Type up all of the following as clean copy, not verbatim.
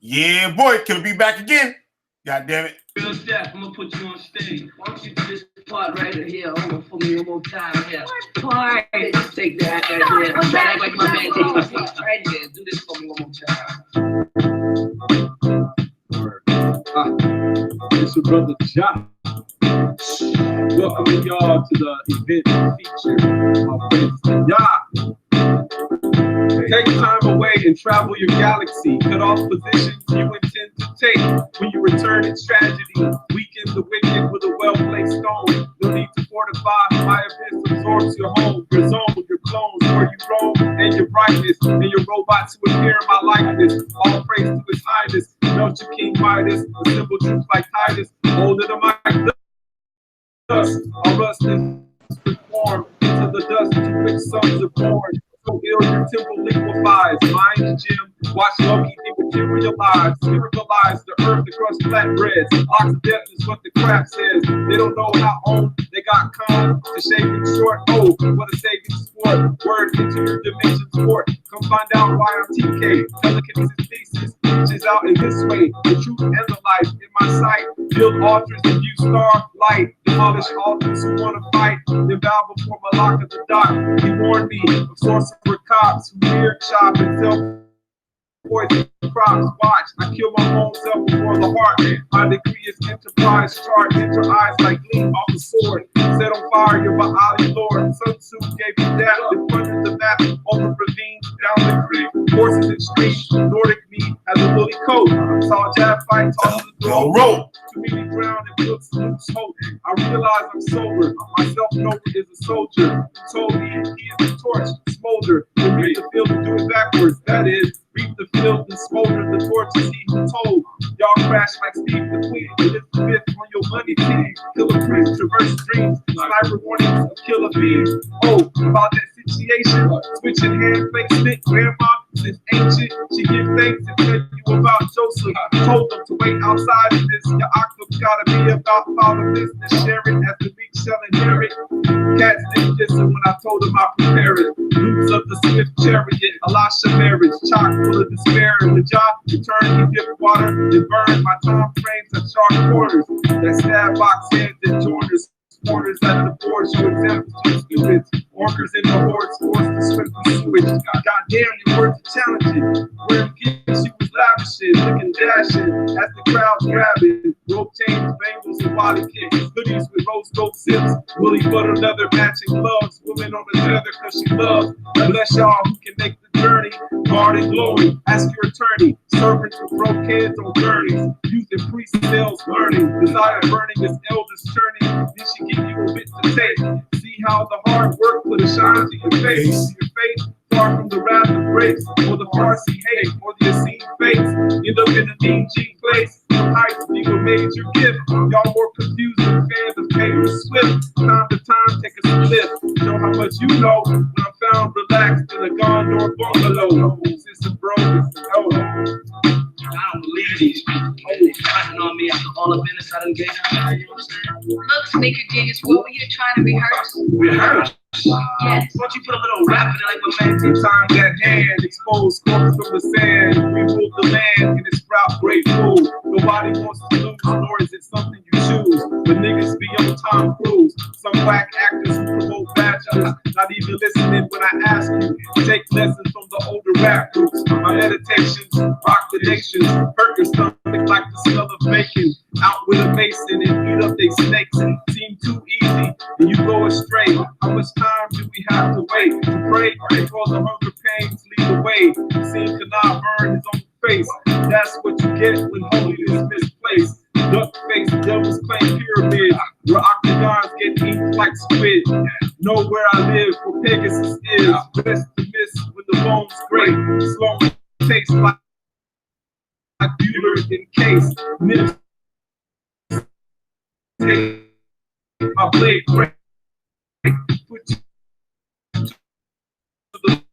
Yeah, boy, can we be back again? God damn it. Real Steph, I'm gonna put you on stage. Why don't you do this part right here? Hold on for me one more time here. What part? Just take that right there. Try to act like my man takes my part right there. Do this for me one more time. It's your brother John. Welcoming y'all to the event feature of Yah. Take time away and travel your galaxy. Cut off positions you intend to take. When you return, it's tragedy. Weaken the wicked with a well-placed stone. No need to fortify. My abyss absorbs your home, your zone, your clones, where you roam, and your brightness, and your robots who appear in my likeness. All praise to His Highness. Melt your King Midas, assemble troops like Titus. Hold it a mic. Dust, our rust is reformed into the dust to which sons are born. So ill your temple liquefies, mind gym, watch Loki dematerialize, spiritualize the earth across flatbreads. Locks of death is what the crap says. They don't know how old they got come to shaving short. Oh, what a saving sport. Word into your dimension sport. Come find out why I'm TK. Telekinesis thesis reaches out in this way. The truth and the life in my sight. Build altars and view star light. Demolish altars who want to fight. Then bow before Malak of the dock. He warned me of sorcerer cops who fear chop and self poison crops. Watch, I kill my own self before the heart. My degree is enterprise chart. Enter eyes like gleam off a sword. Set on fire, you're my Ali Lord. Sun Tzu gave me that. Then plundered the map over ravines, down the creek. Horses and streams, Nordic meat has a woolly coat. Saw jab fight, toss the door. Too many drown in books, loose hope. I realize I'm sober. My self-knower is a soldier. He told me he is the torch, smolder. To read the field and do it backwards. That is, reap the field and smolder the torch is he who told. Y'all crash like Steve the Queen. Elizabeth on your money team. Killer priest, traverse dreams. Sniper warnings of killer bees. Oh, about that situation. Switching hand placement. Grandma is ancient. She gives thanks and tell you about Joseph. Told them to wait outside of this. Your octopus gotta be about father business. Sharing as the weak shall inherit. Cats didn't listen when I told them I prepare it. Loops of the swift chariot. Elisha marriage. Chock full of despair. And the job return. He dipped water and burned. My time frames have sharp corners. That stab box heads and joiners. Orders at the board show examples to the students. Workers in the hordes forced to swim through sewage. Goddamn, your words are challenging. Where gifts she was lavishing, looking dashing as the crowd's grabbing. Rope chains, bangles, and body kicks. Hoodies with rose gold zips. Willie butter leather matching gloves. Women on the leather cause she loves. Bless y'all who can make the journey. Guard and glory. Ask your attorney. Servants with broke heads on journeys. Using pre-sales learning. Desire burning as elders churning. Then she give you a bit to take. See how the hard work put a shine to your face. Your face far from the wrath of grace, or the Farsi hate, or the Essene face. End up in a mean G place. From heights you were made your gift. Y'all more confused than fans of Taylor Swift. Time to time, take a split. Show how much you know when I'm found relaxed in a Gondor bungalow. Sister bro, it's elbow. I don't believe these people. They fronting on me after all the business I done gave them. You know what I'm saying? Look, sneaker genius, what were you trying to rehearse? Rehearse? Yes. Why don't you put a little rap in it like my man did? Times at hand, exposed corpse from the sand. We rule the land and it sprout great food. Nobody wants to lose, nor is it something you choose. But niggas be on Tom Cruise. Some whack actors who promote bachelors, not even listening when I ask you. Take lessons from the older rap groups. My meditations rock the nations. Hurt your stomach like the smell of bacon. Out with a mason and eat up they snakes. Seem too easy and you go astray. How much time do we have to wait to pray before the hunger pains lead the way? Seeing cannot burn his own face. That's what you get when holiness is misplaced. Duck face devils claim pyramids where octagons get eaten like squid. Know where I live, where Pegasus is. Best to miss when the bones great. Slow takes like Bueller in case. Miss take my blade break. Put you to the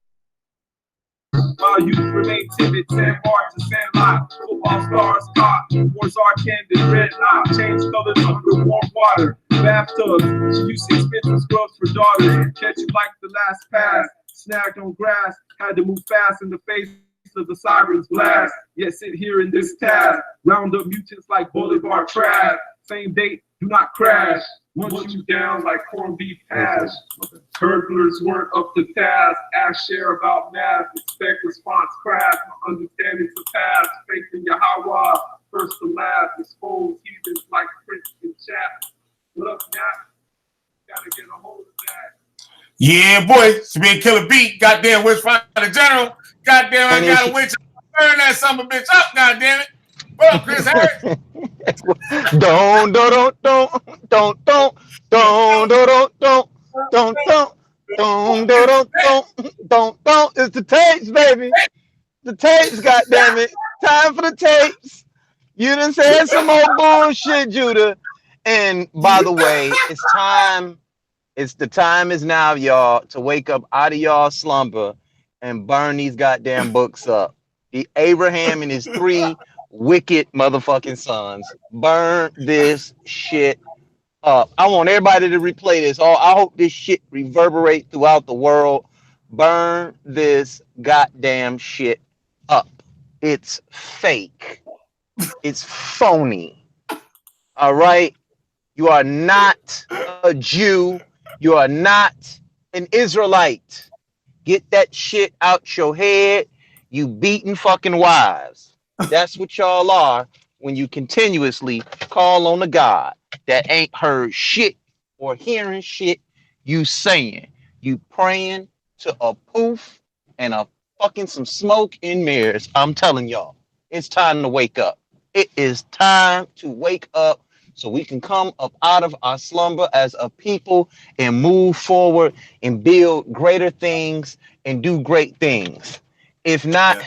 while you remain timid, sandbar to sandlot. Football stars caught, wars are candid, red knot. Change colors under warm water. Bathtubs, she used expensive scrubs for daughters. Catch you like the last pass. Snagged on grass, had to move fast in the face of the sirens blast. Yet sit here in this task. Round up mutants like Boulevard trash. Same date, do not crash. Once you down like corned beef hash. Hurdlers weren't up to task. Ask share about math. Expect response craft. My understanding surpass. Faith in Yahweh. First to last. Expose heathens like Prince and Chap. Look, now, gotta get a hold of that. Yeah, boy, it's been Killah beat. Goddamn, witch find the general. Goddamn, I got a witch. Burn that son of a bitch up. Goddamn it. What up, Chris Harris? Don't. It's the tapes, baby. The tapes, goddammit. Time for the tapes. You done said some more bullshit, Judah. And by the way, it's time. The time is now, y'all, to wake up out of y'all slumber and burn these goddamn books up. The Abraham and his 3 wicked motherfucking sons. Burn this shit up. I want everybody to replay this. I hope this shit reverberate throughout the world. Burn this goddamn shit up. It's fake. It's phony. All right? You are not a Jew. You are not an Israelite. Get that shit out your head. You beaten fucking wives. That's what y'all are when you continuously call on a God that ain't heard shit or hearing shit you saying. You praying to a poof and a fucking some smoke and mirrors. I'm telling y'all, it's time to wake up. It is time to wake up so we can come up out of our slumber as a people and move forward and build greater things and do great things. If not,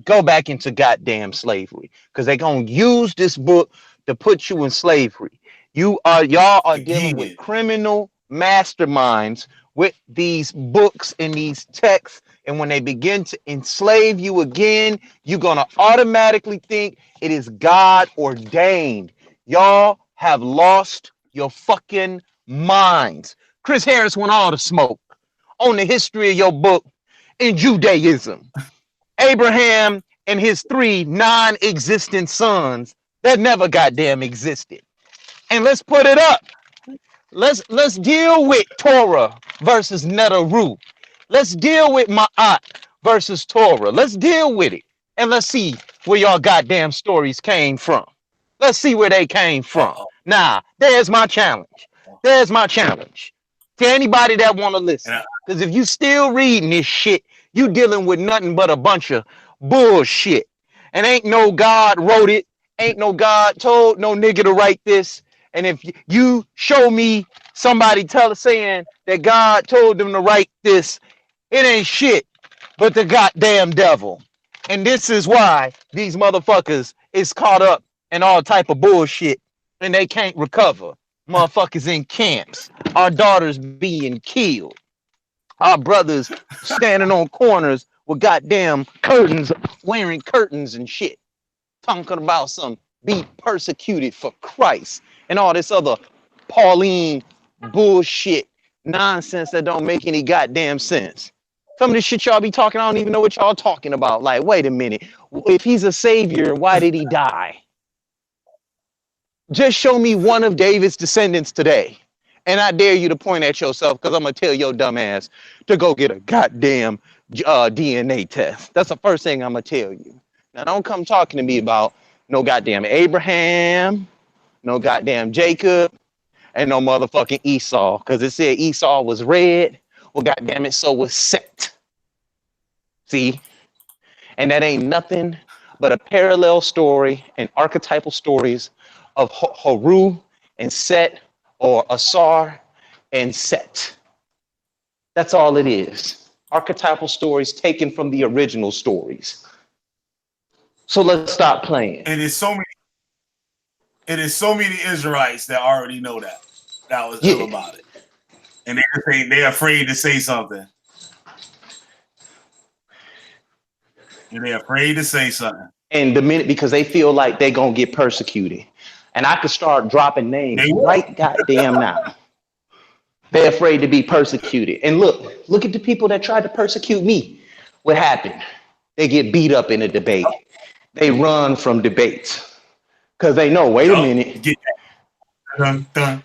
go back into goddamn slavery, because they're gonna use this book to put you in slavery. Y'all are dealing with criminal masterminds with these books and these texts, and when they begin to enslave you again, you're gonna automatically think it is God ordained. Y'all have lost your fucking minds. Chris Harris went all the smoke on the history of your book in Judaism. Abraham and his 3 non-existent sons that never goddamn existed. And let's put it up. Let's deal with Torah versus Netaru. Let's deal with Ma'at versus Torah. Let's deal with it. And let's see where y'all goddamn stories came from. Let's see where they came from. Nah, there's my challenge. There's my challenge to anybody that want to listen. Because if you still reading this shit, you dealing with nothing but a bunch of bullshit. And ain't no God wrote it. Ain't no God told no nigga to write this. And if you show me somebody saying that God told them to write this, it ain't shit but the goddamn devil. And this is why these motherfuckers is caught up in all type of bullshit and they can't recover. Motherfuckers in camps. Our daughters being killed. Our brothers standing on corners with goddamn curtains, wearing curtains and shit. Talking about some be persecuted for Christ and all this other Pauline bullshit nonsense that don't make any goddamn sense. Some of this shit y'all be talking, I don't even know what y'all talking about. Like, wait a minute. If he's a savior, why did he die? Just show me one of David's descendants today. And I dare you to point at yourself, because I'm going to tell your dumb ass to go get a goddamn DNA test. That's the first thing I'm going to tell you. Now, don't come talking to me about no goddamn Abraham, no goddamn Jacob, and no motherfucking Esau, because it said Esau was red. Well, goddamn it, so was Set. See? And that ain't nothing but a parallel story and archetypal stories of Haru and Set, or Asar and Set. That's all it is. Archetypal stories taken from the original stories. So let's stop playing. It is so many Israelites that already know that. That was ill about it. And they're afraid to say something. And they're afraid to say something. And the minute, because they feel like they're gonna get persecuted. And I could start dropping names right goddamn now. They're afraid to be persecuted. And look at the people that tried to persecute me. What happened? they get beat up in a debate. They run from debates because they know, wait a minute. Get that. Dun, dun,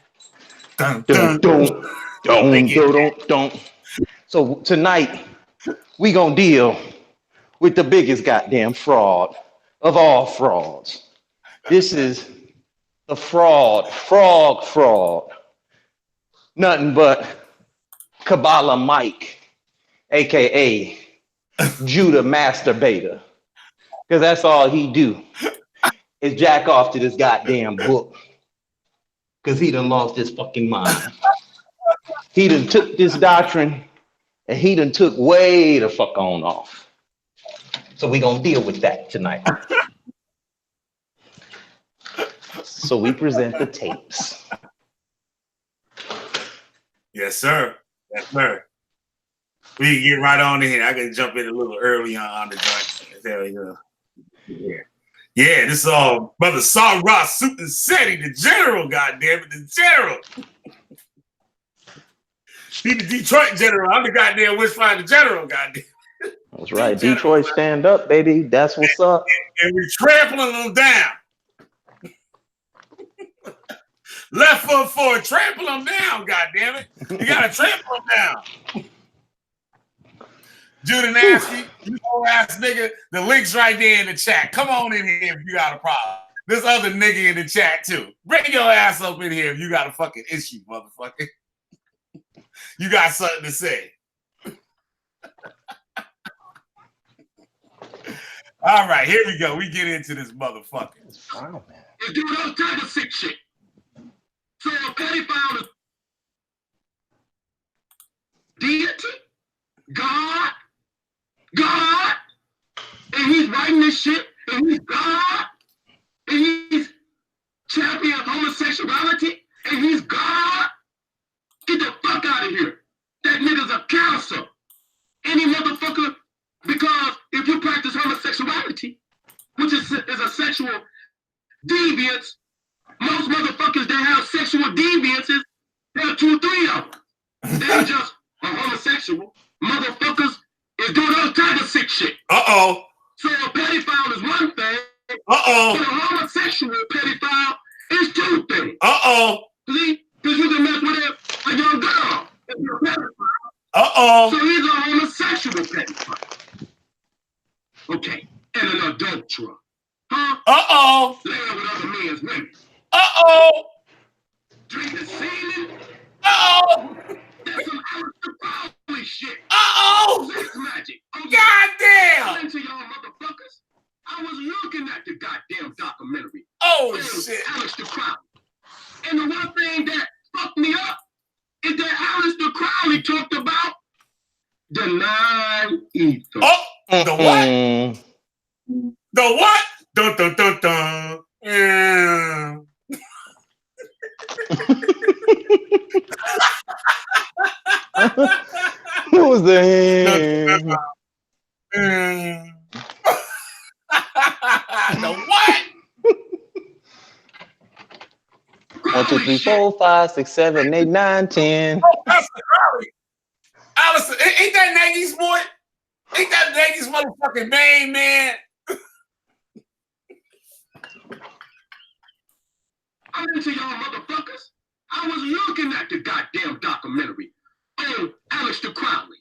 Dun, dun, dun, dun. They dun, get dun, dun, dun. So tonight, we gonna deal with the biggest goddamn fraud of all frauds. This is the fraud. Nothing but Kabbalah Mike, aka Judah Masturbator. Because that's all he do is jack off to this goddamn book. Because he done lost his fucking mind. He done took this doctrine and he done took way the fuck on off. So we gonna deal with that tonight. So we present the tapes. Yes, sir. Yes, sir. We can get right on in here. I can jump in a little early on the joint. There we go. Yeah, this is all Brother Sara Suten Seti, the general, goddamn it, the general. He the Detroit general. I'm the goddamn Westfield general, goddamn. That's right. Detroit stand up, baby. That's what's up. And we're trampling them down. Left foot forward, trample them down, goddamn it. You gotta trample them down. Judah Nasty, you old ass nigga, the link's right there in the chat. Come on in here if you got a problem. This other nigga in the chat too. Bring your ass up in here if you got a fucking issue, motherfucker. You got something to say. All right, here we go. We get into this motherfucker. It's fine, man. It's doing all type of sick shit. So a pedophile is deity, God, and he's writing this shit, and he's God, and he's champion homosexuality, and he's God. Get the fuck out of here. That nigga's a cancer. Any motherfucker, because if you practice homosexuality, which is a sexual deviance, most motherfuckers that have sexual deviances have 2, 3 of them. They ain't just a homosexual. Motherfuckers is doing all type of sick shit. Uh-oh. So a pedophile is one thing. Uh-oh. But a homosexual pedophile is 2 things. Uh-oh. See? Because you can mess with a young girl if you're a pedophile. Uh-oh. So he's a homosexual pedophile. Okay. And an adulterer. Huh? Uh-oh. Laying with other men's women. Uh-oh. Drinking semen. Uh-oh. That's some Alistair Crowley shit. Uh-oh. Sex magic. Okay. Goddamn. Listen to y'all motherfuckers. I was looking at the goddamn documentary. Oh, shit. Alistair Crowley. And the one thing that fucked me up is that Alistair Crowley talked about the 9 ether. Oh, the what? The what? Dun, dun, dun, dun. Yeah. Who was the The what? 1, 2, 3, 4, 5, 6, 7, 8, 9, 10. Oh, Alistair Crowley. Alistair, ain't that Nagy's boy? Ain't that Nagy's motherfucking main man? I'm into y'all motherfuckers. I was looking at the goddamn documentary on Alistair Crowley.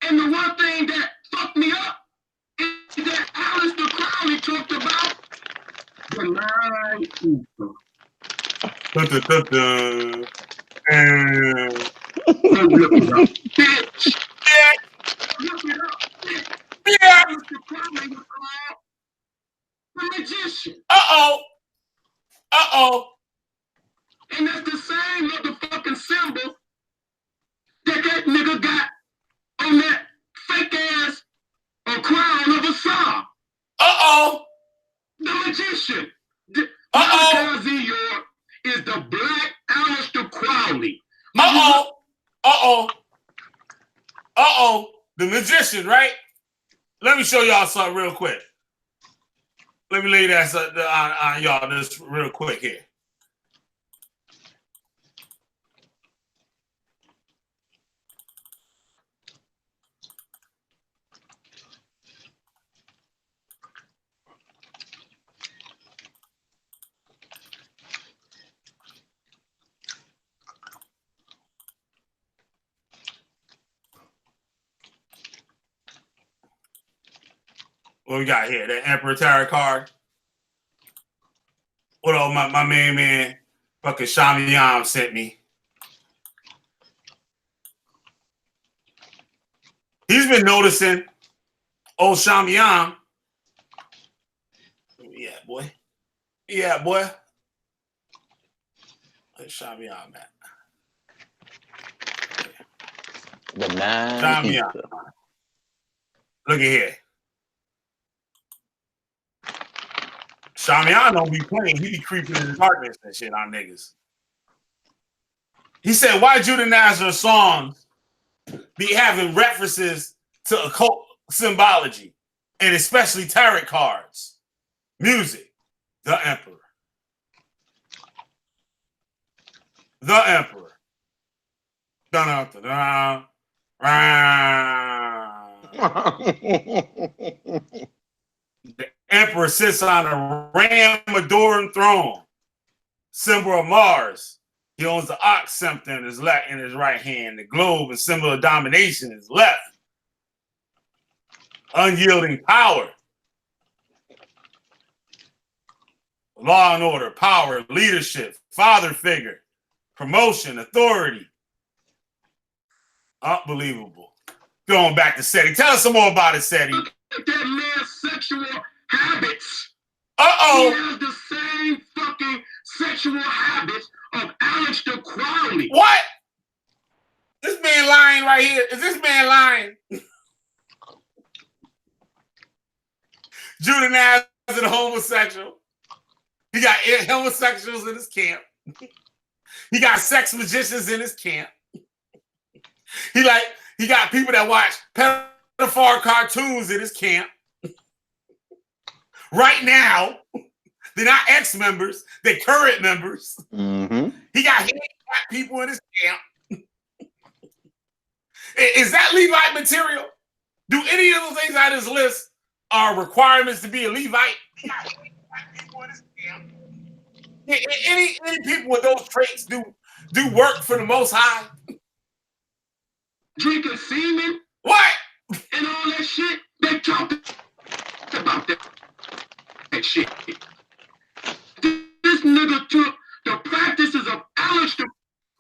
And the one thing that fucked me up is that Alistair Crowley talked about the 9 ether. Dun, dun, dun, dun. Look it up, bitch. Look it up, bitch. Yeah. Alistair Crowley was called the magician. Uh-oh. Uh-oh. And that's the same motherfucking symbol that nigga got on that fake ass crown of a saw. Uh-oh. The magician. Uh-oh. Malachi is the black Alistair Crowley. Uh-oh. Uh-oh. Uh-oh. The magician, right? Let me show y'all something real quick. Let me lay that on y'all this real quick here. What we got here? The Emperor Tarot card. What old my main man, fucking Shamiam sent me. He's been noticing old Shamiam. Yeah, boy. Yeah, boy. Where's Shamiam at? The 9 Shamiam. Look at here. Shamiam don't be playing. He be creeping in the darkness and shit on niggas. He said, why Judah Nazareth songs be having references to occult symbology and especially tarot cards, music? The Emperor. The Emperor. Dun-dun-dun-dun. The Emperor sits on a ram-adoring throne, symbol of Mars. He owns the ox scepter in his left, in his right hand. The globe is symbol of domination in his left. Unyielding power. Law and order, power, leadership, father figure, promotion, authority. Unbelievable. Going back to Seti. Tell us some more about it, Seti. That man's sexual habits. Uh-oh. He has the same fucking sexual habits of Aleister Crowley. What? This man lying right here. Is this man lying? Judah Nazareth is a homosexual. He got homosexuals in his camp. He got sex magicians in his camp. He got people that watch pedophile cartoons in his camp. Right now, they're not ex-members, they're current members. Mm-hmm. He got handicapped people in his camp. Is that Levite material? Do any of the things on this list are requirements to be a Levite? He got handicapped people in his camp. Any people with those traits do work for the Most High? Drinking semen? What? And all that shit? They talked about that shit. This nigga took the practices of Aleister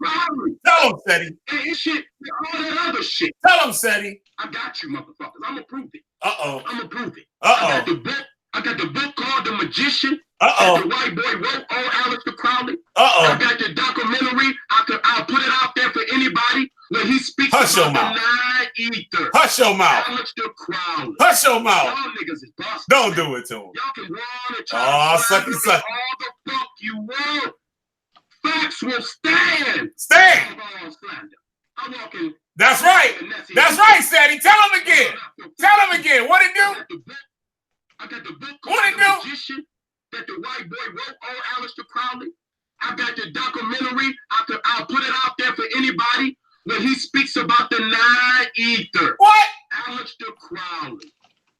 Crowley. Tell him, Seti. And his shit, all that other shit. Tell him, Seti. I got you, motherfuckers. I'm gonna prove it. Uh-oh. I'm gonna prove it. Uh-oh. I got the book called The Magician. Uh-oh. That the white boy wrote on Aleister Crowley. Uh-oh. I got the documentary. I'll put it out there for anybody when he speaks Hush your about mouth. the 9 ether. Hush your mouth. Aleister Crowley. Hush your mouth. Y'all niggas is busted. Don't do it to him. Y'all can run and try to sucky, slander sucky. me all the fuck you want. Facts will stand. Stand. I'm walking. That's right. That's right, Seti. Tell him again. Tell him again. What it do? I got the book What called it The do? Magician that the white boy wrote on Aleister Crowley. I got the documentary. I'll put it out there for anybody when he speaks about the 9 ether. What? Aleister Crowley.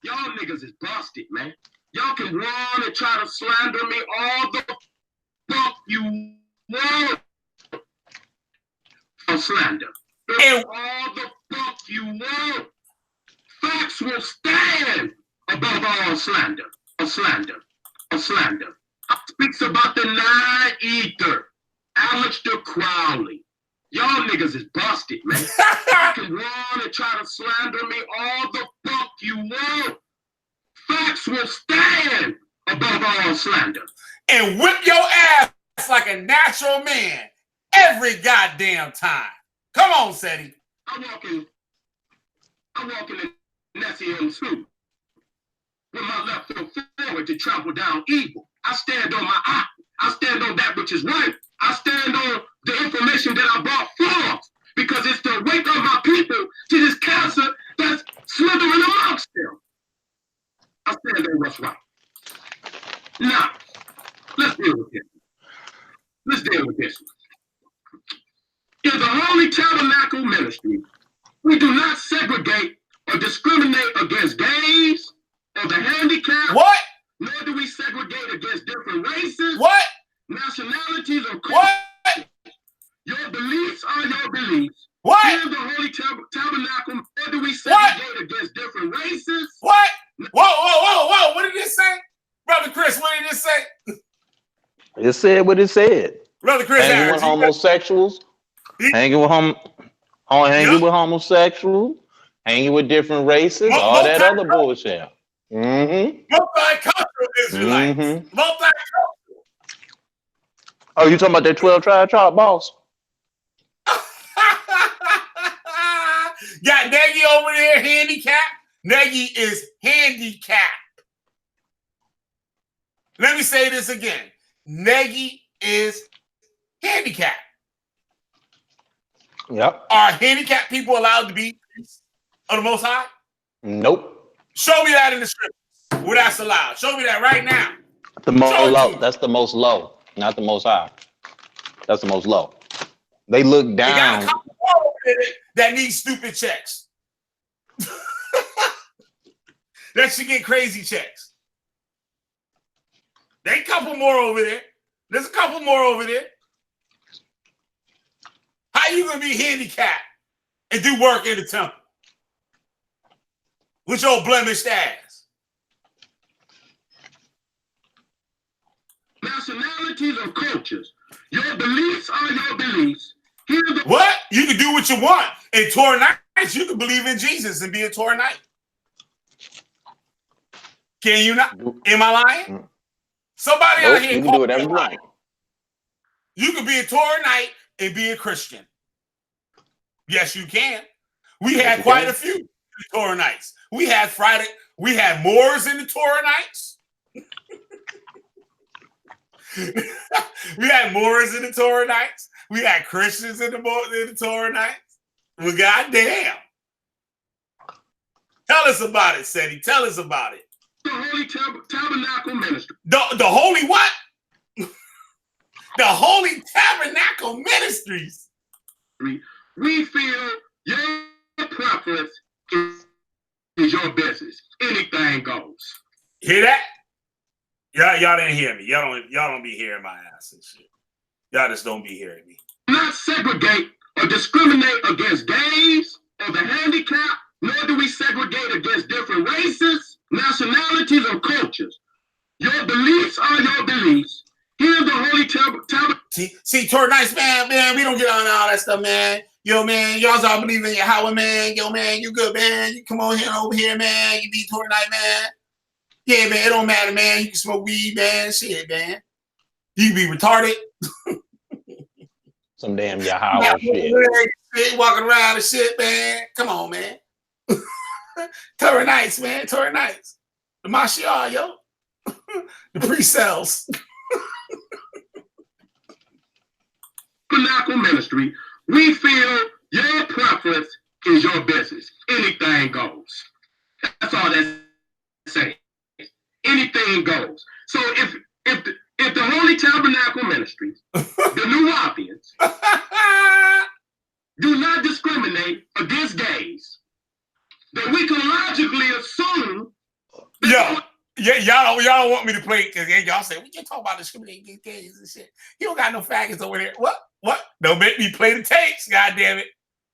Y'all niggas is busted, man. Y'all can run and try to slander me all the fuck you want. For slander. And all the fuck you want. Facts will stand above all slander. A slander. A slander. Speaks about the 9 ether. Aleister Crowley. Y'all niggas is busted, man. You can run and try to slander me all the fuck you want. Facts will stand above all slander. and whip your ass like a natural man every goddamn time. Come on, Seti. I'm walking in Nessie too. With my left foot forward to trample down evil. I stand on my eye. I stand on that which is right. I stand on the information that I brought forth. Because it's to wake up my people to this cancer that's slithering amongst them. I stand on what's right. Now, let's deal with this. Let's deal with this. In the Holy Tabernacle Ministry, we do not segregate or discriminate against gays or the handicapped. What? Nor do we segregate against different races, What? nationalities, or cultures. What? Your beliefs are your beliefs. What? In the Holy Tabernacle, nor do we segregate against different races. What? Whoa, whoa, whoa, It said what it said. Brother Chris Hanging Harris. with homosexuals, He- hanging with Yep. homosexuals, hanging with different races, all that other bullshit. Mm-hmm. Multicultural Israelites. Mm-hmm. Multicultural. Oh, you talking about that 12 tribe chart boss? Got Nagy over there, handicapped. Nagy is handicapped. Let me say this again. Nagy is handicapped. Yep. Are handicapped people allowed to be priests of the Most High? Nope. Show me that in the scriptures where that's allowed. Show me that right now. The most low. That's the most low, not the most high. That's the most low. They look down. They got a couple more over there that need stupid checks. That should get crazy checks. There's a couple more over there. There's a couple more over there. How you gonna be handicapped and do work in the temple with your blemished ass? Nationalities or cultures. Your beliefs are your beliefs. What? You can do what you want. In Torah nights, you can believe in Jesus and be a Torah night. Can you not? Am I lying? Somebody out here you can do whatever you want. You can be a Torah night and be a Christian. Yes, you can. We had quite a few Torah nights. We had Friday. We had Moors in the Torah nights. We had Moors in the Torah nights. We had Christians in the Torah nights. Well, goddamn. Tell us about it, Seti. Tell us about it. The Holy Tabernacle Ministry. The Holy what? The Holy Tabernacle Ministries. We feel your preference is your business. Anything goes. Hear that? Y'all didn't hear me. Y'all don't be hearing my ass and shit. Y'all just don't be hearing me. Not segregate or discriminate against gays or the handicapped, nor do we segregate against different races, nationalities, or cultures. Your beliefs are your beliefs. Here's the Holy Tabernacle. See, Torah nights, man, we don't get on all that stuff, man. Yo, man, y'all all believe in Yahweh, man. Yo, man, you good, man. You come on here over here, man. You be Torah night, man. Yeah, man, it don't matter, man. You can smoke weed, man. Shit, man. You can be retarded. Some damn Yahweh shit. Walking around and shit, man. Come on, man. Torah nights, man. Torah nights. The Mashiach, yo. The pre-sales. Tabernacle Ministry, we feel your preference is your business. Anything goes. That's all that's saying. Anything goes. So if the Holy Tabernacle Ministries, the Nuwapians, do not discriminate against gays, then we can logically assume. Y'all don't want me to play because y'all say we can't talk about discriminating against gays and shit. You don't got no faggots over there. What? Don't make me play the tapes. God damn it!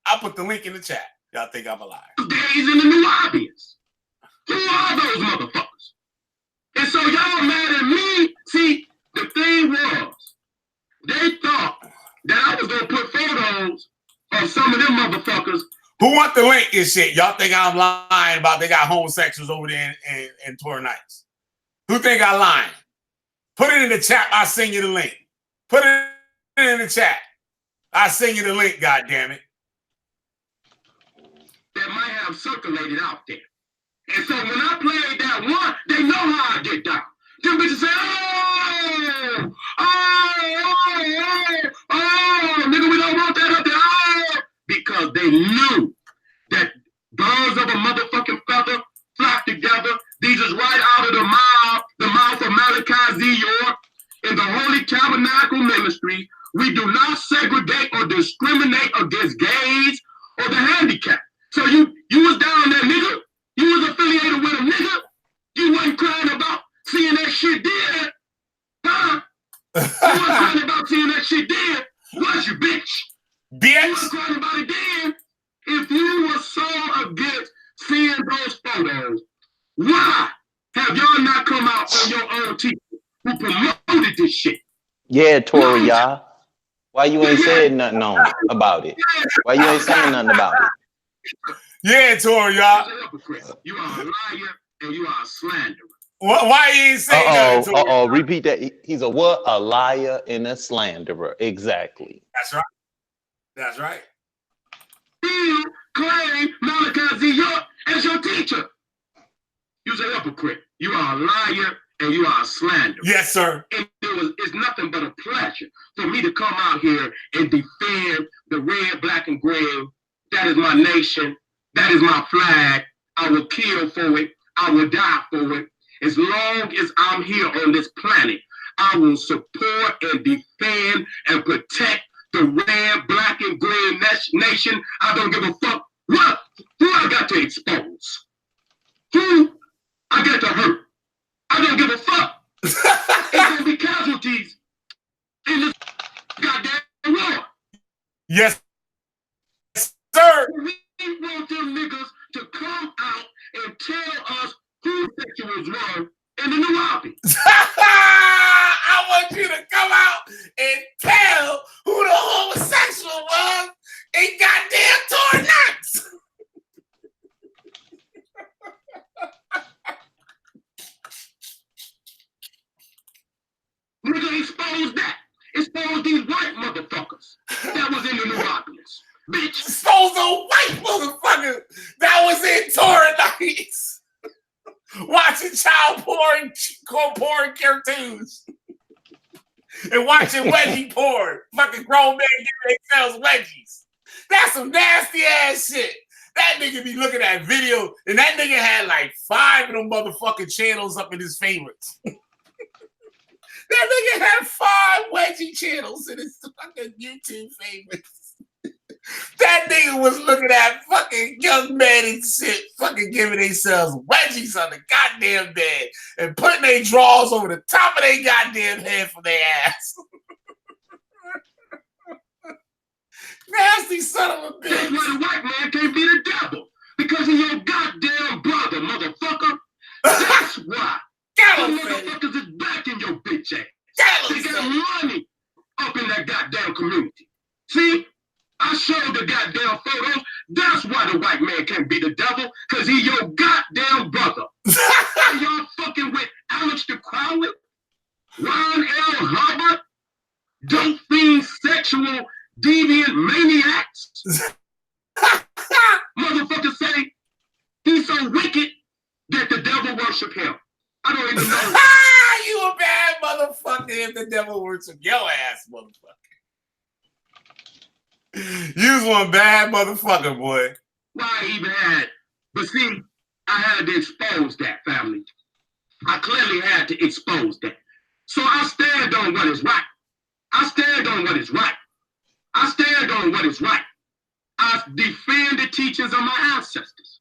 I'll put the link in the chat. Y'all think I'm a liar? Gays and the Nuwapians. Who are those motherfuckers? And so y'all mad at me. See, the thing was, they thought that I was gonna put photos of some of them motherfuckers. Who want the link and shit? Y'all think I'm lying about they got homosexuals over there in Torah nights? Who think I'm lying? Put it in the chat. I'll send you the link. Put it in the chat. I'll send you the link, goddammit. That might have circulated out there. And so when I played that one, they know how I get down. Them bitches say, nigga, we don't want that up there. Oh, because they knew that birds of a motherfucking feather flock together. These is right out of the mouth of Malachi Z. York. In the Holy Tabernacle Ministry, we do not segregate or discriminate against gays or the handicapped. So you was down there, nigga. You was affiliated with a nigga. You wasn't crying about seeing that shit dead. Huh? You wasn't crying about seeing that shit dead. Was you, bitch? Bitch. You wasn't crying about it then. If you were so against seeing those photos, why have y'all not come out on your own team who promoted this shit? Yeah, Torah. Why you ain't said nothing on it about it? Why you ain't saying nothing about it? Yeah, Torah. You are a hypocrite. You are a liar and you are a slanderer. Why you ain't saying nothing, Torah? Repeat that. He's a what? A liar and a slanderer. Exactly. That's right. That's right. You claim Malachi Z. York as your teacher. You're a hypocrite. You are a liar and you are a slanderer. Yes, sir. And it's nothing but a pleasure for me to come out here and defend the red, black, and green. That is my nation. That is my flag. I will kill for it. I will die for it. As long as I'm here on this planet, I will support and defend and protect the red, black, and green nation. I don't give a fuck who I got to expose. Who I got to hurt. I don't give a fuck. It's gonna be casualties in this goddamn war. Yes, sir. We want them niggas to come out and tell us who sexuals were in the new lobby. I want you to come out and tell who the homosexual was in goddamn Torah Knox. Nigga, expose that. Expose these white motherfuckers that was in the new Oculus. Bitch. Expose the white motherfucker that was in Torah Nights. Watching child porn cartoons. And watching wedgie porn. Fucking grown men giving themselves wedgies. That's some nasty ass shit. That nigga be looking at video, and that nigga had like 5 of them motherfucking channels up in his favorites. That nigga had 5 wedgie channels in his fucking YouTube favorites. That nigga was looking at fucking young men and shit, fucking giving themselves wedgies on the goddamn bed and putting their drawers over the top of their goddamn head for their ass. Nasty son of a bitch. That's why the white man can't be the devil. Because he's your goddamn brother, motherfucker. That's why. Those motherfuckers is backing your bitch ass. They got money up in that goddamn community. See? I showed the goddamn photos. That's why the white man can't be the devil, because he your goddamn brother. Y'all fucking with Alex the Crowley, Ron L. Hubbard, dope fiend, sexual, deviant maniacs. Motherfuckers say he's so wicked that the devil worship him. I don't even know. You a bad motherfucker if the devil worship your ass, motherfucker. You was one bad motherfucker, boy. Why I even had, but see, I had to expose that, family. I clearly had to expose that. So I stand on what is right. I stand on what is right. I stand on what is right. I defend the teachings of my ancestors,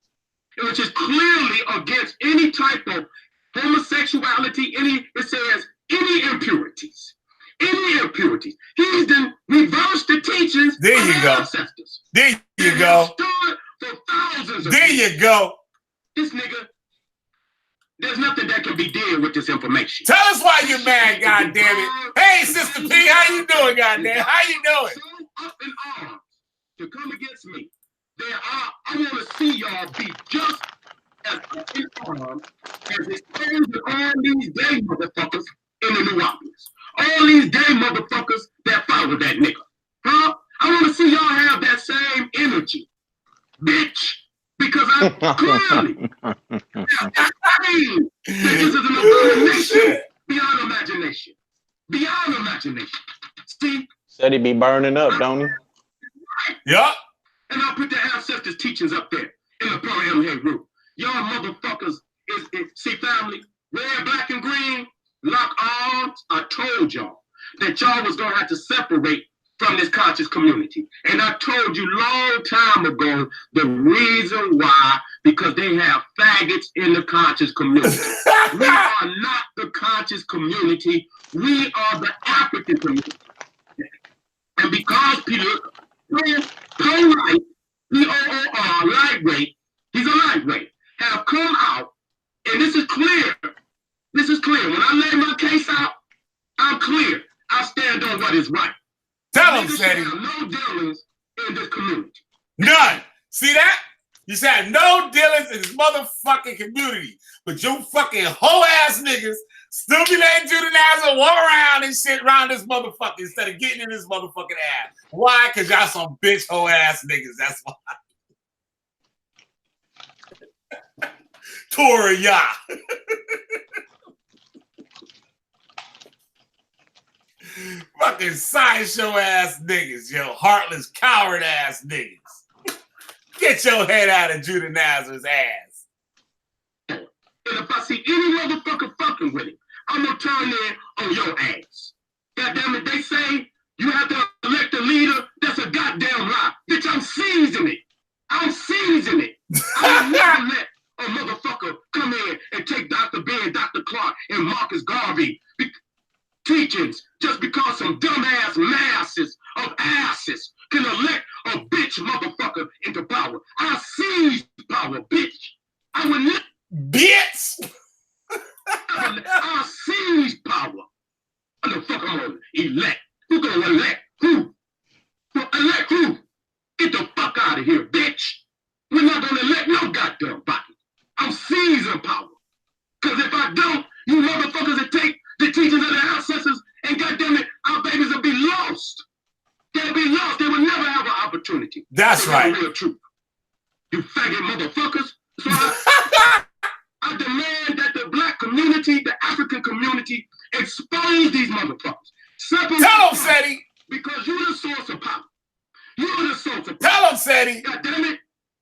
which is clearly against any type of homosexuality, it says any impurities. Any impurities. He's done reversed the teachings there of you our go. ancestors. There you go. Stood for thousands of there years. You go. This nigga, there's nothing that can be did with this information. Tell us why you're mad, goddammit it. Hey, Sister P, how you doing, goddamn? How you doing? So up in arms to come against me. I want to see y'all be just as up in arms as exposed to all these gay motherfuckers in the Newopolis. All these gay motherfuckers that follow that nigga. Huh? I want to see y'all have that same energy, bitch. Because I clearly that this is an abomination beyond imagination. Beyond imagination. See? Said he be burning up, don't he? Yup. And I'll put the ancestors' teachings up there in the Pro M group. Y'all motherfuckers see, family, red, black, and green, lock arms. I told y'all that y'all was gonna have to separate from this conscious community. And I told you long time ago the reason why, because they have faggots in the conscious community. We are not the conscious community. We are the African community. And because people pro-life, P-O-O-R, lightweight, he's a lightweight, have come out, and this is clear. This is clear. When I lay my case out, I'm clear. I I stand on what is right. Tell him, Niggas Seti. should have no dealings in this community. None. See that? You said no dealings in this motherfucking community. But you fucking hoe ass niggas still be letting Judah walk around and shit around this motherfucker instead of getting in this motherfucking ass. Why? Because y'all some bitch hoe ass niggas. That's why. Torah, y'all. Fucking sideshow ass niggas, yo. Heartless, coward ass niggas. Get your head out of Judah Nazareth's ass. And if I see any motherfucker fucking with it, I'm gonna turn in on your ass. Goddamn it, they say you have to elect a leader. That's a goddamn lie. Bitch, I'm seizing it. I'm seizing it. I will never let a motherfucker come in and take Dr. Ben, Dr. Clark, and Marcus Garvey teachings just because some dumbass masses of asses can elect a bitch motherfucker into power. I seize power, bitch. I will not. Bitch! I seize power. What the fuck I'm gonna elect? Who gonna elect? Who? Elect who? Get the fuck out of here, bitch. We're not gonna elect no goddamn body. I'm seizing power. Cause if I don't, you motherfuckers that take the teachings of their ancestors and goddamn it, our babies will be lost. They'll be lost. They will never have an opportunity. That's right. The real truth. You faggot motherfuckers. So I demand that the black community, the African community, expose these motherfuckers. Separate. Tell them, Seti. Because you're the source of power. You're the source of power. Tell them, Seti. God damn it.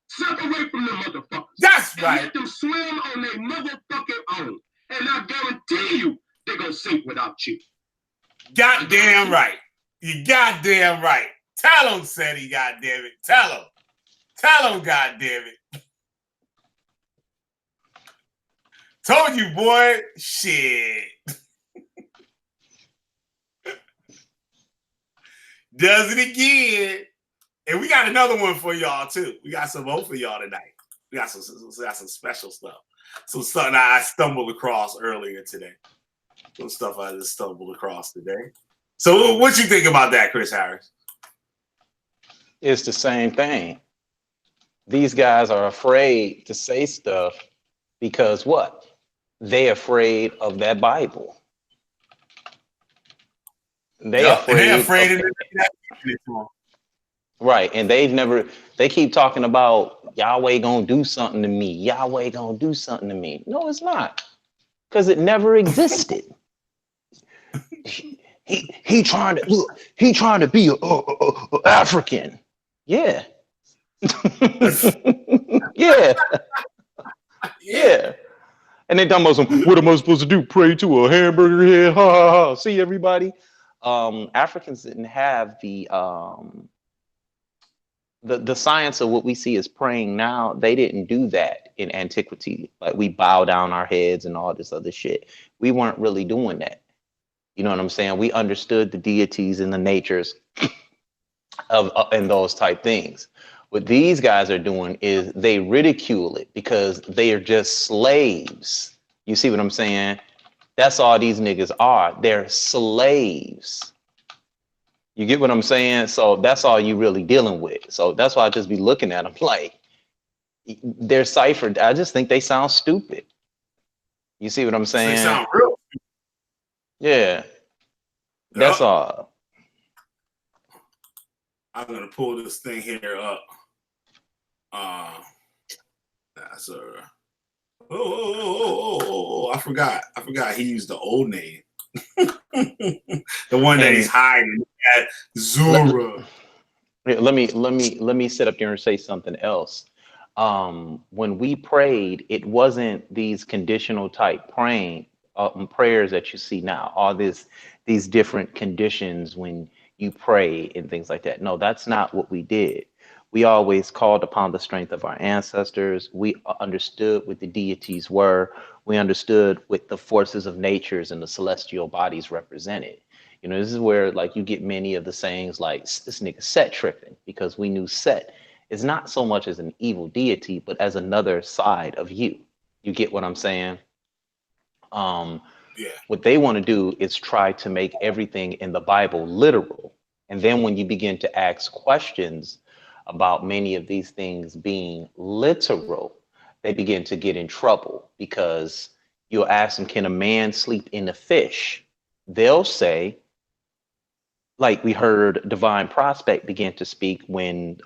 Separate from the motherfuckers. That's and right. Let them swim on their motherfucking own. And I guarantee you, they're going to sink without you. Goddamn right. You goddamn right. Tell them, Seti, goddamn it. Tell them. Tell them, goddamn it. Told you, boy. Shit. Does it again. And we got another one for y'all, too. We got some more for y'all tonight. We got some special stuff. Some stuff I stumbled across earlier today. Some stuff I just stumbled across today. So what you think about that, Chris Harris? It's the same thing. These guys are afraid to say stuff because what? They're afraid of that Bible. They're afraid of that. Right. And they keep talking about Yahweh gonna do something to me. Yahweh gonna do something to me. No, it's not. Because it never existed. He trying to be a African. Yeah. Yeah. Yeah. And they talking about some, what am I supposed to do? Pray to a hamburger head? Ha ha ha. See everybody? Africans didn't have the science of what we see as praying now. They didn't do that in antiquity. Like we bow down our heads and all this other shit. We weren't really doing that. You know what I'm saying? We understood the deities and the natures of and those type things. What these guys are doing is they ridicule it because they are just slaves. You see what I'm saying? That's all these niggas are. They're slaves. You get what I'm saying? So that's all you really dealing with. So that's why I just be looking at them like they're ciphered. I just think they sound stupid. You see what I'm saying? They sound real. Yeah. That's all. I'm gonna pull this thing here up. That's I forgot he used the old name. The one that he's hiding at Zura. Let me sit up there and say something else. When we prayed, it wasn't these conditional type prayers that you see now, all these different conditions when you pray and things like that. No, that's not what we did. We always called upon the strength of our ancestors. We understood what the deities were. We understood what the forces of natures and the celestial bodies represented. You know, this is where like you get many of the sayings like this nigga Set tripping, because we knew Set is not so much as an evil deity, but as another side of you. You get what I'm saying? Yeah. What they want to do is try to make everything in the Bible literal. And then when you begin to ask questions about many of these things being literal, they begin to get in trouble, because you'll ask them, can a man sleep in a fish? They'll say, like we heard Divine Prospect begin to speak when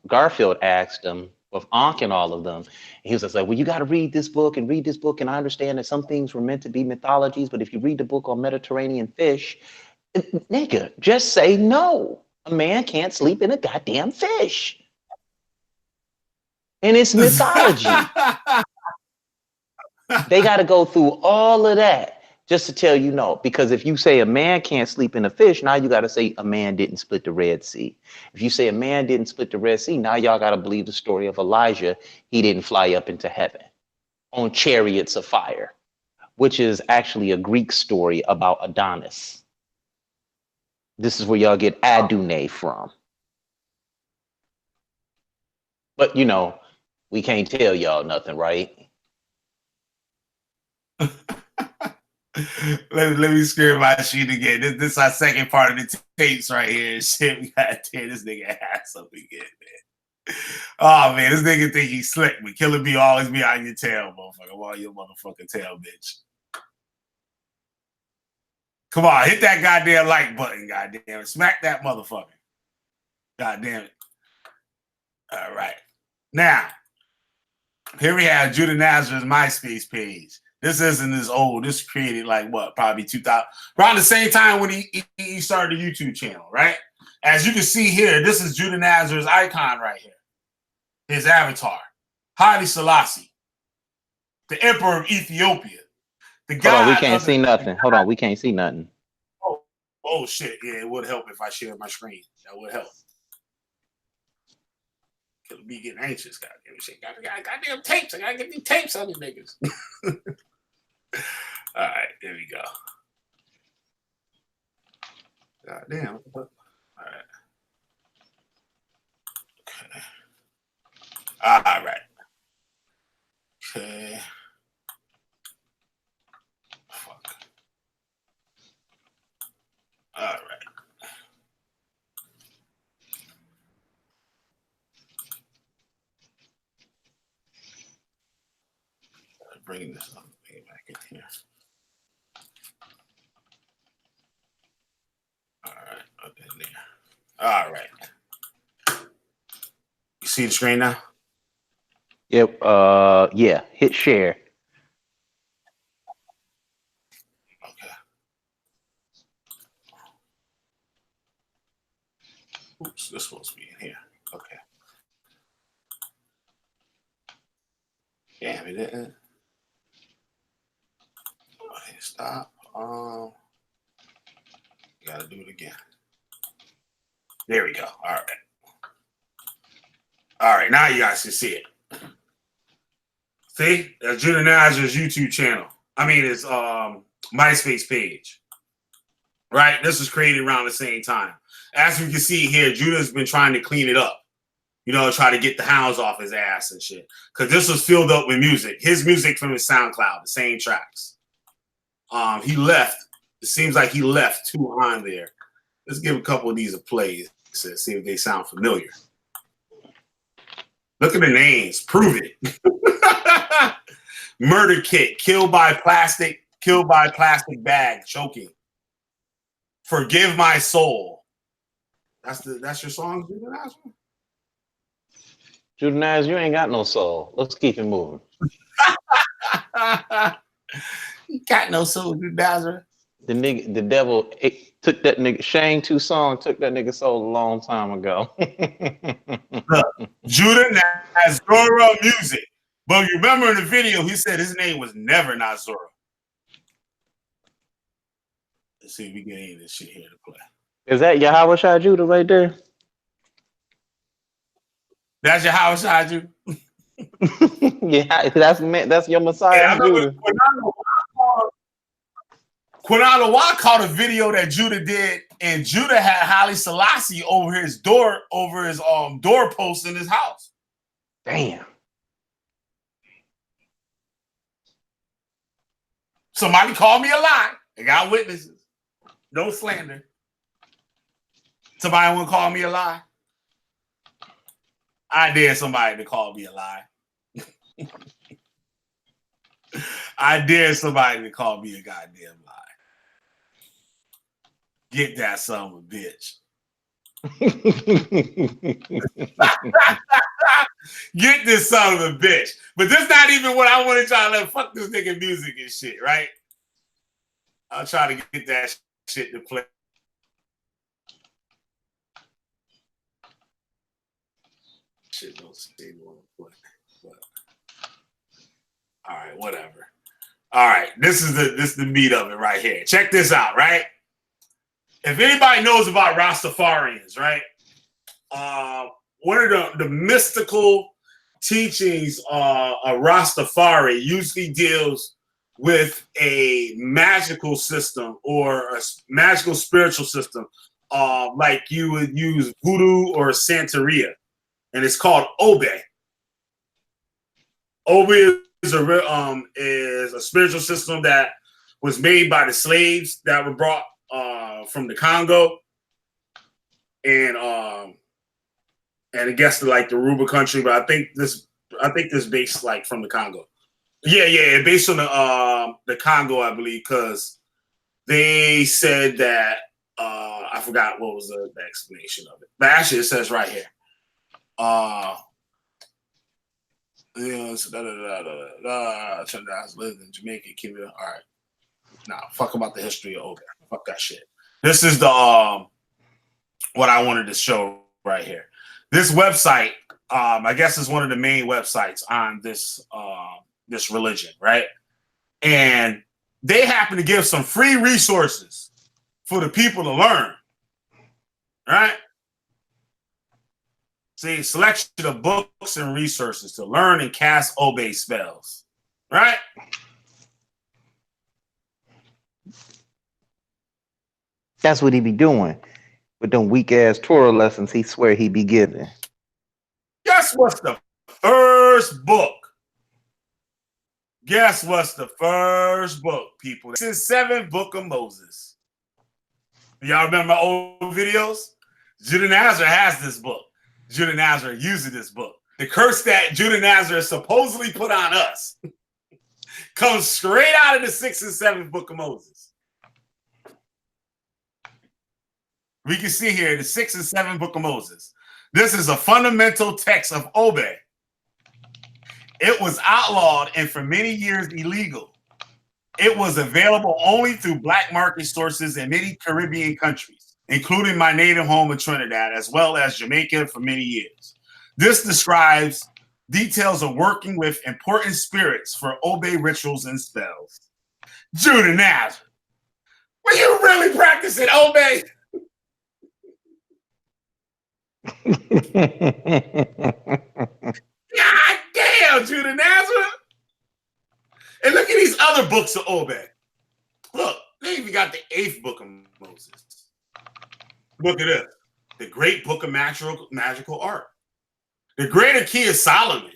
Garfield asked him, with Ankh and all of them, he was just like, well, you got to read this book and read this book. And I understand that some things were meant to be mythologies, but if you read the book on Mediterranean fish, nigga, just say no. A man can't sleep in a goddamn fish. And it's mythology. They got to go through all of that just to tell you no. Because if you say a man can't sleep in a fish, now you got to say a man didn't split the Red Sea. If you say a man didn't split the Red Sea, now y'all got to believe the story of Elijah. He didn't fly up into heaven on chariots of fire, which is actually a Greek story about Adonis. This is where y'all get Adonai from. But, you know, we can't tell y'all nothing, right? let me scream my shit again. This is our second part of the tapes right here. Shit, we got to tear this nigga ass up again, man. Oh man, this nigga think he's slick, but Killah be always be on your tail, motherfucker. I'm on your motherfucking tail, bitch. Come on, hit that goddamn like button, goddamn it. Smack that motherfucker. Goddamn it. All right. Now, here we have Judah Nazareth's MySpace page. This isn't as old. This created like what, probably 2000, around the same time when he started the YouTube channel, right? As you can see here, this is Judah Nazareth's icon right here. His avatar, Haile Selassie, the Emperor of Ethiopia. The guy. Hold on, we can't see nothing. Hold on, we can't see nothing. Oh shit! Yeah, it would help if I shared my screen. That would help. Killah be getting anxious. Goddamn shit. Goddamn tapes. I gotta get these tapes on these niggas. All right, there we go. Goddamn. All right. Okay. All right. Okay. Fuck. All right. Bring this up. Bring it back in here. All right, up in there. All right. You see the screen now? Yep. Yeah. Hit share. Okay. Oops, this supposed to be in here. Okay. Damn, it didn't. Okay, stop. You gotta do it again. There we go. All right. All right, now you guys can see it. See? That's Judah Nazareth's YouTube channel. I mean, it's MySpace page. Right? This was created around the same time. As we can see here, Judah's been trying to clean it up. You know, try to get the hounds off his ass and shit. Because this was filled up with music. His music from his SoundCloud, the same tracks. He left. It seems like he left 2 on there. Let's give a couple of these a play to see if they sound familiar. Look at the names. Prove it. Murder Kit. Killed by plastic bag. Choking. Forgive My Soul. That's your song, Judah Nazareth? Judah Nazareth, you ain't got no soul. Let's keep it moving. You got no soul, Judah Nazareth. The devil took that nigga. Shang Tsung took that nigga soul a long time ago. Judah Nazareth music. But you remember in the video, he said his name was never Nazareth. Let's see if we get any of this shit here to play. Is that Yahweh Shai Judah right there? That's your Howard Shai Judah? Yeah, that's your Messiah, Judah. Quinala Watt caught a video that Judah did, and Judah had Haile Selassie over his doorpost in his house. Damn. Somebody called me a lie. I got witnesses. No slander. Somebody want to call me a lie? I dare somebody to call me a lie. I dare somebody to call me a goddamn lie. Get that son of a bitch. Get this son of a bitch. But this not even what I want to try to let. Fuck this nigga music and shit, right? I'll try to get that shit to play. Shit don't say no play. But all right, whatever. All right, this is the meat of it right here. Check this out, right? If anybody knows about Rastafarians, right? One of the mystical teachings of Rastafari usually deals with a magical system or a magical spiritual system, like you would use voodoo or Santeria, and it's called Obe. Obe is a spiritual system that was made by the slaves that were brought from the Congo, and I guess like the Ruba country, but I think this based like from the Congo. Yeah, based on the Congo, I believe, because they said that I forgot what was the explanation of it, but actually it says right here. Lived in Jamaica, Cuba. All right, nah, fuck about the history of Oga. Fuck that shit. This is the what I wanted to show right here. This website, I guess, is one of the main websites on this this religion, right? And they happen to give some free resources for the people to learn, right? See, selection of books and resources to learn and cast Obe spells, right? That's what he be doing with them weak ass Torah lessons he swear he be giving. Guess what's the first book? Guess what's the first book, people? This is 7th book of Moses. Y'all remember my old videos? Judah Nazareth has this book. Judah Nazareth uses this book. The curse that Judah Nazareth supposedly put on us comes straight out of the 6th and 7th book of Moses. We can see here the 6th and 7th book of Moses. This is a fundamental text of Obe. It was outlawed and for many years illegal. It was available only through black market sources in many Caribbean countries, including my native home of Trinidad, as well as Jamaica for many years. This describes details of working with important spirits for Obe rituals and spells. Judah Nazareth, were you really practicing Obe? God damn, Judah Nazareth. And look at these other books of Obe. Look, they even got the 8th book of Moses. Look at this. The Great Book of Magical Art. The Greater Key of Solomon.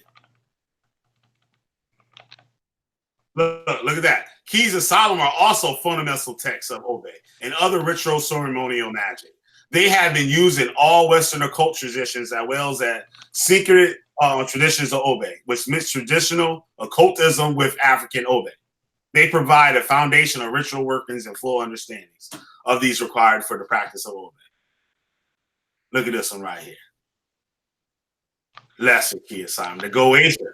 Look at that. Keys of Solomon are also fundamental texts of Obe and other ritual ceremonial magic. They have been used in all Western occult traditions as well as secret traditions of Obe, which mix traditional occultism with African Obe. They provide a foundation of ritual workings and full understandings of these required for the practice of Obe. Look at this one right here. Lesser Key of Solomon, the Goetia.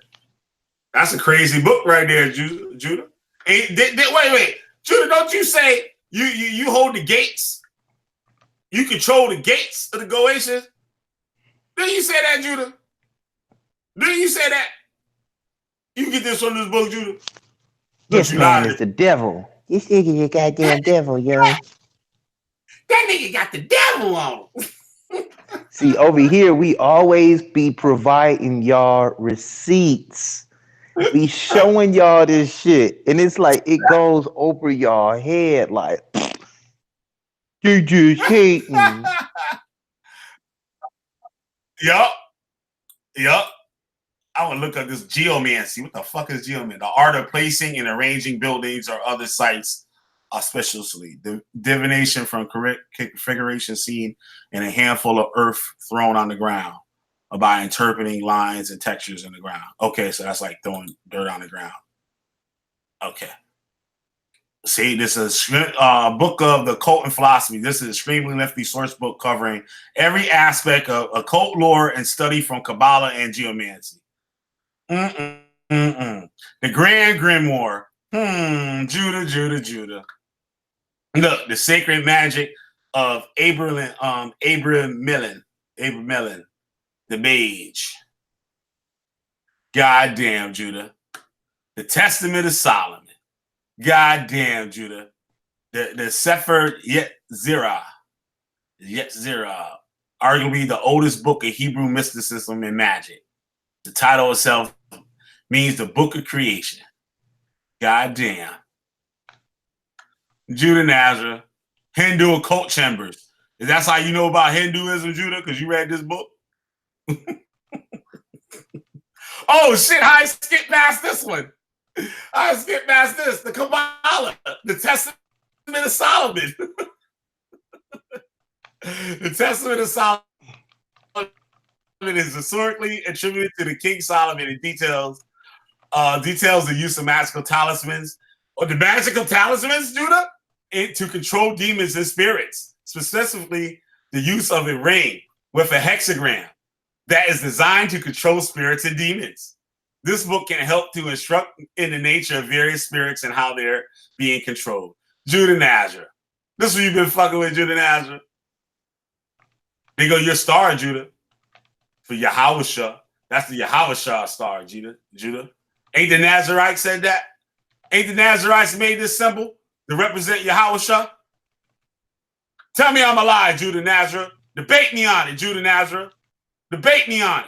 That's a crazy book right there, Judah. Wait, Judah, don't you say you hold the gates? You control the gates of the Goetians? Didn't you say that, Judah? Didn't you say that? You get this from this book, Judah? This man is the devil. This nigga the goddamn devil, yo. That nigga got the devil on him. See, over here, we always be providing y'all receipts. We showing y'all this shit. And it's like, it goes over y'all head like, you just hating. Yup. I would look up this geomancy. What the fuck is geomancy? The art of placing and arranging buildings or other sites auspiciously. The divination from correct configuration seen in a handful of earth thrown on the ground by interpreting lines and textures in the ground. Okay, so that's like throwing dirt on the ground. Okay. See, this is a book of the occult and philosophy. This is an extremely lengthy source book covering every aspect of occult lore and study from Kabbalah and geomancy. The Grand Grimoire. Judah. Look, the sacred magic of Abraham Mellon, the mage. Goddamn, Judah. The Testament of Solomon. Goddamn, Judah. The Sefer Yetzirah, arguably the oldest book of Hebrew mysticism and magic. The title itself means the book of creation. Goddamn. Judah Nazareth, Hindu occult chambers. Is that how you know about Hinduism, Judah? Because you read this book? Oh, shit, I skipped past this one. I skipped past this. The Kabbalah, the Testament of Solomon. The Testament of Solomon is historically attributed to the King Solomon and details the use of magical talismans. Or the magical talismans, Judah? To control demons and spirits. Specifically, the use of a ring with a hexagram that is designed to control spirits and demons. This book can help to instruct in the nature of various spirits and how they're being controlled. Judah Nazareth. This is what you've been fucking with, Judah Nazareth. They go, your star, Judah. For Yahweh. That's the Yahweh star, Judah. Ain't the Nazarites said that? Ain't the Nazarites made this symbol to represent Yahweh? Tell me I'm a lie, Judah Nazareth. Debate me on it, Judah Nazareth. Debate me on it.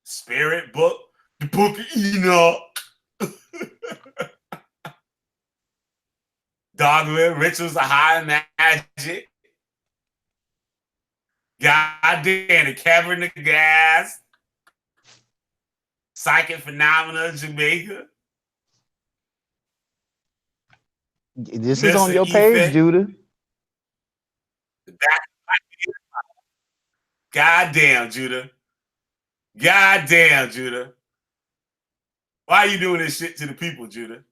Spirit book, the book of Enoch. Dogma, rituals of high magic. Goddamn, the cavern of gas. Psychic phenomena of Jamaica. This is on your page, Judah. Goddamn, Judah. Why are you doing this shit to the people, Judah?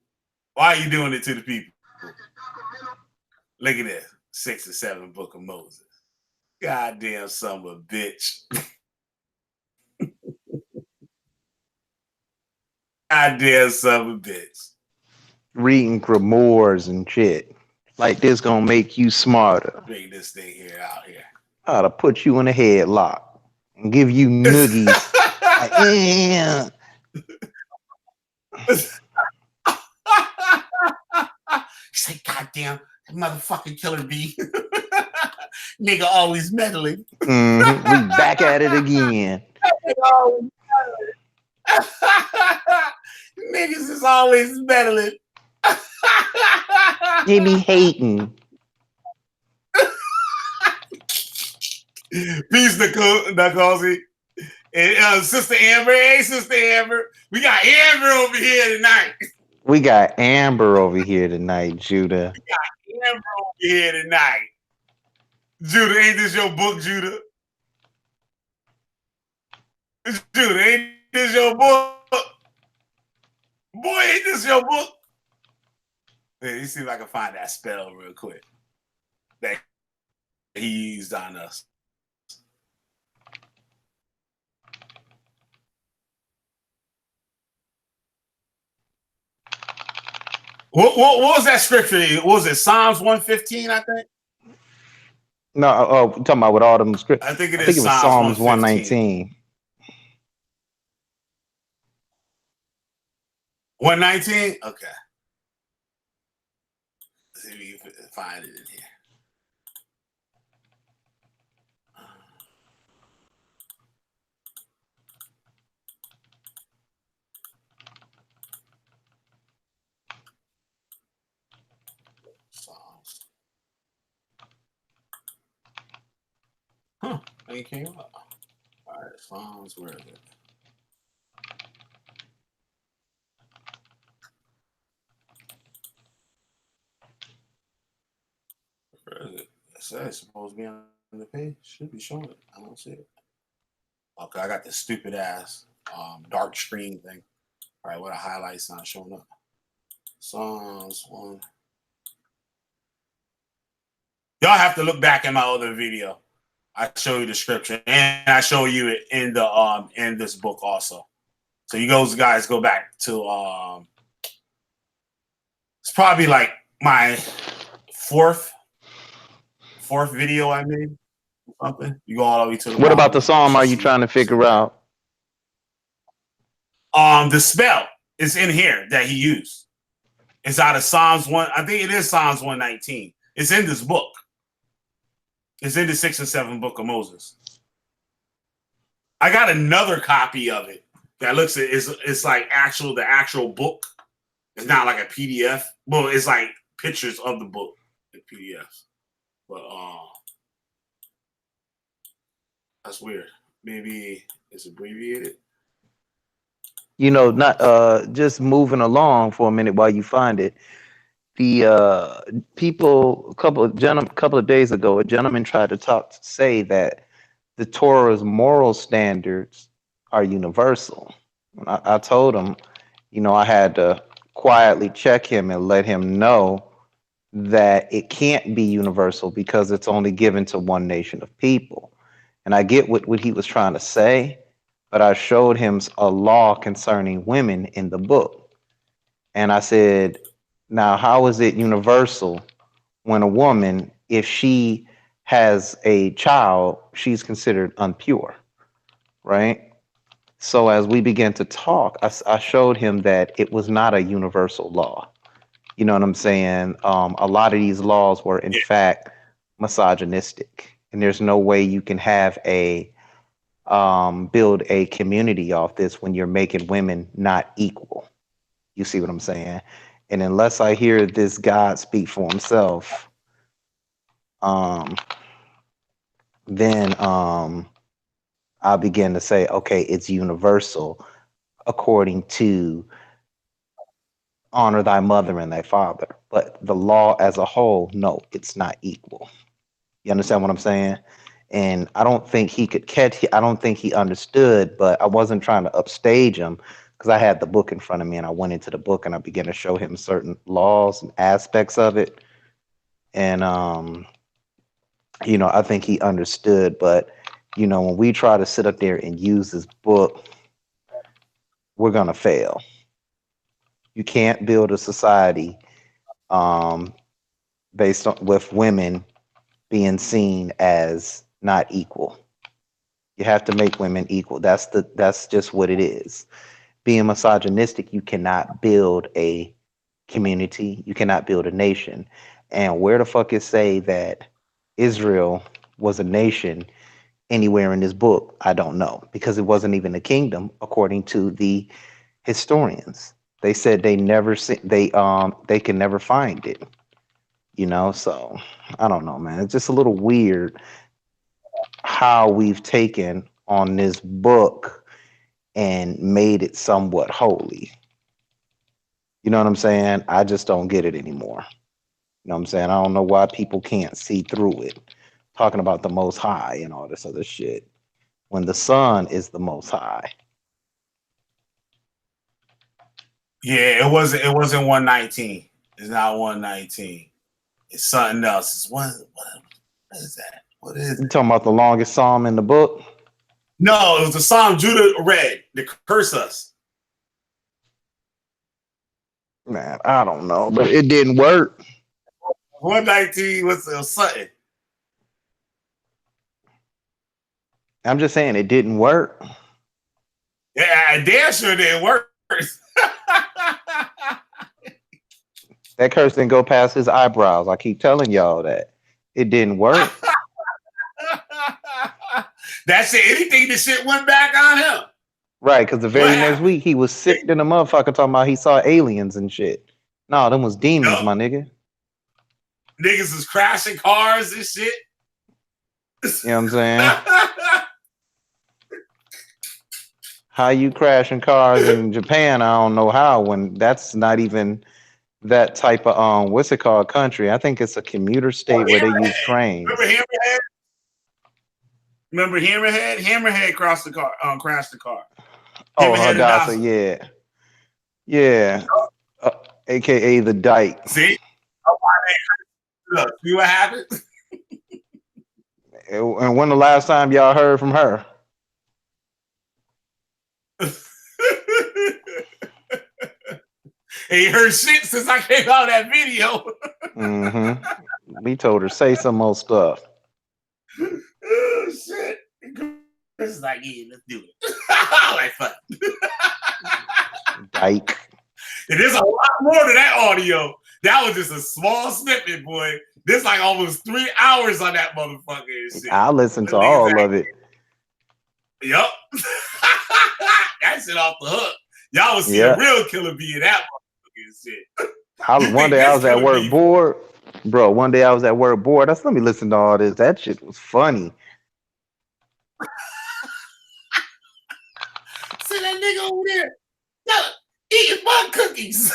Why are you doing it to the people? Look at this. 6 and 7 Book of Moses. Goddamn son of a bitch. Goddamn son of a bitch. Reading grimoires and shit. Like this gonna make you smarter. Bring this thing here out here. I ought to put you in a headlock and give you noogies. Like, yeah. Say, goddamn, that motherfucking Killer B. Nigga always meddling. We back at it again. Niggas is always meddling. They be hating. Peace, Nakosi. And Sister Amber. Hey, Sister Amber. We got Amber over here tonight. We got Amber over here tonight, Judah. We got Amber over here tonight. Judah, ain't this your book, Judah? Judah, ain't this your book? Boy, ain't this your book? Let me see if I can find that spell real quick that he used on us. What was that scripture? What was it? Psalms 115, I think? No, we're talking about with all them scripts. I think it was Psalms 119. 119? Okay. Let's see if we can find it in here. Psalms. Huh. They came up. All right, Psalms, where is it? Where is it? It says it's supposed to be on the page. Should be showing it. I don't see it. Okay, I got this stupid ass dark screen thing. All right, what a highlight's not showing up. Psalms 1. Y'all have to look back in my other video. I show you the scripture, and I show you it in the in this book also. So you guys go back to it's probably like my fourth video I made. Something. You go all the way to the What bottom. about the psalm are you trying to figure out? The spell is in here that he used. It's out of Psalms 1. I think it is Psalms 119. It's in this book. It's in the 6 and 7 book of Moses. I got another copy of it that looks at it's like the actual book. It's not like a PDF. Well, it's like pictures of the book in PDFs. But that's weird. Maybe it's abbreviated. You know, not just moving along for a minute while you find it. The people a couple of days ago, a gentleman tried to say that the Torah's moral standards are universal. I told him, you know, I had to quietly check him and let him know that it can't be universal because it's only given to one nation of people. And I get what he was trying to say, but I showed him a law concerning women in the book. And I said, now, how is it universal when a woman, if she has a child, she's considered impure, right? So as we began to talk, I showed him that it was not a universal law. You know what I'm saying? A lot of these laws were, in fact, misogynistic. And there's no way you can have build a community off this when you're making women not equal. You see what I'm saying? And unless I hear this God speak for himself, then I'll begin to say, okay, it's universal according to honor thy mother and thy father. But the law as a whole, no, it's not equal. You understand what I'm saying? And I don't think he could catch, I don't think he understood, but I wasn't trying to upstage him because I had the book in front of me and I went into the book and I began to show him certain laws and aspects of it. And, you know, I think he understood, but, you know, when we try to sit up there and use this book, we're going to fail. You can't build a society based on with women being seen as not equal. You have to make women equal. That's just what it is. Being misogynistic, you cannot build a community. You cannot build a nation. And where the fuck is say that Israel was a nation anywhere in this book? I don't know, because it wasn't even a kingdom according to the historians. They said they never they can never find it. You know, so I don't know, man. It's just a little weird how we've taken on this book and made it somewhat holy. You know what I'm saying? I just don't get it anymore. You know what I'm saying? I don't know why people can't see through it. Talking about the Most High and all this other shit, when the Son is the Most High. Yeah, it wasn't 119. It's not 119. It's something else. It's what is that? What is it? You talking about the longest psalm in the book? No, it was the psalm Judah read to curse us. Man, I don't know, but it didn't work. 119 was something. I'm just saying it didn't work. Yeah, I damn sure didn't work. That curse didn't go past his eyebrows. I keep telling y'all that. It didn't work. That's it. Anything the shit went back on him. Right, because the very next week he was sick than a motherfucker talking about he saw aliens and shit. No, them was demons, my nigga. Niggas was crashing cars and shit. You know what I'm saying? How you crashing cars in Japan? I don't know how. When that's not even that type of what's it called country? I think it's a commuter state where they use Remember trains. Hammerhead? Remember Hammerhead? Hammerhead crashed the car. Crashed the car. Oh, Hammerhead Hadassah, Hadassah. yeah, yeah, aka the Dyke. See? Oh, look, see what happened? And when the last time y'all heard from her? Ain't heard shit since I came out of that video. Mm-hmm. We told her say some more stuff. Oh shit. Chris is like, yeah, let's do it. I'm like, fuck. Dyke. And there's a lot more to that audio. That was just a small snippet, boy. There's like almost 3 hours on that motherfucker and shit. I listened to all of it. Yup. That shit off the hook. Y'all will see a real killer bee in that motherfucking shit. One day I was at work bored. Bro, one day I was at work bored. Let me listen to all this. That shit was funny. See that nigga over there? Look, eating my cookies.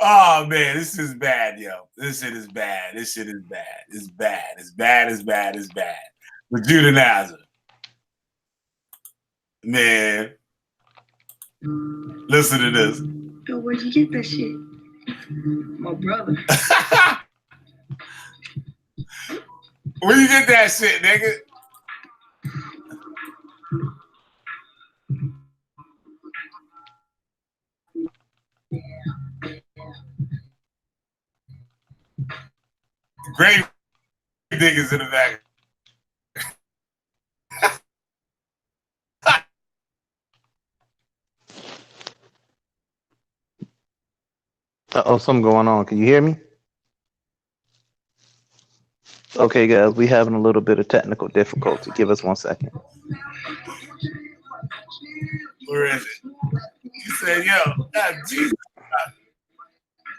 Oh man, this is bad, yo. This shit is bad. This shit is bad. It's bad. It's bad. It's bad. It's bad. With Judah Nazar. Man. Listen to this. Yo, where'd you get that shit? My brother. Where you get that shit, nigga? Great niggas in the back. Uh-oh, something going on. Can you hear me? Okay, guys, we having a little bit of technical difficulty. Give us 1 second. Where is it? He said, yo, that's Jesus.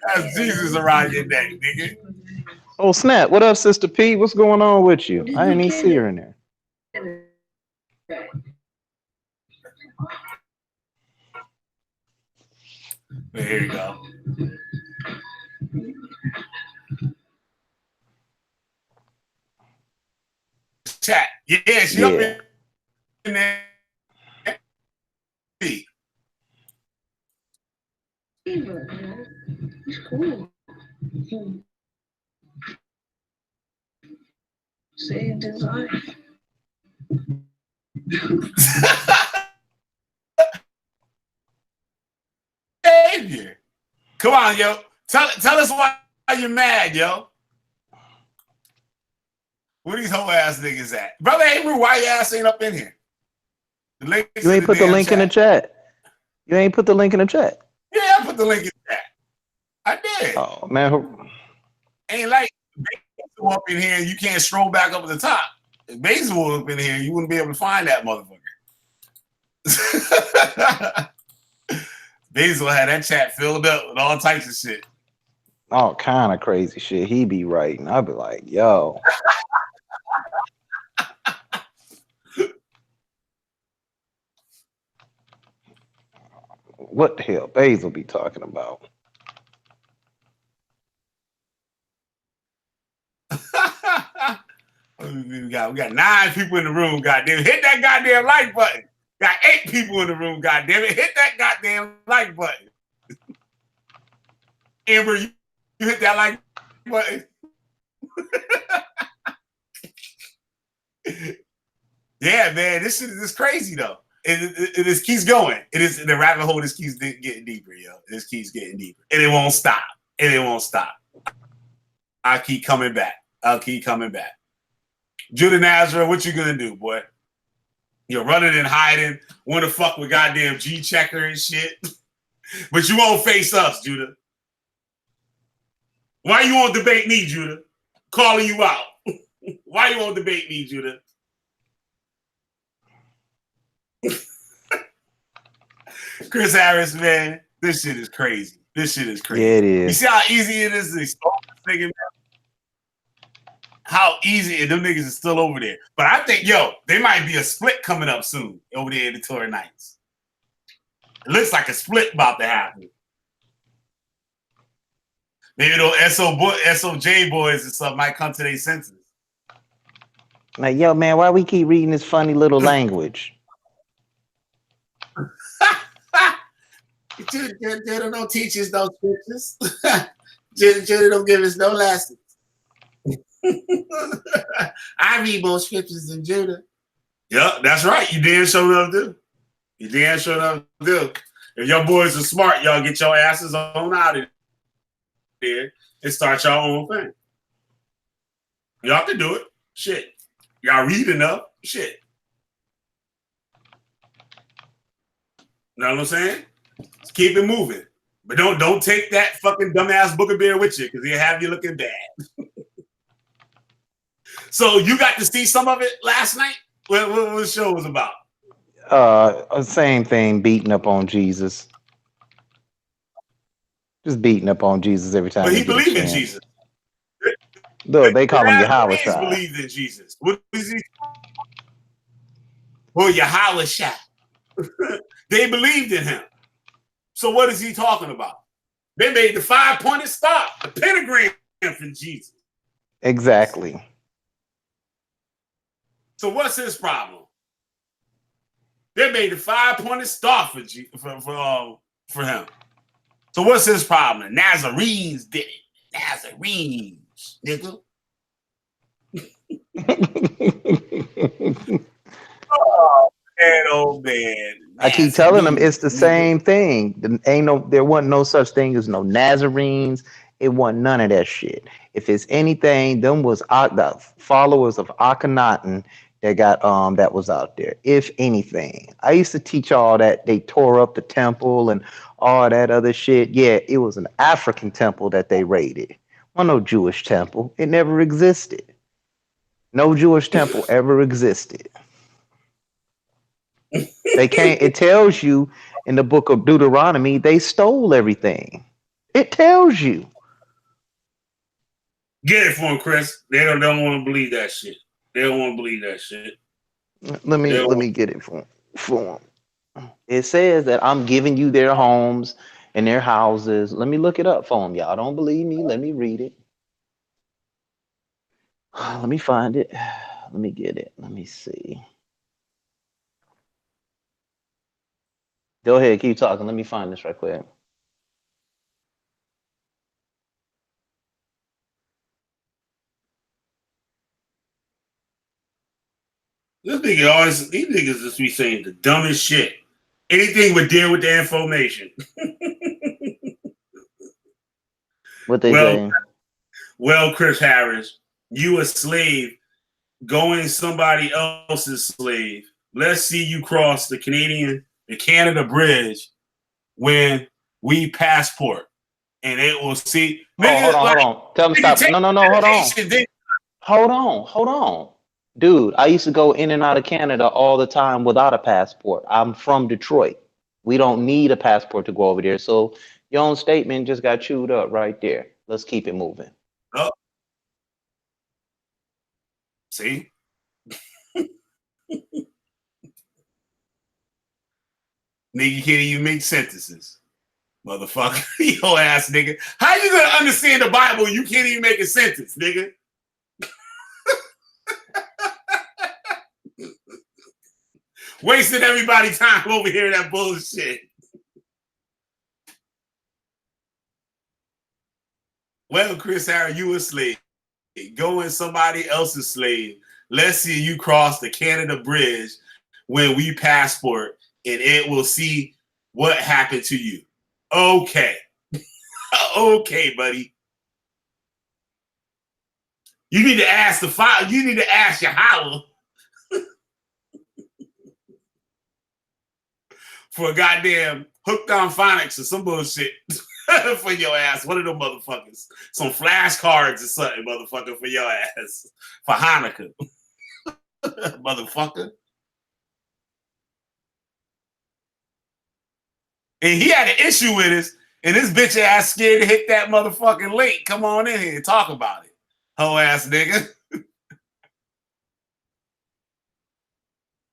That's Jesus around your neck, nigga. Oh, snap. What up, Sister P? What's going on with you? I didn't even see her in there. Here you go. Chat. Yeah, she up in there. It's cool. Saved his life. Savior. Come on, yo. Tell us why you're mad, yo. Where these whole ass niggas at? Brother Avery, why your ass ain't up in here? You ain't put the link in the chat. You ain't put the link in the chat. Yeah, I put the link in the chat. I did. Oh, man. Ain't like Basil up in here and you can't scroll back up at the top. If Basil was up in here, you wouldn't be able to find that motherfucker. Basil had that chat filled up with all types of shit. All kind of crazy shit he be writing. I'd be like, yo. What the hell Basil be talking about? we got 9 people in the room, goddamn. Hit that goddamn like button. Got 8 people in the room, goddamn it. Hit that goddamn like button. Amber, you hit that like button. Yeah, man, this shit is crazy though. It just keeps going. It is the rabbit hole just keeps getting deeper, yo. It just keeps getting deeper. And it won't stop. And it won't stop. I'll keep coming back. I'll keep coming back. Judah Nazareth, what you gonna do, boy? You're running and hiding, want to fuck with goddamn G Checker and shit. But you won't face us, Judah. Why you won't debate me, Judah? Calling you out. Why you won't debate me, Judah? Chris Harris, man, this shit is crazy. This shit is crazy. Yeah, it is. You see how easy it is to expose this nigga, man? how easy, and them niggas is still over there. But I think, yo, there might be a split coming up soon over there in the Torah Nights. It looks like a split about to happen. Maybe those SOJ boys or something might come to their senses. Like, yo, man, why we keep reading this funny little language? Judah don't teach us no scriptures. Judah don't give us no lessons. I read more scriptures than Judah. Yeah, that's right. You damn sure enough do. You damn sure enough do. If your boys are smart, y'all get your asses on out of there and start your own thing. Y'all can do it. Shit. Y'all read enough. Shit. Know what I'm saying? Just keep it moving. But don't take that fucking dumbass Book of Bear with you, because he'll have you looking bad. So you got to see some of it last night? What the show was about? Same thing, beating up on Jesus. Just beating up on Jesus every time. But he believed in Jesus. Look, they call him Yahweh. He believed in Jesus. What is he? Well, Yahweh Shah. They believed in him. So what is he talking about? They made the 5-pointed star, the pentagram for Jesus. Exactly. So what's his problem? They made the 5-pointed star for him. So what's his problem? Nazarenes did it. Nazarenes, nigga. Oh man. I keep telling them it's the same thing. There wasn't no such thing as no Nazarenes. It wasn't none of that shit. If it's anything, them was the followers of Akhenaten that was out there. If anything, I used to teach all that they tore up the temple and all that other shit. Yeah, it was an African temple that they raided. Well, no Jewish temple. It never existed. No Jewish temple ever existed. They can't. It tells you in the book of Deuteronomy they stole everything. It tells you. Get it for them, Chris. They don't want to believe that shit. They don't want to believe that shit. Let me get it for them. It says that I'm giving you their homes and their houses. Let me look it up for them. Y'all don't believe me? Let me read it. Let me find it. Let me get it. Let me see. Go ahead, keep talking. Let me find this right quick. These niggas just be saying the dumbest shit. Anything would deal with the information. What they saying? Well, Chris Harris, you a slave going somebody else's slave. Let's see you cross the Canada bridge when we passport. And it will see. Hold on. Tell them stop. No, hold on. Dude, I used to go in and out of Canada all the time without a passport. I'm from Detroit. We don't need a passport to go over there. So your own statement just got chewed up right there. Let's keep it moving. Oh. See? Nigga can't even make sentences. Motherfucker. Yo ass nigga. How you gonna understand the Bible? You can't even make a sentence, nigga. Wasting everybody's time over here that bullshit. Well, Chris Harris, you a slave. Going somebody else's slave. Let's see you cross the Canada bridge when we passport, and it will see what happened to you. Okay. Okay, buddy. You need to ask Yahweh for a goddamn hooked on phonics or some bullshit for your ass. One of them motherfuckers. Some flashcards or something, motherfucker, for your ass. For Hanukkah. Motherfucker. And he had an issue with us, and this bitch ass scared to hit that motherfucking link. Come on in here and talk about it. Hoe ass nigga.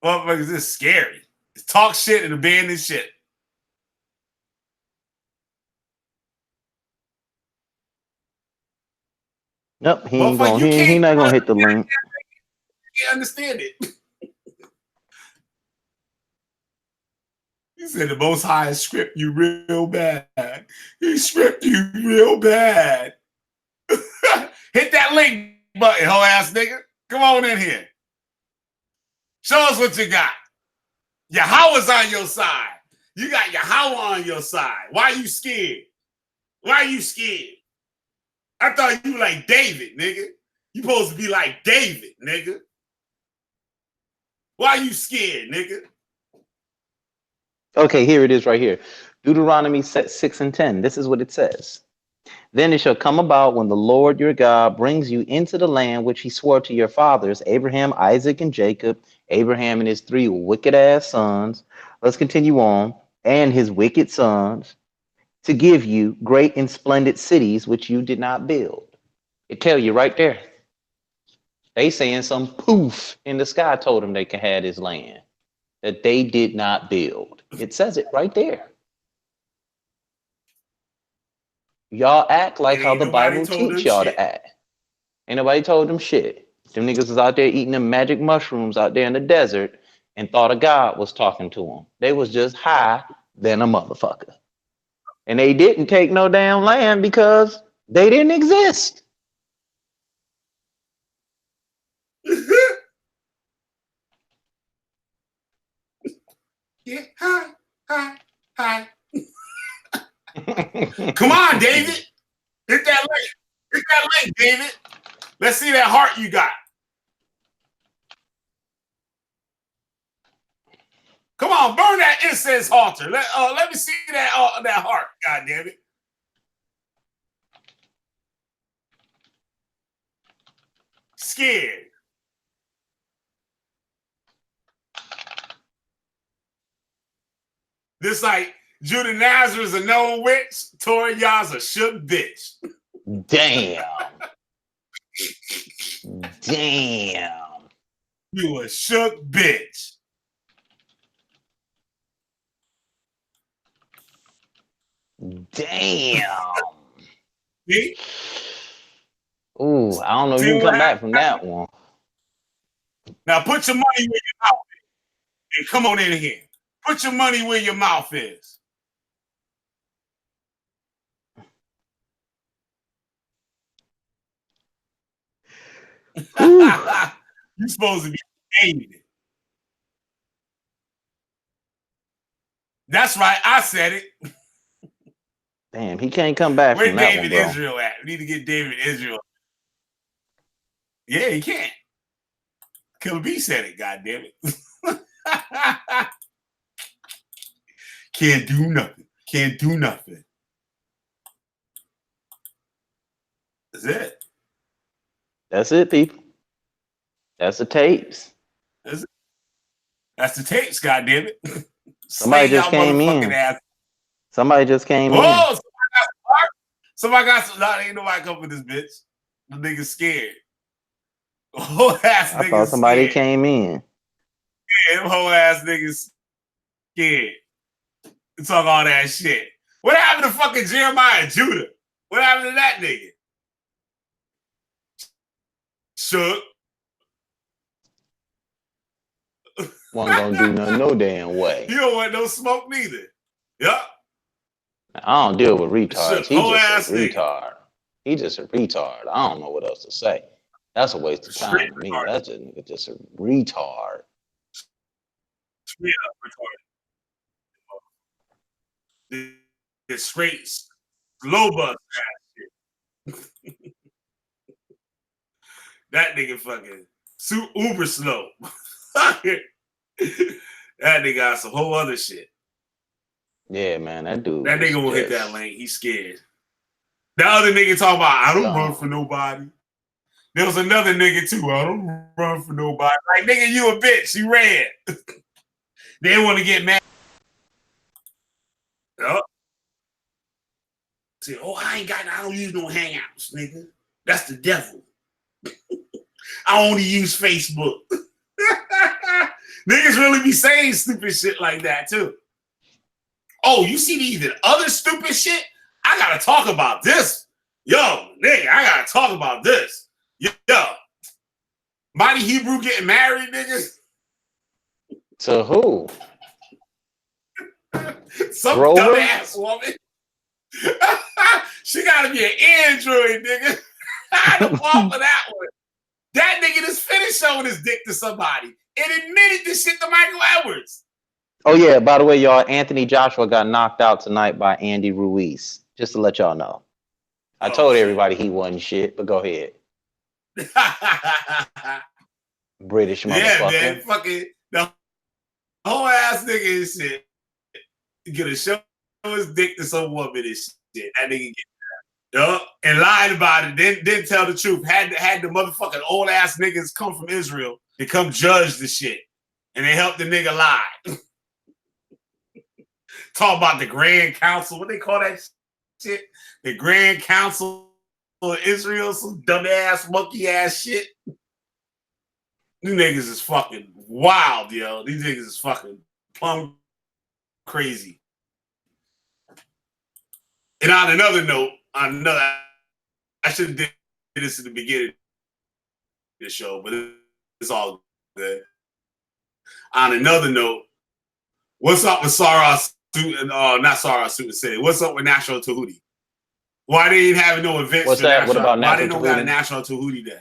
Motherfuckers, this is scary. It's talk shit and abandon shit. Nope, he ain't Motherfucker, going. you He can't not gonna hit the link. understand it. He said the Most High script you real bad. He script you real bad. Hit that link button, hoe ass nigga. Come on in here. Show us what you got. Yahweh's on your side. You got Yahweh on your side. Why you scared? Why you scared? I thought you were like David, nigga. You supposed to be like David, nigga. Why you scared, nigga? Okay, here it is right here. Deuteronomy 6 and 10. This is what it says. Then it shall come about when the Lord your God brings you into the land which he swore to your fathers, Abraham, Isaac, and Jacob, Abraham and his 3 wicked ass sons. Let's continue on. And his wicked sons, to give you great and splendid cities which you did not build. It tell you right there. They saying some poof in the sky told them they can have this land that they did not build. It says it right there. Y'all act like how the Bible teach y'all to act. Ain't nobody told them shit. Them niggas was out there eating them magic mushrooms out there in the desert and thought a God was talking to them. They was just high than a motherfucker. And they didn't take no damn land because they didn't exist. Yeah, hi. Come on, David. Hit that link. Hit that link, David. Let's see that heart you got. Come on, burn that incense altar. Let me see that heart. God damn it. Scared. This like Judah Nazareth is a known witch. Torah Yah's a shook bitch. Damn. Damn. You a shook bitch. Damn. See? Ooh, I don't know if you can come back from that one. Now put your money where your mouth is. And come on in here. Put your money where your mouth is. You're supposed to be David. That's right. I said it. Damn, he can't come back Where from that David one, bro. Israel at? We need to get David Israel. Yeah, he can't. Killah B said it, goddamn it. Can't do nothing. Can't do nothing. That's it. That's it, people. That's the tapes. That's it. That's the tapes, goddamn it. Somebody just came in. Ass. Somebody just came in. Oh, somebody got some. No, ain't nobody come for this bitch. The nigga's scared. Whole ass I niggas thought somebody scared. came in. Yeah, them whole ass niggas scared. To talk all that shit. What happened to fucking Jeremiah Judah? What happened to that nigga? Shook. Wasn't gonna do nothing no damn way. You don't want no smoke neither. Yup. I don't deal with retards. Whole He's ass just a retard. He just a retard. I don't know what else to say. That's a waste of time to me. That's just a retard. Straight up retarded. It's straight slow bus ass shit. That nigga fucking uber slow. That nigga got some whole other shit. Yeah, man, that dude. That nigga will hit that lane. He's scared. The other nigga talking about, I don't run for nobody. There was another nigga too. I don't run for nobody. Like, nigga, you a bitch. You ran. They want to get mad. Yup. Say, oh, I don't use no hangouts, nigga. That's the devil. I only use Facebook. Niggas really be saying stupid shit like that too. Oh, you see the even other stupid shit? I gotta talk about this. Yo, nigga, I gotta talk about this. Yo, Mighty Hebrew getting married, niggas. To who? Some Grover? dumbass woman. She gotta be an android, nigga. I don't fall for that one. That nigga just finished showing his dick to somebody and admitted this shit to Michael Edwards. Oh yeah, by the way, y'all, Anthony Joshua got knocked out tonight by Andy Ruiz. Just to let y'all know. I told everybody he wasn't shit, but go ahead. British motherfucker. Yeah, man, fucking the whole ass nigga and shit. Gonna show his dick to some woman and shit. That nigga get and lied about it. Didn't tell the truth. Had the motherfucking old ass niggas come from Israel to come judge the shit, and they helped the nigga lie. Talk about the Grand Council. What they call that shit? The Grand Council of Israel. Some dumb ass, monkey ass shit. These niggas is fucking wild, yo. These niggas is fucking plumb crazy. And on another note, I should have did this in the beginning of the show, but it's all good. On another note, what's up with Sara Suten? Not Sara Suten Seti. What's up with National Tahuti? Why they ain't having no events? What's that? What about Why they don't got a National Tahuti Day?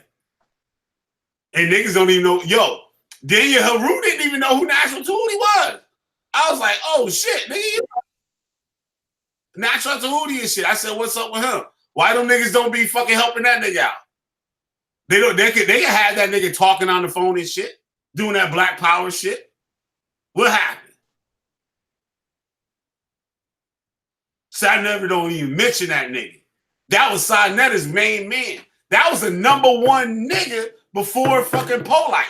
And niggas don't even know. Yo, Daniel Haru didn't even know who National Tahuti was. I was like, oh shit, nigga, you know. National Tahuti and shit. I said, what's up with him? Why them niggas don't be fucking helping that nigga out? They can have that nigga talking on the phone and shit, doing that Black Power shit. What happened? Sanetter don't even mention that nigga. That was Sanetter's main man. That was the number one nigga before fucking Polite.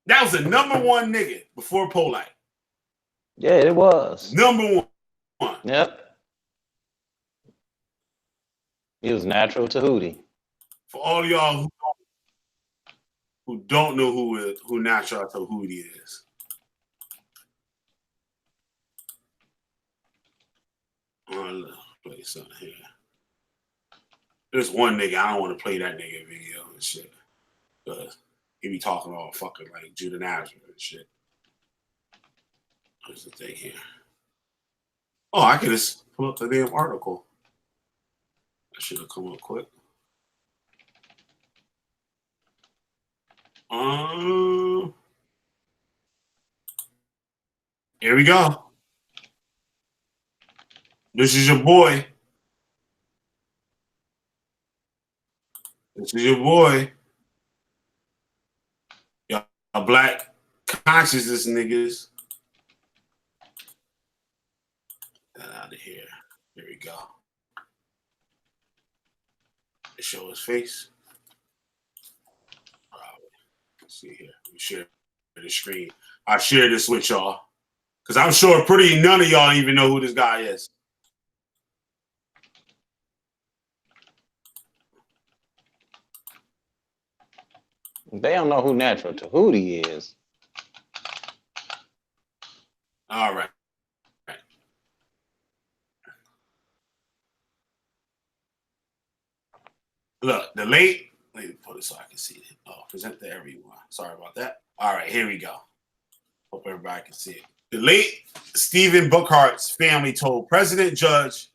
That was the number one nigga before Polite. Yeah, it was. Number one. Yep. He was natural Tahuti. For all y'all who don't know who Natural Tahuti is. Let's play something here. There's one nigga, I don't want to play that nigga video and shit. Because he be talking all fucking like Judah Nazareth and shit. What's the thing here? Oh, I could just pull up the damn article. That should have come up quick. Here we go. This is your boy. This is your boy. Y'all black consciousness niggas. Get that out of here. Here we go. Show his face. Let's see here. Let me share the screen. I share this with y'all. Because I'm sure pretty none of y'all even know who this guy is. They don't know who Natural Tahuti is. All right. Look, the late, let me put it so I can see it. Oh, present to everyone. Sorry about that. All right, here we go. Hope everybody can see it. The late Stephen Burkhart's family told President Judge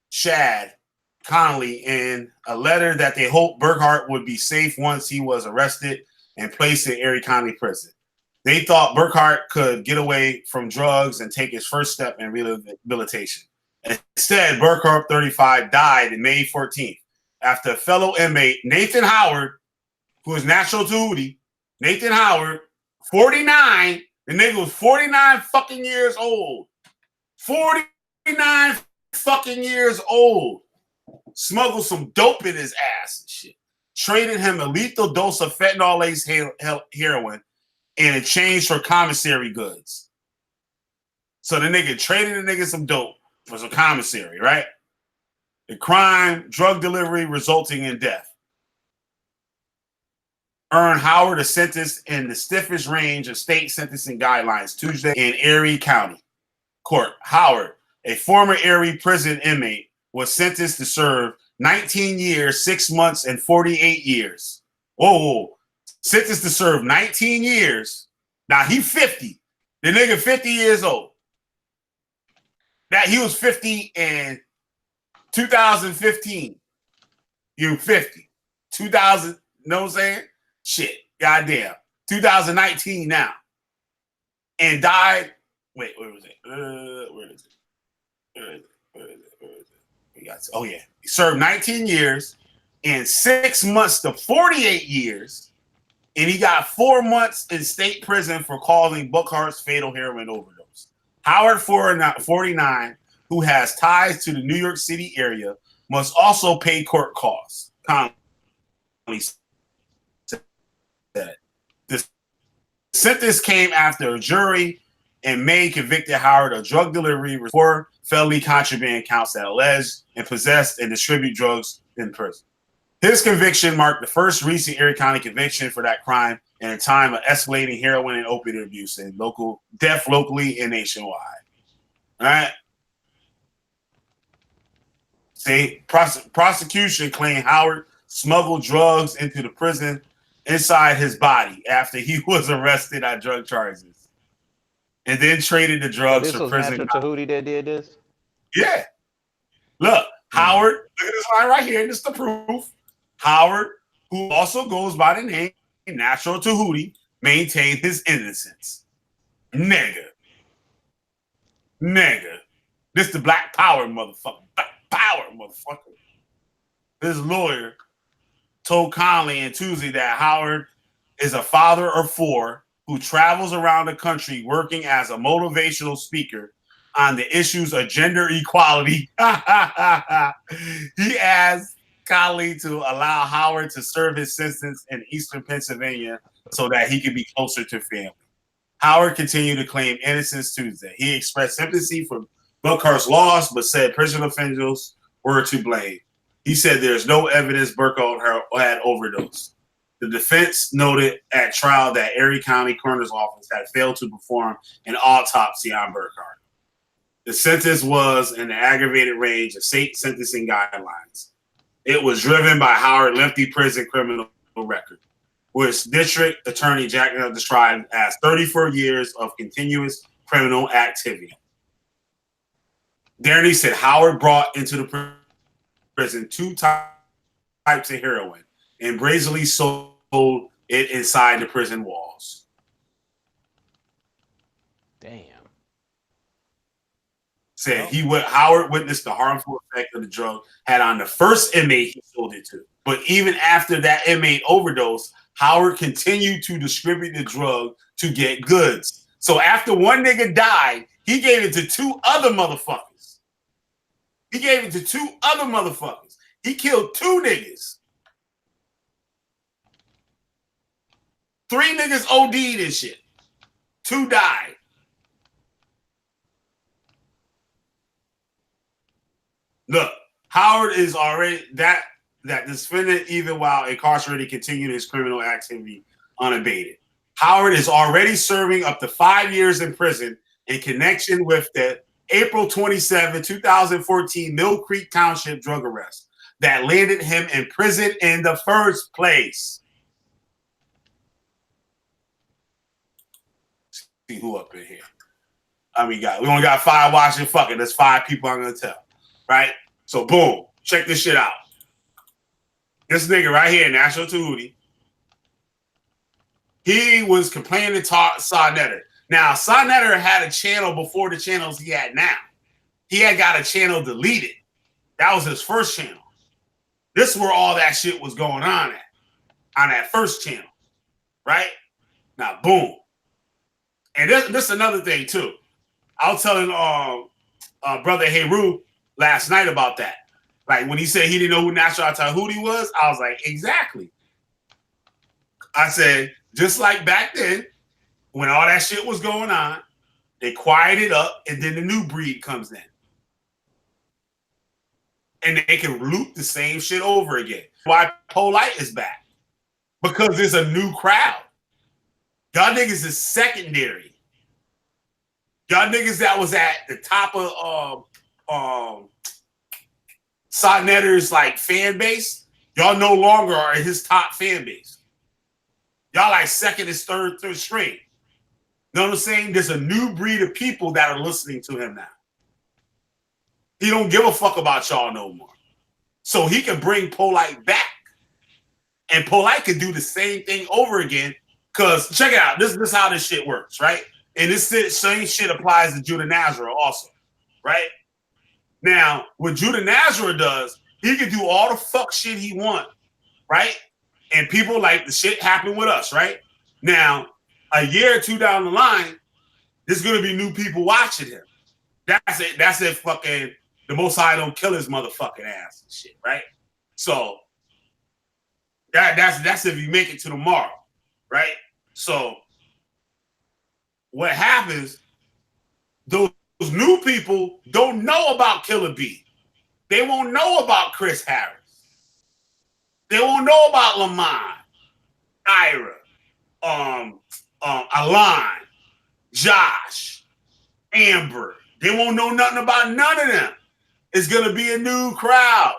Shad Connolly in a letter that they hoped Burkhart would be safe once he was arrested and placed in Erie County Prison. They thought Burkhart could get away from drugs and take his first step in rehabilitation. Instead, Burkhart, 35, died on May 14th after a fellow inmate, Nathan Howard, who is Natural Tahuti, Nathan Howard, 49, the nigga was 49 fucking years old. 49 fucking years old. Smuggled some dope in his ass and shit. Traded him a lethal dose of fentanyl-laced heroin in exchange for commissary goods. So the nigga traded the nigga some dope for some commissary, right? The crime, drug delivery resulting in death. earned Howard a sentence in the stiffest range of state sentencing guidelines Tuesday in Erie County Court. Howard, a former Erie prison inmate, was sentenced to serve 19 years, 6 months, and 48 years. Whoa. Sentenced to serve 19 years. Now he 50. The nigga 50 years old. That he was 50 in 2015. You 50. 2000, know what I'm saying? Shit. Goddamn. 2019 now. And died. Wait, where was it? Where is it? We got, oh yeah. He served 19 years and 6 months to 48 years. And he got 4 months in state prison for causing Buckhart's fatal heroin overdose. Howard, 49, who has ties to the New York City area, must also pay court costs. Connolly said. The sentence came after a jury in May convicted Howard of drug delivery with 4 felony contraband counts that alleged and possessed and distribute drugs in prison. His conviction marked the first recent Erie County conviction for that crime in a time of escalating heroin and opiate abuse and death locally and nationwide. All right. See, prosecution claimed Howard smuggled drugs into the prison inside his body after he was arrested on drug charges, and then traded the drugs this for was prison. Natural Tahuti that did this? Yeah. Look, Howard, look at this line right here. This is the proof. Howard, who also goes by the name Natural Tahuti, maintained his innocence. Nigga. This the black power, motherfucker. Black power, motherfucker. This lawyer told Connolly on Tuesday that Howard is a father of 4 who travels around the country working as a motivational speaker on the issues of gender equality. He asked Connolly to allow Howard to serve his sentence in eastern Pennsylvania so that he could be closer to family. Howard continued to claim innocence Tuesday. He expressed sympathy for Buckhart's loss, but said prison officials were to blame. He said there's no evidence Burkhardt had overdosed. The defense noted at trial that Erie County Coroner's Office had failed to perform an autopsy on Burkhardt. The sentence was in the aggravated range of state sentencing guidelines. It was driven by Howard's lengthy prison criminal record, which District Attorney Jack described as 34 years of continuous criminal activity. Darney said Howard brought into the prison 2 types of heroin and brazenly sold it inside the prison walls. Damn. Said Howard witnessed the harmful effect of the drug had on the first inmate he sold it to. But even after that inmate overdosed, Howard continued to distribute the drug to get goods. So after one nigga died, he gave it to 2 other motherfuckers. He killed 2 niggas. 3 niggas OD'd and shit. 2 died. Look, Howard is already that defendant, even while incarcerated, continued his criminal activity unabated. Howard is already serving up to 5 years in prison in connection with the April 27, 2014 Mill Creek Township drug arrest that landed him in prison in the first place. See who up in here. We only got 5 watching. Fuck it. There's 5 people I'm gonna tell. Right? So boom, check this shit out. This nigga right here, Natural Tahuti, he was complaining to Sa Netter. Now, Sa Netter had a channel before the channels he had now. He had got a channel deleted. That was his first channel. This is where all that shit was going on that first channel. Right? Now, boom. And this is another thing, too. I was telling Brother Heru last night about that. Like, when he said he didn't know who Natural Tahuti was, I was like, exactly. I said, just like back then, when all that shit was going on, they quieted up, and then the new breed comes in. And they can loop the same shit over again. Why Polite is back. because there's a new crowd. Y'all niggas is secondary. Y'all niggas that was at the top of Sonetter's like fan base, y'all no longer are his top fan base. Y'all like second and third string. You know what I'm saying? There's a new breed of people that are listening to him now. He don't give a fuck about y'all no more. So he can bring Polite back. And Polite can do the same thing over again. Because check it out. This is how this shit works, right? And this same shit applies to Judah Nazareth also, right? Now, what Judah Nazareth does, he can do all the fuck shit he want, right? And people like the shit happened with us, right? Now, a year or two down the line, there's gonna be new people watching him. That's it. That's it. Fucking the Most High don't kill his motherfucking ass and shit, right? So that's if you make it to tomorrow, right? So what happens? Those new people don't know about Killah B. They won't know about Chris Harris. They won't know about Lamont, Ira, Alon, Josh, Amber. They won't know nothing about none of them. It's gonna be a new crowd.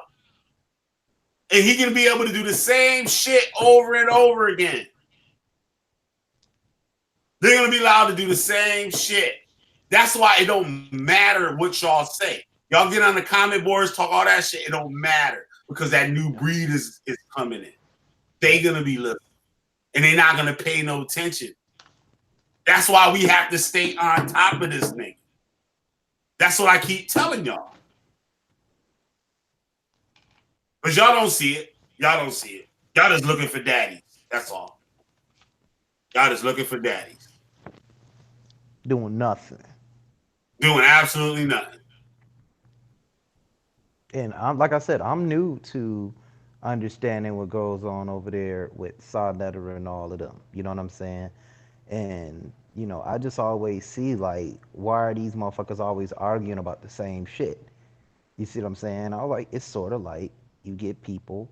And he's gonna be able to do the same shit over and over again. They're gonna be allowed to do the same shit. That's why it don't matter what y'all say. Y'all get on the comment boards, talk all that shit. It don't matter because that new breed is coming in. They gonna be listening, and they're not gonna pay no attention. That's why we have to stay on top of this nigga. That's what I keep telling y'all. But y'all don't see it. Y'all don't see it. Y'all just looking for daddies. That's all. Y'all just looking for daddies. Doing nothing. Doing absolutely nothing. And I'm like I said, I'm new to understanding what goes on over there with Sonetter and all of them. You know what I'm saying? And you know, I just always see like, why are these motherfuckers always arguing about the same shit? You see what I'm saying? I was like, it's sort of like you get people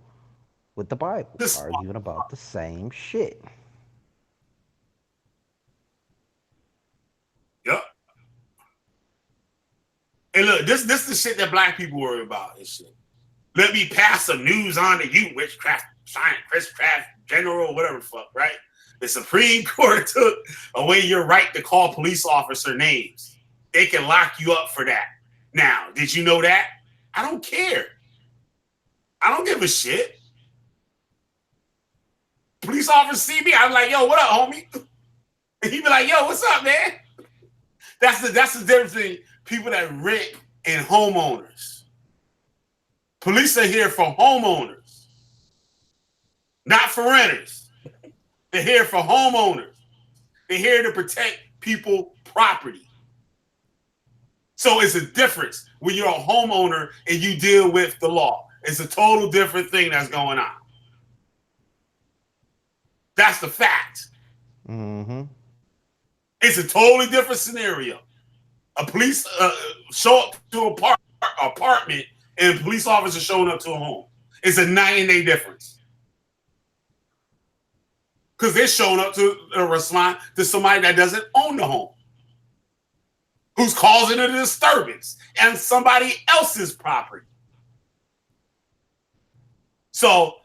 with the Bible arguing about the same shit. Yep. And look, this is the shit that black people worry about and shit. Let me pass some news on to you, witchcraft, science, Christcraft, general, whatever the fuck, right? The Supreme Court took away your right to call police officer names. They can lock you up for that. Now, did you know that? I don't care. I don't give a shit. Police officer see me, I'm like, yo, what up, homie? And he be like, yo, what's up, man? That's the difference between people that rent and homeowners. Police are here for homeowners, not for renters. They're here for homeowners. They're here to protect people's property. So it's a difference when you're a homeowner and you deal with the law. It's a total different thing that's going on. That's the fact. Mm-hmm. It's a totally different scenario. A police show up to an apartment and a police officer showing up to a home. It's a night and day difference. Because they're showing up to respond to somebody that doesn't own the home, who's causing a disturbance and somebody else's property. So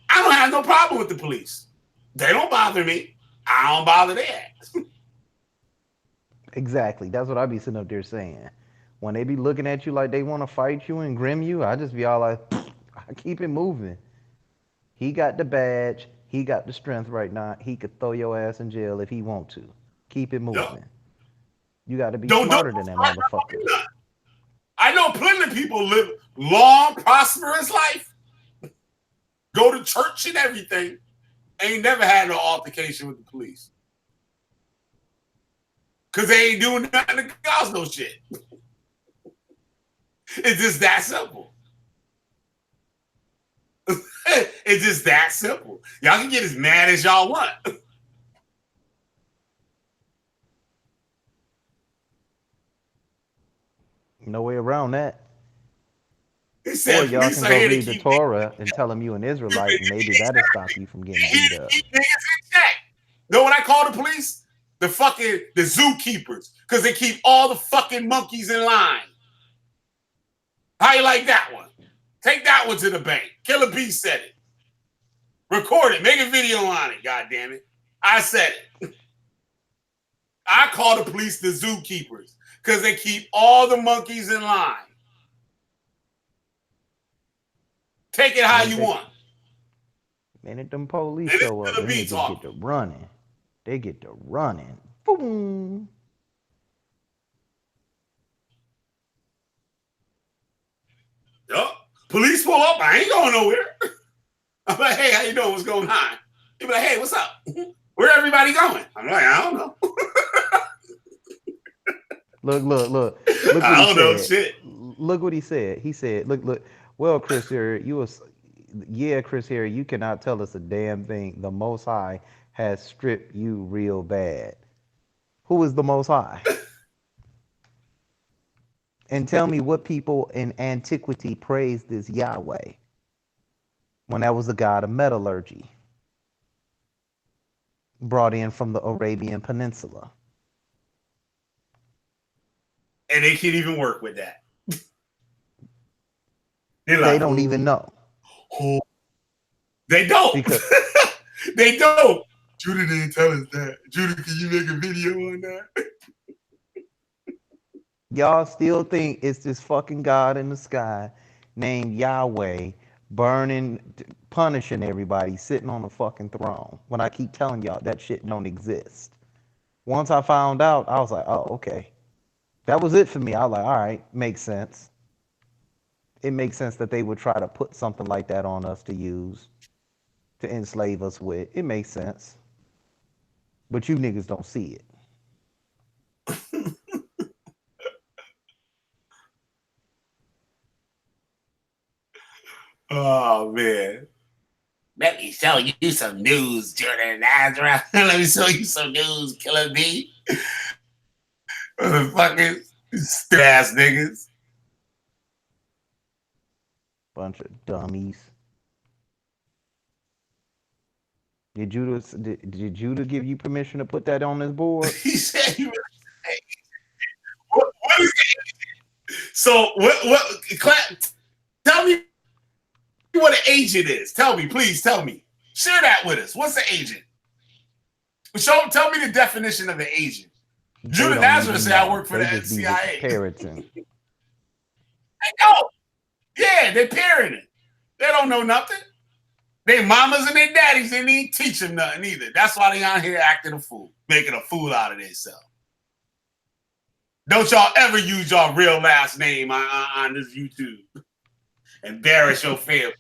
I don't have no problem with the police. They don't bother me. I don't bother them. Exactly. That's what I be sitting up there saying. When they be looking at you like they want to fight you and grim you, I just be all like, I keep it moving. He got the badge. He got the strength right now. He could throw your ass in jail if he want to. Keep it moving. Yep. You got to be smarter than that motherfucker. I know plenty of people live long, prosperous life, go to church and everything, ain't never had no altercation with the police. Because they ain't doing nothing to cause no shit. It's just that simple. It's just that simple. Y'all can get as mad as y'all want. No way around that. He Or said y'all police can are go here to read the keep Torah and tell them you an Israelite, and maybe that'll stop you from getting beat up. niggas in check. Know what I call the police? The zookeepers, because they keep all the fucking monkeys in line. How you like that one? Take that one to the bank. Killah B said it. Record it. Make a video on it. God damn it! I said it. I call the police the zookeepers because they keep all the monkeys in line. Take it how you want. Minute them police And this show up, Killah them B niggas talking. get to running. They get to running. Boom. Yup. Police pull up. I ain't going nowhere. I'm like, hey, how you doing? What's going on? They be like, hey, what's up? Where everybody going? I'm like, I don't know. Look what I he don't know said. shit. Look what he said. He said, look. Well, Chris here, Chris here, you cannot tell us a damn thing. The Most High has stripped you real bad. Who is the Most High? And tell me what people in antiquity praised this Yahweh when that was the god of metallurgy, brought in from the Arabian Peninsula. And they can't even work with that. They don't even know. Oh, they don't. Because they don't. Judah didn't tell us that. Judah, can you make a video on that? y'all still think it's this fucking God in the sky named Yahweh burning, punishing everybody, sitting on a fucking throne. When I keep telling y'all that shit don't exist. Once I found out, I was like, oh, okay. That was it for me. I was like, all right, makes sense. It makes sense that they would try to put something like that on us to use, to enslave us with. It makes sense. But you niggas don't see it. Oh, man. Let me show you some news, Jordan Nazareth. Let me show you some news, Killah B. Motherfuckers. Stupid ass niggas. Bunch of dummies. Did Judah give you permission to put that on this board? He said he was. What is it? So, tell me what an agent is. Tell me, please tell me. Share that with us. What's an agent? Tell me the definition of an agent. Judah Nazareth said I work for the CIA. Parroting. I know. Yeah, they're parenting. They don't know nothing. Their mamas and their daddies didn't even teach them nothing either. That's why they out here acting a fool, making a fool out of themselves. Don't y'all ever use your real last name on this YouTube. Embarrass your family.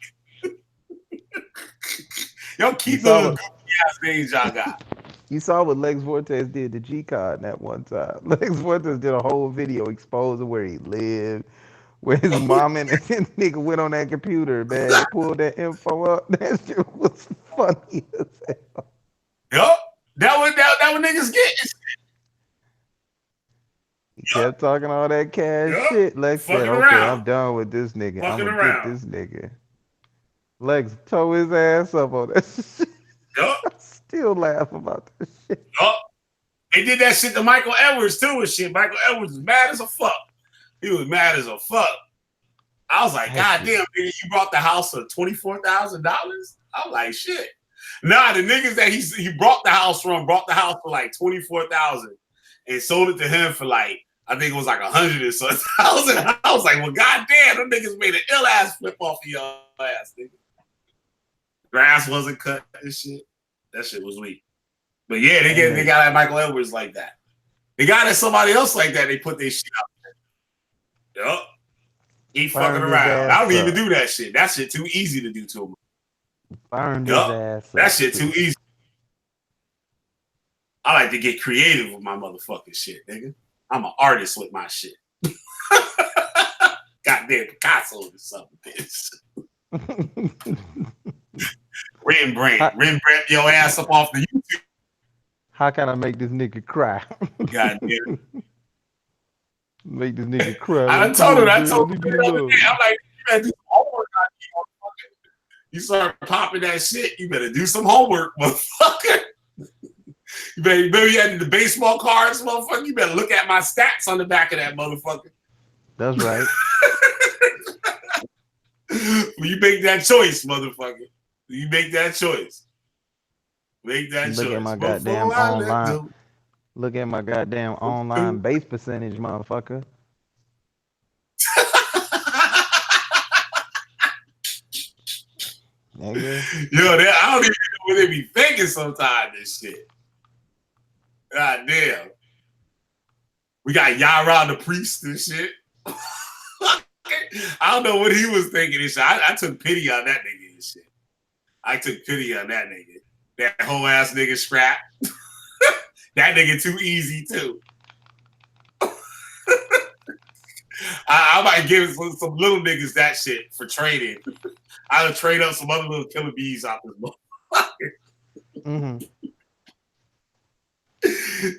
Y'all keep those ass names y'all got. You saw what Lex Vortex did to G-Cod that one time. Lex Vortex did a whole video exposing where he lived, where his mom and his nigga went on that computer, man, and pulled that info up. That shit was funny as hell. Yup. That what niggas get. He kept talking all that cash shit. Lex said, okay, I'm done with this nigga. I'm gonna get this nigga. Lex tore his ass up on that shit. Yup. I still laugh about this shit. Yup. They did that shit to Michael Edwards too and shit. Michael Edwards was mad as a fuck. He was mad as a fuck. I was like, God damn, nigga, you brought the house for $24,000? I was like, shit. Nah, the niggas that he brought the house from brought the house for like $24,000 and sold it to him for like, I think it was like 100 or something. I was like, well, goddamn, them niggas made an ill ass flip off of your ass, nigga. Grass wasn't cut and shit. That shit was weak. But yeah, they got at Michael Edwards like that. They got at somebody else like that. They put their shit out there. Yup. He fucking around. I don't even do that shit. That shit too easy to do to him. Burned his ass up. That shit too easy. I like to get creative with my motherfucking shit, nigga. I'm an artist with my shit. Goddamn Picasso or something, bitch. Rembrandt your ass up off the YouTube. How can I make this nigga cry? Goddamn. Make this nigga cry. I told him the other day, I'm like, better do some homework. You start popping that shit, you better do some homework, motherfucker. You had the baseball cards, motherfucker. You better look at my stats on the back of that motherfucker. That's right. When you make that choice, motherfucker. You make that choice. Make that choice. Look at my goddamn online. Look at my goddamn online base percentage, motherfucker. Nigga. Yo, I don't even know what they be thinking sometimes. This shit. God damn. We got Yara the priest and shit. I don't know what he was thinking and shit. I took pity on that nigga and shit. I took pity on that nigga. That whole ass nigga Scrap. That nigga too easy too. I might give some little niggas that shit for trading. I'll trade up some other little killer bees out this motherfucker.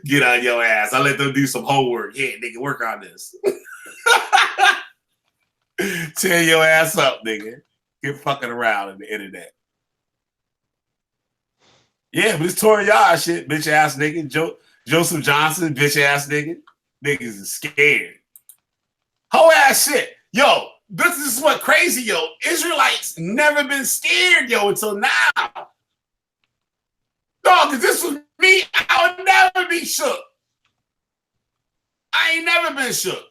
Get on your ass. I let them do some homework. Yeah, nigga, work on this. Tear your ass up, nigga. Get fucking around on the internet. Yeah, but it's torah shit, bitch ass nigga. Joseph Johnson, bitch ass nigga. Niggas is scared. Whole ass shit. Yo, this is what crazy, yo. Israelites never been scared, yo, until now. Dog, if this was me, I would never be shook. I ain't never been shook.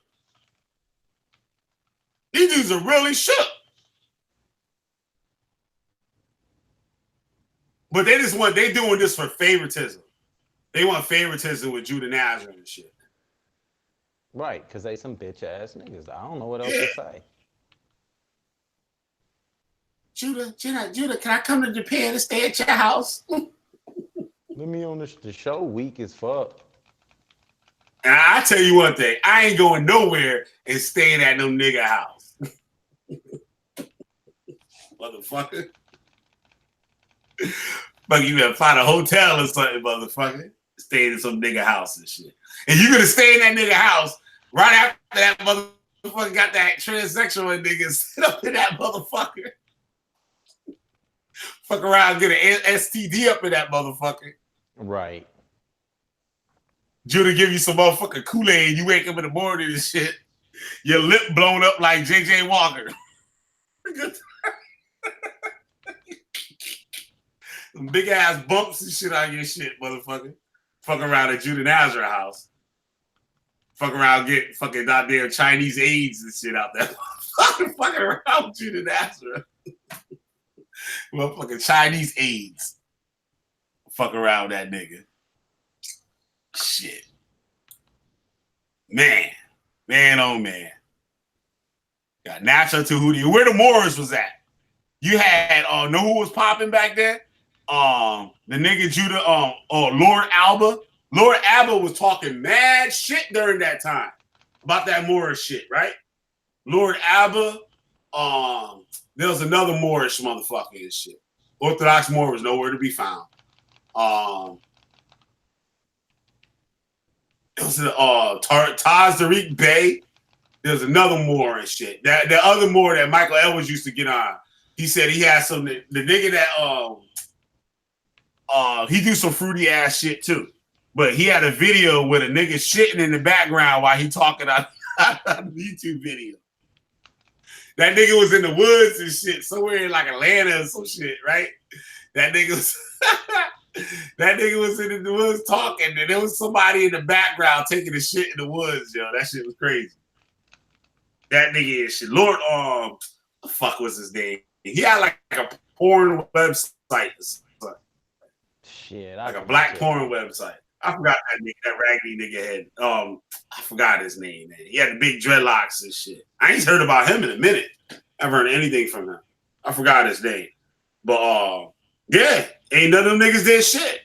These dudes are really shook. But they doing this for favoritism. They want favoritism with Judah Nazareth and shit. Right, because they some bitch ass niggas. I don't know what else to say. Judah, can I come to Japan and stay at your house? Let me on the show weak as fuck. And I tell you one thing, I ain't going nowhere and staying at no nigga house. Motherfucker. Fuck, you better find a hotel or something, motherfucker. Staying in some nigga house and shit. And you gonna stay in that nigga house right after that motherfucker got that transsexual nigga sit up in that motherfucker. Fuck around and get an STD up in that motherfucker. Right. Judah give you some motherfucking Kool-Aid. You wake up in the morning and shit. Your lip blown up like JJ Walker. Big ass bumps and shit on your shit, motherfucker. Fuck around at Judah Nazareth house. Fuck around, get fucking goddamn Chinese AIDS and shit out there. Fucking around with Judah Nazareth. Motherfucking Chinese AIDS. Fuck around with that nigga. Shit. Man, oh man. Got Natural Tahuti. Where the Moors was at? You had know who was popping back there? The nigga Judah, Lord Alba. Lord Alba was talking mad shit during that time about that Moorish shit, right? Lord Alba, there was another Moorish motherfucker and shit. Orthodox Moor was nowhere to be found. It was Taz Tariq Bey. There's another Moor and shit. The other Moor that Michael Edwards used to get on. He said he had some the nigga that he do some fruity ass shit too. But he had a video with a nigga shitting in the background while he talking on the YouTube video. That nigga was in the woods and shit, somewhere in like Atlanta or some shit, right? That nigga was in the woods talking, and there was somebody in the background taking a shit in the woods, yo. That shit was crazy. That nigga is shit. Lord, what the fuck was his name? He had like a porn website. Shit, like a black porn website. I forgot that raggedy nigga had. I forgot his name, man. He had the big dreadlocks and shit. I ain't heard about him in a minute. I haven't heard anything from him. I forgot his name. But yeah, ain't none of them niggas did shit.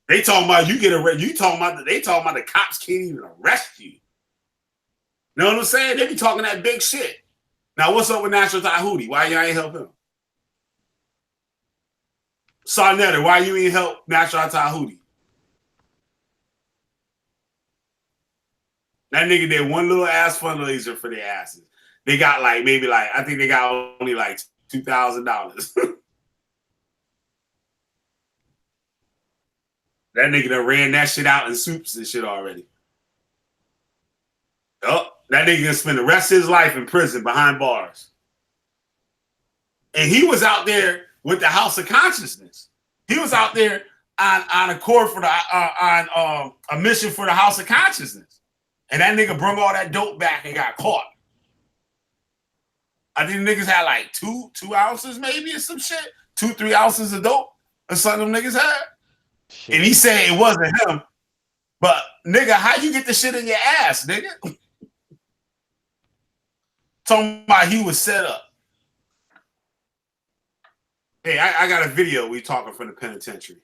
They talking about you get arrested. They talking about the cops can't even arrest you. You know what I'm saying? They be talking that big shit. Now what's up with Natural Tahuti? Why y'all ain't help him? Sarnetta, why you ain't help Natural Tahuti? That nigga did one little ass fundraiser for their asses. they got like maybe like I think they got only like $2,000. That nigga done ran that shit out in soups and shit already. Oh, that nigga gonna spend the rest of his life in prison behind bars. And he was out there with the House of Consciousness. He was out there on a court for the on a mission for the House of Consciousness. And that nigga brought all that dope back and got caught. I think niggas had like two ounces maybe or some shit. 2-3 ounces of dope or something them niggas had. Shit. And he said it wasn't him. But nigga, how you get the shit in your ass, nigga? Talking about he was set up. Hey, I got a video we talking from the penitentiary.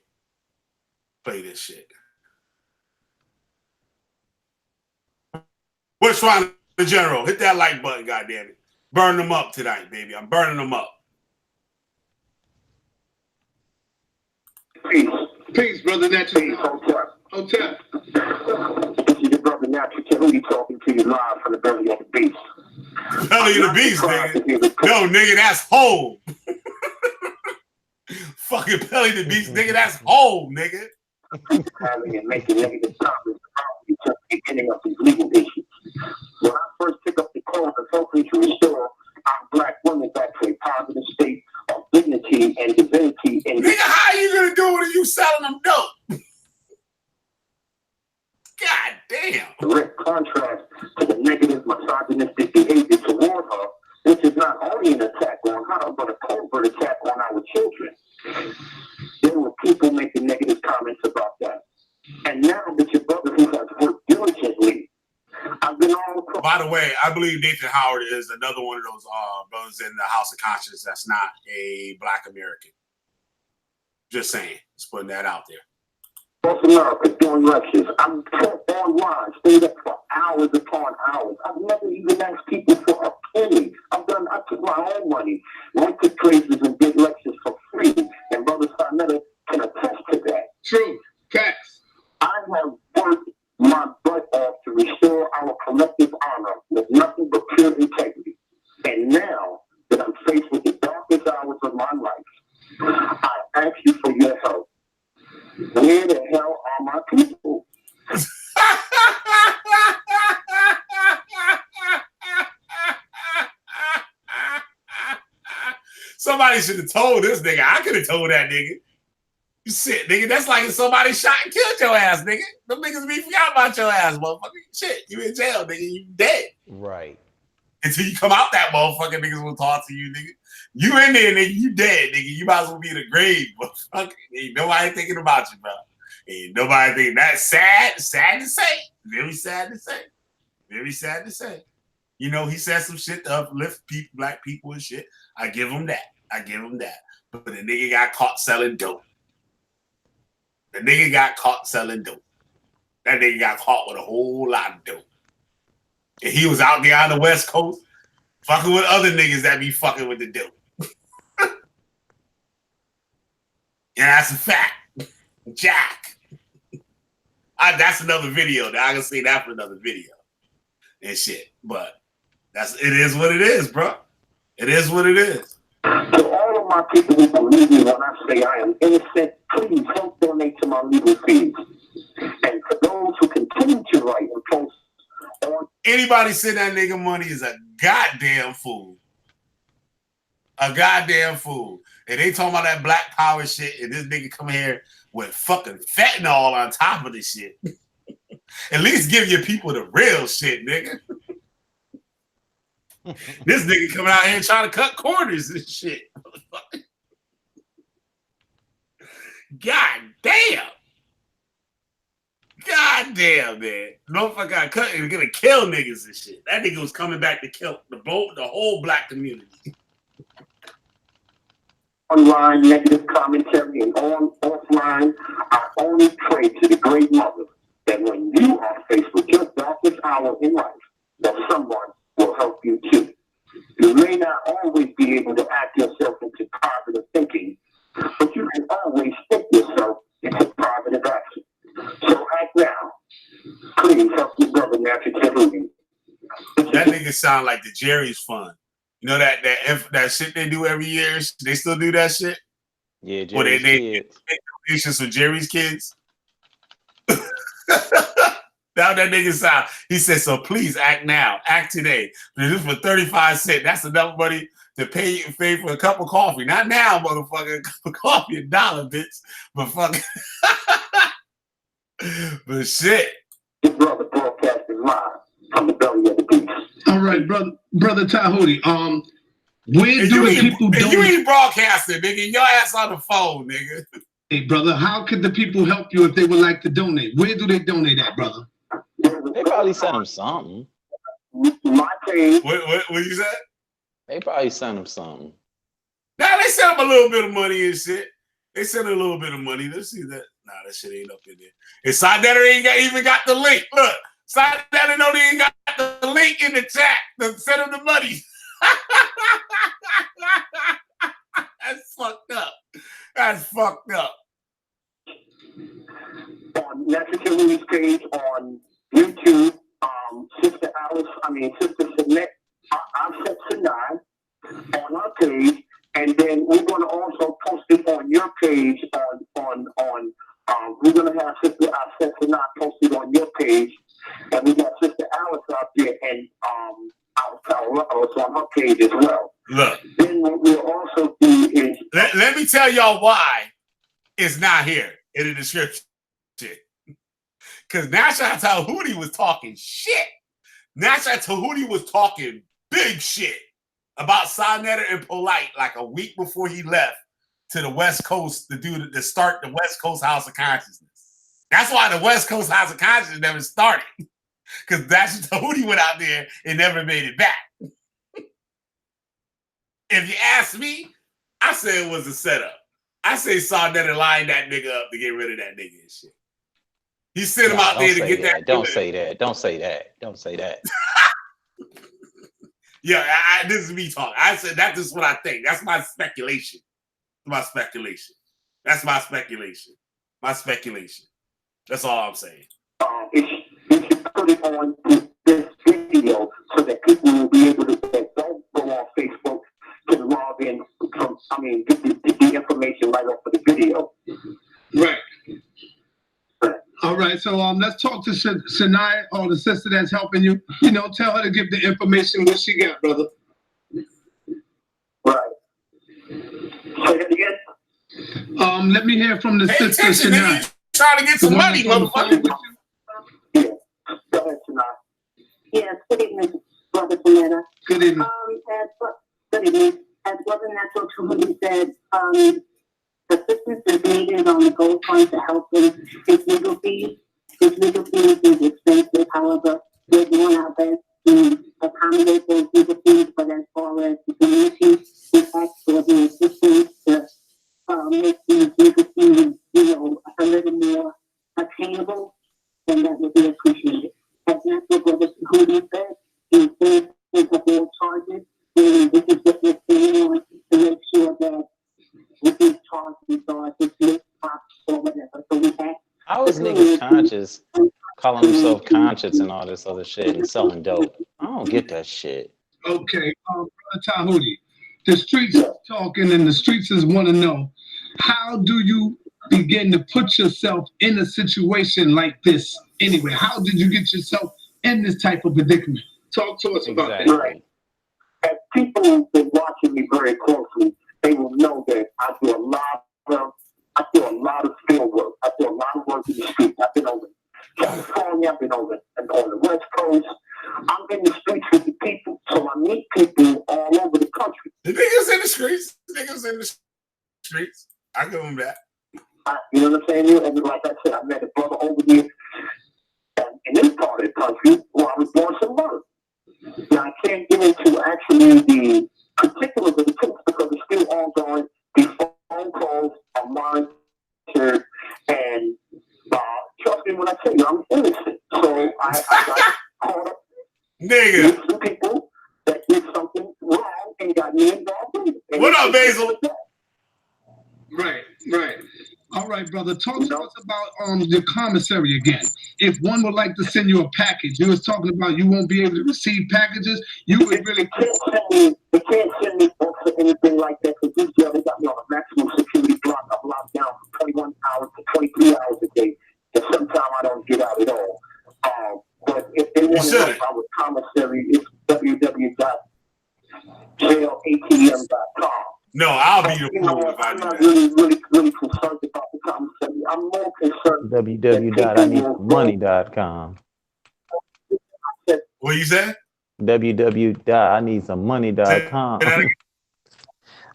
Play this shit. Which one, the general? Hit that like button, goddammit. Burn them up tonight, baby. I'm burning them up. Peace, brother Natural. Hotel. This is your brother Natural Killah talking to you live from the belly of the beast. Belly of the beast, nigga. No, nigga, that's home. Fucking belly of the beast, nigga, that's home, nigga. Having and making negative comments about each other, beginning of these legal issues. When I first pick up the cause of helping to restore our black women back to a positive state of dignity and divinity. And nigga, how you gonna do it if you selling them dope? God damn. Direct contrast to the negative misogynistic behavior toward her, which is not only an attack on her, but a covert attack on our children. There were people making negative comments about that. And now that your brother who has worked diligently, I've been all across. By the way, I believe Nathan Howard is another one of those brothers in the House of Conscience that's not a black American. Just saying. Just putting that out there. North America doing lectures. I'm taught online, stayed up for hours upon hours. I've never even asked people for a penny. I took my own money, went to places and did lectures for free. And Brother Sarnetta can attest to that. True. Facts. I have worked my butt off to restore our collective honor with nothing but pure integrity. And now that I'm faced with the darkest hours of my life, I ask you for your help. Where the hell are my people? Somebody should have told this nigga. I could have told that nigga. Shit, nigga, that's like if somebody shot and killed your ass, nigga. Them niggas be forgot about your ass, motherfucker. Shit, you in jail, nigga. You dead. Right. Until you come out that motherfucker, niggas will talk to you, nigga. You in there, nigga. You dead, nigga. You might as well be in the grave, motherfucker. Ain't nobody thinking about you, bro. Ain't nobody thinking. That's sad. Sad to say. Very sad to say. Very sad to say. You know, he said some shit to uplift people, black people and shit. I give him that. But the nigga got caught selling dope. That nigga got caught with a whole lot of dope. And he was out there on the West Coast fucking with other niggas that be fucking with the dope. Yeah, that's a fact. Jack. That's another video. I can say that for another video. And shit. But it is what it is, bro. It is what it is. To all of my people who believe me when I say I am innocent, please help donate to my legal fees. And for those who continue to write and post on anybody send that nigga money is a goddamn fool. A goddamn fool. And they talking about that black power shit, and this nigga come here with fucking fentanyl on top of this shit. At least give your people the real shit, nigga. This nigga coming out here trying to cut corners and shit. God damn. God damn, man. Motherfucker got cut and gonna kill niggas and shit. That nigga was coming back to kill the whole black community. Online negative commentary and offline, I only pray to the great mother that when you are faced with your darkest hour in life, that someone will help you too. You may not always be able to act yourself into positive thinking, but you can always think yourself into positive action. So act now. Please help your brother Natural Killah. That nigga sound like the Jerry's Fund. You know that shit they do every year? They still do that shit? Yeah, Jerry's Kids. They donations for Jerry's Kids. Now that nigga sound. He said, so please act now. Act today. This is for 35 cents. That's enough money to pay for a cup of coffee. Not now, motherfucker. A cup of coffee, $1, bitch. But fucking. But shit. This brother broadcasting live from the belly of the beast. All right, brother Tahuti. Where do the people donate? You ain't broadcasting, nigga. Your ass on the phone, nigga. Hey, brother, how could the people help you if they would like to donate? Where do they donate at, brother? They probably sent him something. My page. What you said? They probably sent him something. Nah, they sent him a little bit of money and shit. They sent a little bit of money. Let's see that. Nah, that shit ain't up in there. And Sidenetter ain't even got the link. Look, Sidenetter don't even got the link in the chat to send him the money. That's fucked up. That's fucked up. On Necessary page on YouTube, Sister Sutton Seti on our page, and then we're going to also post it on your page. We're going to have Sister Sutton posted on your page, and we got Sister Alice out there and it's on her page as well. Look. Then what we'll also do is let me tell y'all why it's not here in the description. Because Nasha Tahuti was talking shit. Nasha Tahuti was talking big shit about Sidenetter and Polite like a week before he left to the West Coast to start the West Coast House of Consciousness. That's why the West Coast House of Consciousness never started. Because Nasha Tahuti went out there and never made it back. If you ask me, I say it was a setup. I say Sidenetter lined that nigga up to get rid of that nigga and shit. He sent him out there to get that. Don't say that. Don't say that. Don't say that. Yeah, this is me talking. I said that's just what I think. That's my speculation. That's my speculation. That's all I'm saying. You should put it on this video so that people will be able to don't go on Facebook to log in get the information right off of the video. Right. All right, so let's talk to Shania, or the sister that's helping you. You know, tell her to give the information what she got, brother. Right. Say that again. Let me hear from the sister Shania. Trying to get some money, motherfucker. Yeah. Go ahead, Shania. Yes, good evening, Brother Samantha. Good evening. Good evening. As Brother Natural Truly said, assistance is needed on the gold fund to help with his legal fees. His legal fees is expensive. However, we're doing our best to accommodate those legal fees, but as far as the community, we ask for the assistance to make these legal fees, a little more attainable, and that would be appreciated. As Natural Brother Truly said, he says the whole charges, and this is what we're staying on to make sure that with these charges or this list or whatever. So we have. How is niggas conscious, calling himself conscious and all this other shit and selling dope? I don't get that shit. Okay, Brother Tahuti, the streets is talking and the streets want to know, how do you begin to put yourself in a situation like this anyway? How did you get yourself in this type of predicament? Talk to us about that. Right. As people who've been watching me very closely, they will know that I do a lot of field work. I do a lot of work in the streets. I've been over California, I've been over on the West Coast. I'm in the streets with the people, so I meet people all over the country. The niggas in the streets. I give them that. You know what I'm saying? And like I said, I met a brother over here in this part of the country where I was doing some work. Now, I can't get into actually the particulars of the case because it's still ongoing. These phone calls are monitored, and trust me when I tell you, I'm innocent. So I got caught up with some people that did something wrong and got me involved in it. What up, Basil? Right. All right, brother. Talk to us about the commissary again. If one would like to send you a package, you was talking about you won't be able to receive packages. You would really They can't send me books or anything like that because these jail, they got me on a maximum security block. I'm locked down for 21 hours to 23 hours a day. And sometimes I don't get out at all. But if they want to know about the commissary, it's www.jailatm.com. No, I'll be the fool if I do not that. really concerned about the commissary. I'm more concerned. www.ineedsomemoney.com. What you say? www.ineedsomemoney.com.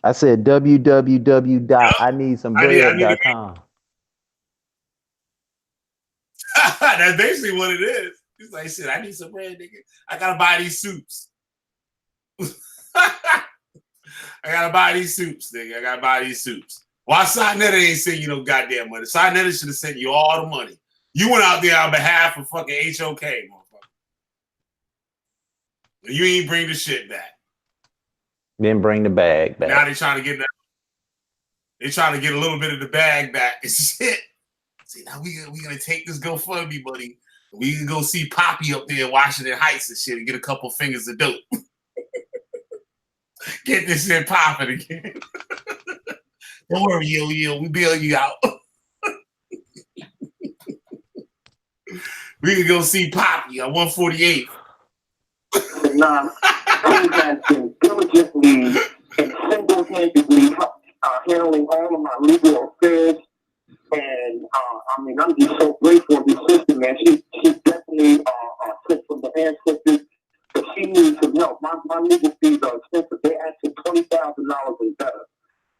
I said www.ineedsomebread.com. That's basically what it is. He's like, shit, I need some bread, nigga. I gotta buy these soups. I gotta buy these soups, nigga. I gotta buy these soups. Why Sinetta ain't send you no goddamn money? Sinetta should have sent you all the money. You went out there on behalf of fucking HOK, motherfucker. You ain't bring the shit back. Then bring the bag back. Now they trying to get that. They trying to get a little bit of the bag back and shit. See, now we gonna take this GoFundMe money. We can go see Poppy up there in Washington Heights and shit and get a couple fingers of dope. Get this shit popping again. Don't worry, yo, we bail you out. We can go see Poppy on 148. Nah, he has been diligently and single-handedly handling all of my legal affairs. And I mean, I'm just so grateful of this sister, man. She definitely sent from the ancestors, but she needs some help. My legal fees are expensive. They're asking $20,000 and better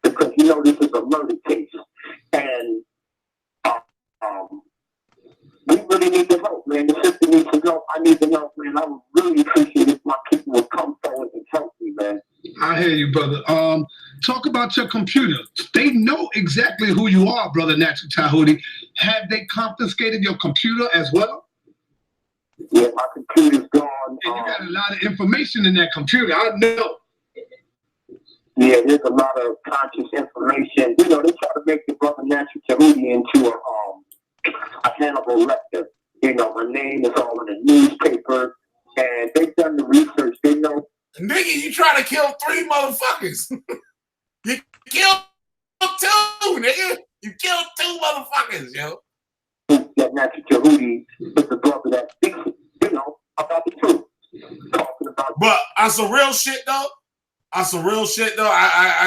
because you know this is a murder case, and we really need the help, man. The sister needs some help. I need the help, man. I would really appreciate if my people would come forward and help me, man. I hear you, brother. Talk about your computer. They know exactly who you are, brother Natural Tahuti. Have they confiscated your computer as well? Yeah, my computer's gone. And you got a lot of information in that computer. I know. Yeah, there's a lot of conscious information. You know, they try to make the brother Natural Tahuti into a Hannibal Lecter. You know, my name is all in the newspaper, and they've done the research. They know. Nigga, you try to kill 3 motherfuckers. You killed 2, nigga. You killed 2 motherfuckers, yo. That Natural Tahuti is the brother that speaks, you know, about the truth. Talking about. But on some real shit though, I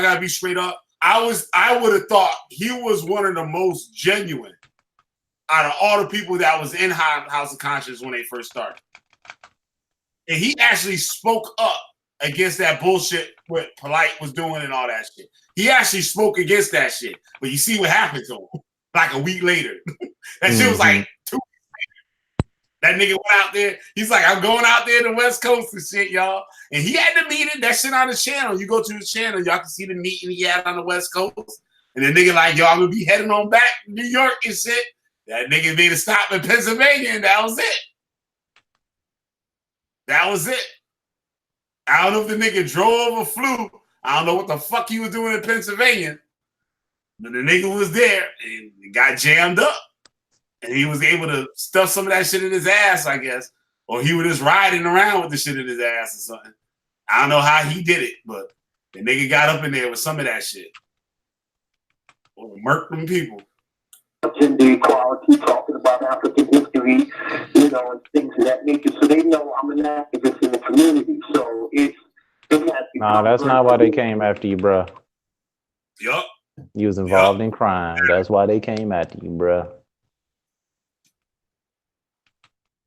gotta be straight up. I would have thought he was one of the most genuine out of all the people that was in House of Conscience when they first started. And he actually spoke up against that bullshit what Polite was doing and all that shit. He actually spoke against that shit. But you see what happened to him like a week later. That shit was like 2 weeks later. That nigga went out there. He's like, I'm going out there to the West Coast and shit, y'all. And he had the meeting. That shit on the channel. You go to his channel, y'all can see the meeting he had on the West Coast. And the nigga like, yo, I'm going to be heading on back to New York and shit. That nigga made a stop in Pennsylvania and that was it. That was it. I don't know if the nigga drove or flew. I don't know what the fuck he was doing in Pennsylvania. But the nigga was there and got jammed up. And he was able to stuff some of that shit in his ass, I guess. Or he was just riding around with the shit in his ass or something. I don't know how he did it, but the nigga got up in there with some of that shit. Or murked them people. Gender equality, talking about African history, you know, and things of that nature. So they know I'm an activist in the community. So it has Nah, that's not why they came after you, bro. Yup. You was involved in crime. That's why they came after you, bro.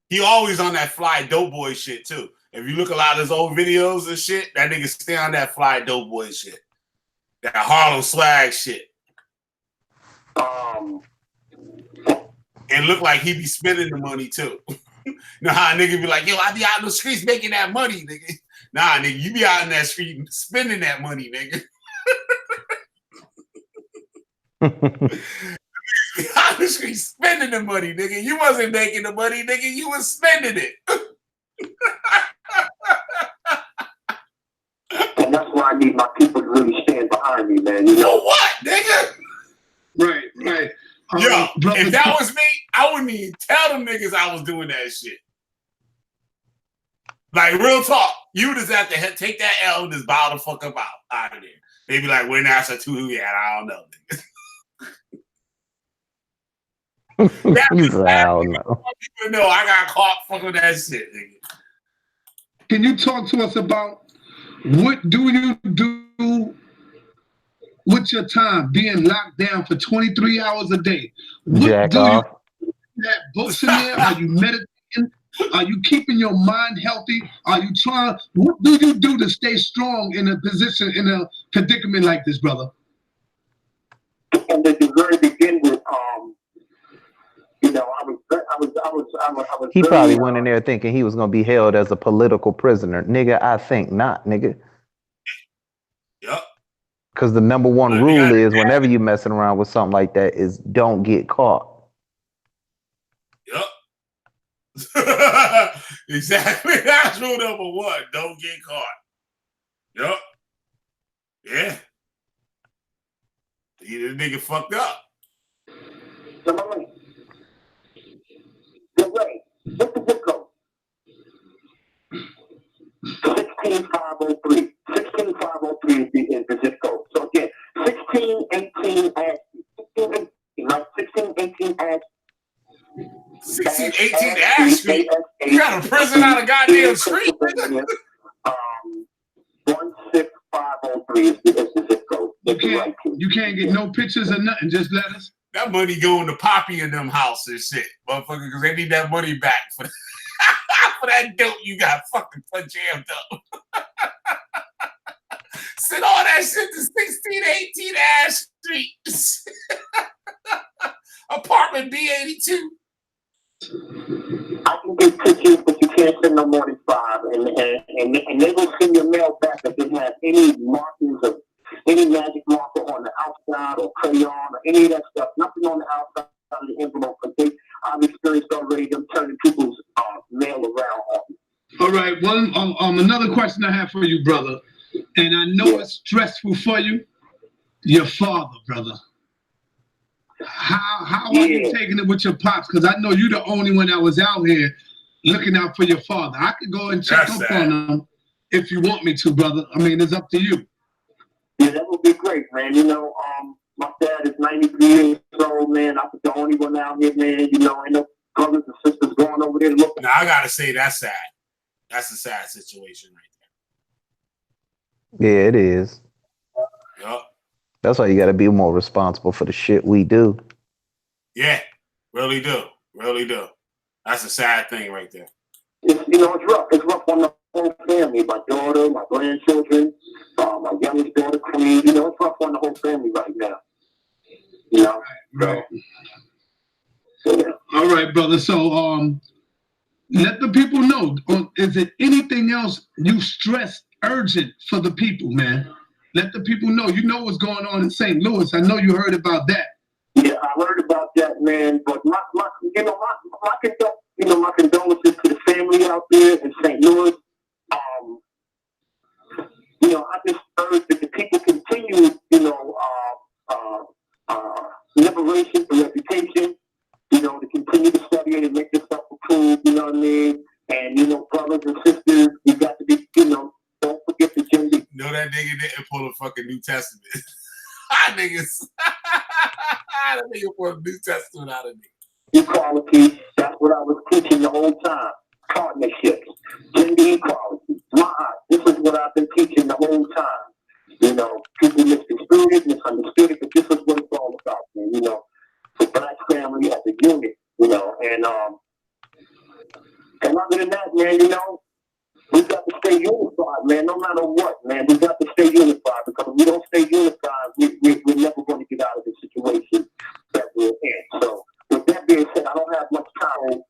He always on that fly dope boy shit too. If you look a lot of his old videos and shit, that nigga stay on that fly dope boy shit. That Harlem swag shit. And look like he be spending the money too. Know how a nigga be like, yo, I be out in the streets making that money, nigga. Nah, nigga, you be out in that street spending that money, nigga. Out the street spending the money, nigga. You wasn't making the money, nigga. You was spending it. And that's why I need my people to really stand behind me, man. You know what, nigga? Right. Yo, brother, if that was me, I wouldn't even tell them niggas I was doing that shit. Like, real talk. You just have to take that L and just bow the fuck up out of there. They be like, when that's a two yet? I don't know. I don't know. No, I got caught fucking that shit, nigga. can you talk to us about what do you do with your time being locked down for 23 hours a day? What Jack do off. you have books in there? Are you meditating? Are you keeping your mind healthy? Are you trying? What do you do to stay strong in a predicament like this, brother? And at the very beginning, you know, I was. He probably went in there thinking he was gonna be held as a political prisoner. Nigga, I think not, nigga. Yep. Because the number one rule is whenever you messing around with something like that is don't get caught. Yep. Exactly. That's rule number one. Don't get caught. Yep. Yeah. This nigga fucked up. What's the zip code? 16503. 16503 is the zip code. So again, 1618 Ashby. 1618, right? 1618 Ashby. 1618 Ashby? You got a prison out of goddamn street? 16503 is the zip code. You can't get no pictures or nothing. Just let us. That money going to Poppy and them house and shit, motherfucker, because they need that money back for, for that dope you got fucking jammed up. Send all that shit to 1618 Ash Street. Apartment B82. I can get pictures, but you can't send no more than 5. And they will send your mail back if they have any markings of any magic marker on the outside or crayon or any of that stuff. Nothing on the outside of the envelope. Because I've experienced already them turning people's mail around. All right. Another question I have for you, brother, and I know it's stressful for you. Your father, brother. How are you taking it with your pops? Because I know you're the only one that was out here looking out for your father. I could go and check up on him if you want me to, brother. I mean, it's up to you. Yeah, that would be great, man. You know, my dad is 93 years old, man. I'm the only one out here, man. You know, ain't no brothers and sisters going over there looking. Now, I gotta say, that's sad. That's a sad situation right there. Yeah, it is. Yup. That's why you gotta be more responsible for the shit we do. Yeah, really do. Really do. That's a sad thing right there. It's rough. It's rough on the whole family. My daughter, my grandchildren, my youngest daughter, Queen. You know, it's rough on the whole family right now. You know? Right. So, yeah. All right, brother. So, let the people know. Is it anything else you stress urgent for the people, man? Let the people know. You know what's going on in St. Louis. I know you heard about that. Yeah, I heard about that, man. But my condolences to the family out there in St. Louis. You know, I just urge that the people continue, liberation for reputation, you know, to continue to study it and make yourself approved, you know what I mean? And, you know, brothers and sisters, you got to be, you know, don't forget the gender. No, that nigga didn't pull a fucking New Testament. That nigga pulled a New Testament out of me. Equality, that's what I was teaching the whole time. Partnerships, gender equality. This is what I've been teaching the whole time. You know, people misconstrued it, misunderstood it, but this is what it's all about, man. You know, the black family as a unit, you know, and other than that, man, you know, we got to stay unified, man, no matter what, man. We got to stay unified, because if we don't stay unified, we're never going to get out of the situation that we're in. So, with that being said, I don't have much time.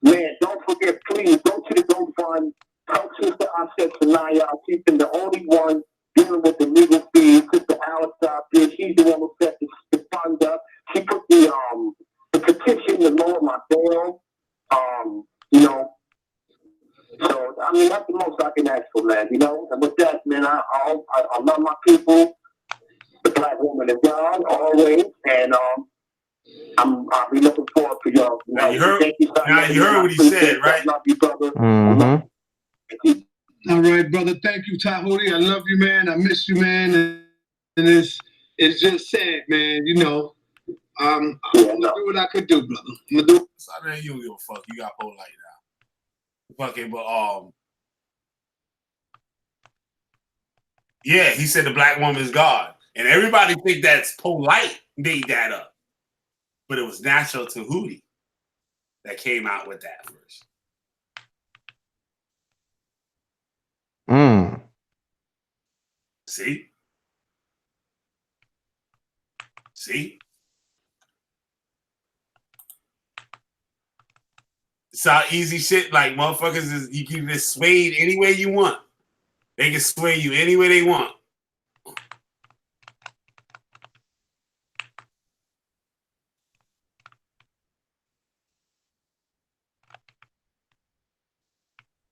Man, don't forget, please, go to the GoFund. Help Sister Aset Sanaya. She's been the only one dealing with the legal fees. Sister Alice out there, she's the one who set the fund up. She put the petition to lower my bail. You know, so I mean that's the most I can ask for, man. You know, and with that, man, I love my people, the black woman of God, always, and I'll be looking forward to y'all. Now you heard what he said, right? Love you, brother. Mm-hmm. All right, brother. Thank you, Tahuti. I love you, man. I miss you, man. And it's just sad, man. You know, I'm gonna do what I could do, brother. I'm gonna do. So I mean, you don't give a fuck. You got polite now. Fucking, but yeah, he said the black woman is God, and everybody think that's polite made that up, but it was Natural Tahuti that came out with that first. See? It's how easy shit, like motherfuckers is, you can just sway any way you want. They can sway you any way they want.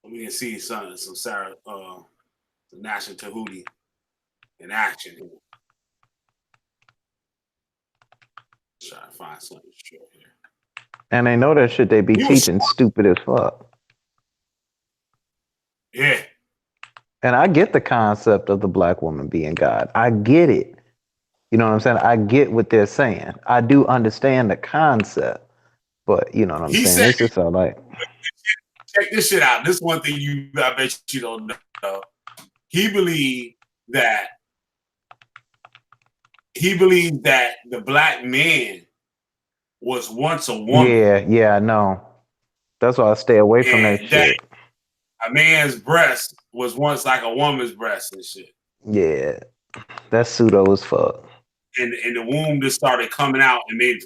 We can see some Sarah, some National Tahuti in action here. Try to find something short here. And they know that shit they be teaching stupid as fuck. Yeah. And I get the concept of the black woman being God. I get it. You know what I'm saying? I get what they're saying. I do understand the concept. But you know what I'm saying? Said, it's just all like, check this shit out. This one thing I bet you don't know. He believed that the black man was once a woman. Yeah, I know. That's why I stay away from that shit. A man's breast was once like a woman's breast and shit. Yeah, that's pseudo as fuck. And the womb just started coming out and made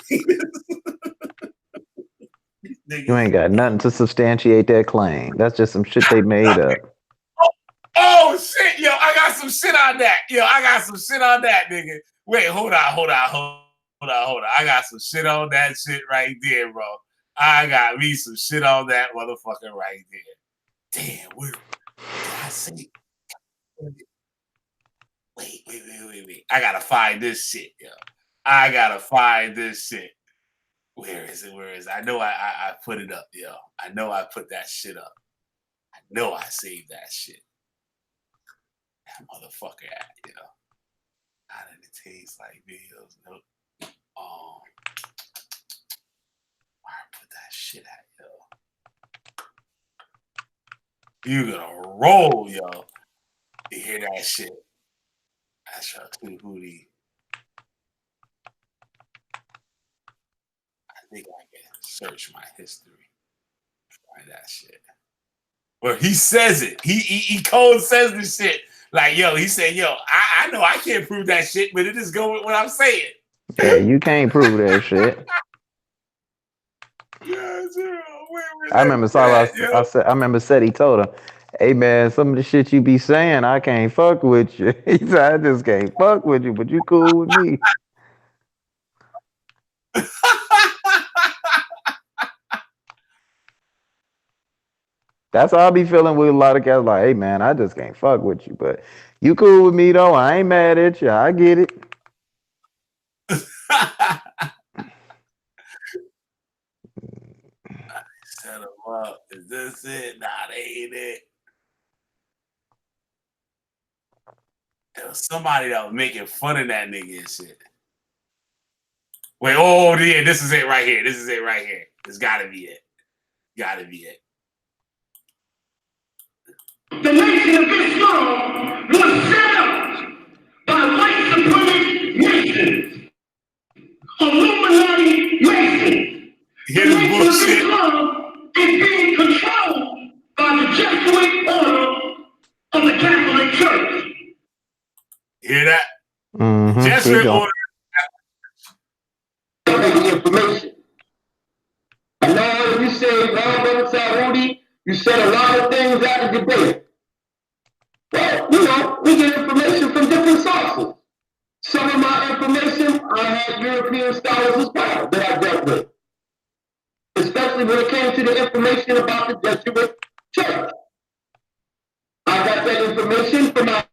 You ain't got nothing to substantiate that claim. That's just some shit they made up. Oh shit, yo, I got some shit on that. Nigga. Wait, hold on. I got some shit on that shit right there, bro. I got me some shit on that motherfucker right there. Damn, where did I say? Wait. I gotta find this shit, yo. Where is it? I know I put it up, yo. I know I put that shit up. I know I saved that shit. That motherfucker at, yo. How did it taste like videos? No. Where I put that shit at, yo. You gonna roll, yo. You hear that shit? That's your booty. I think I can search my history. Find that shit. Well, he says it. He code says this shit. Like, yo, he said, yo, I know I can't prove that shit, but it just go with what I'm saying. Yeah, you can't prove that shit. Yeah, I remember I remember Seti told him, hey man, some of the shit you be saying, I can't fuck with you. He said, I just can't fuck with you, but you cool with me. That's how I be feeling with a lot of guys. Like, hey man, I just can't fuck with you, but you cool with me though. I ain't mad at you. I get it. Set him up. Is this it? Nah, that ain't it. There was somebody that was making fun of that nigga and shit. Wait, yeah, this is it right here. This gotta be it. The nation of Islam was set up by white supremacist Masons, Illuminati Masons. The nation of Islam is being controlled by the Jesuit order of the Catholic Church. Hear that? Mm-hmm. Jesuit order. Information. I know you say, Brother Tahuti, you said a lot of things out of debate. Well, we get information from different sources. Some of my information, I had European scholars as well that I dealt with. Especially when it came to the information about the Jesuit Church. I got that information from a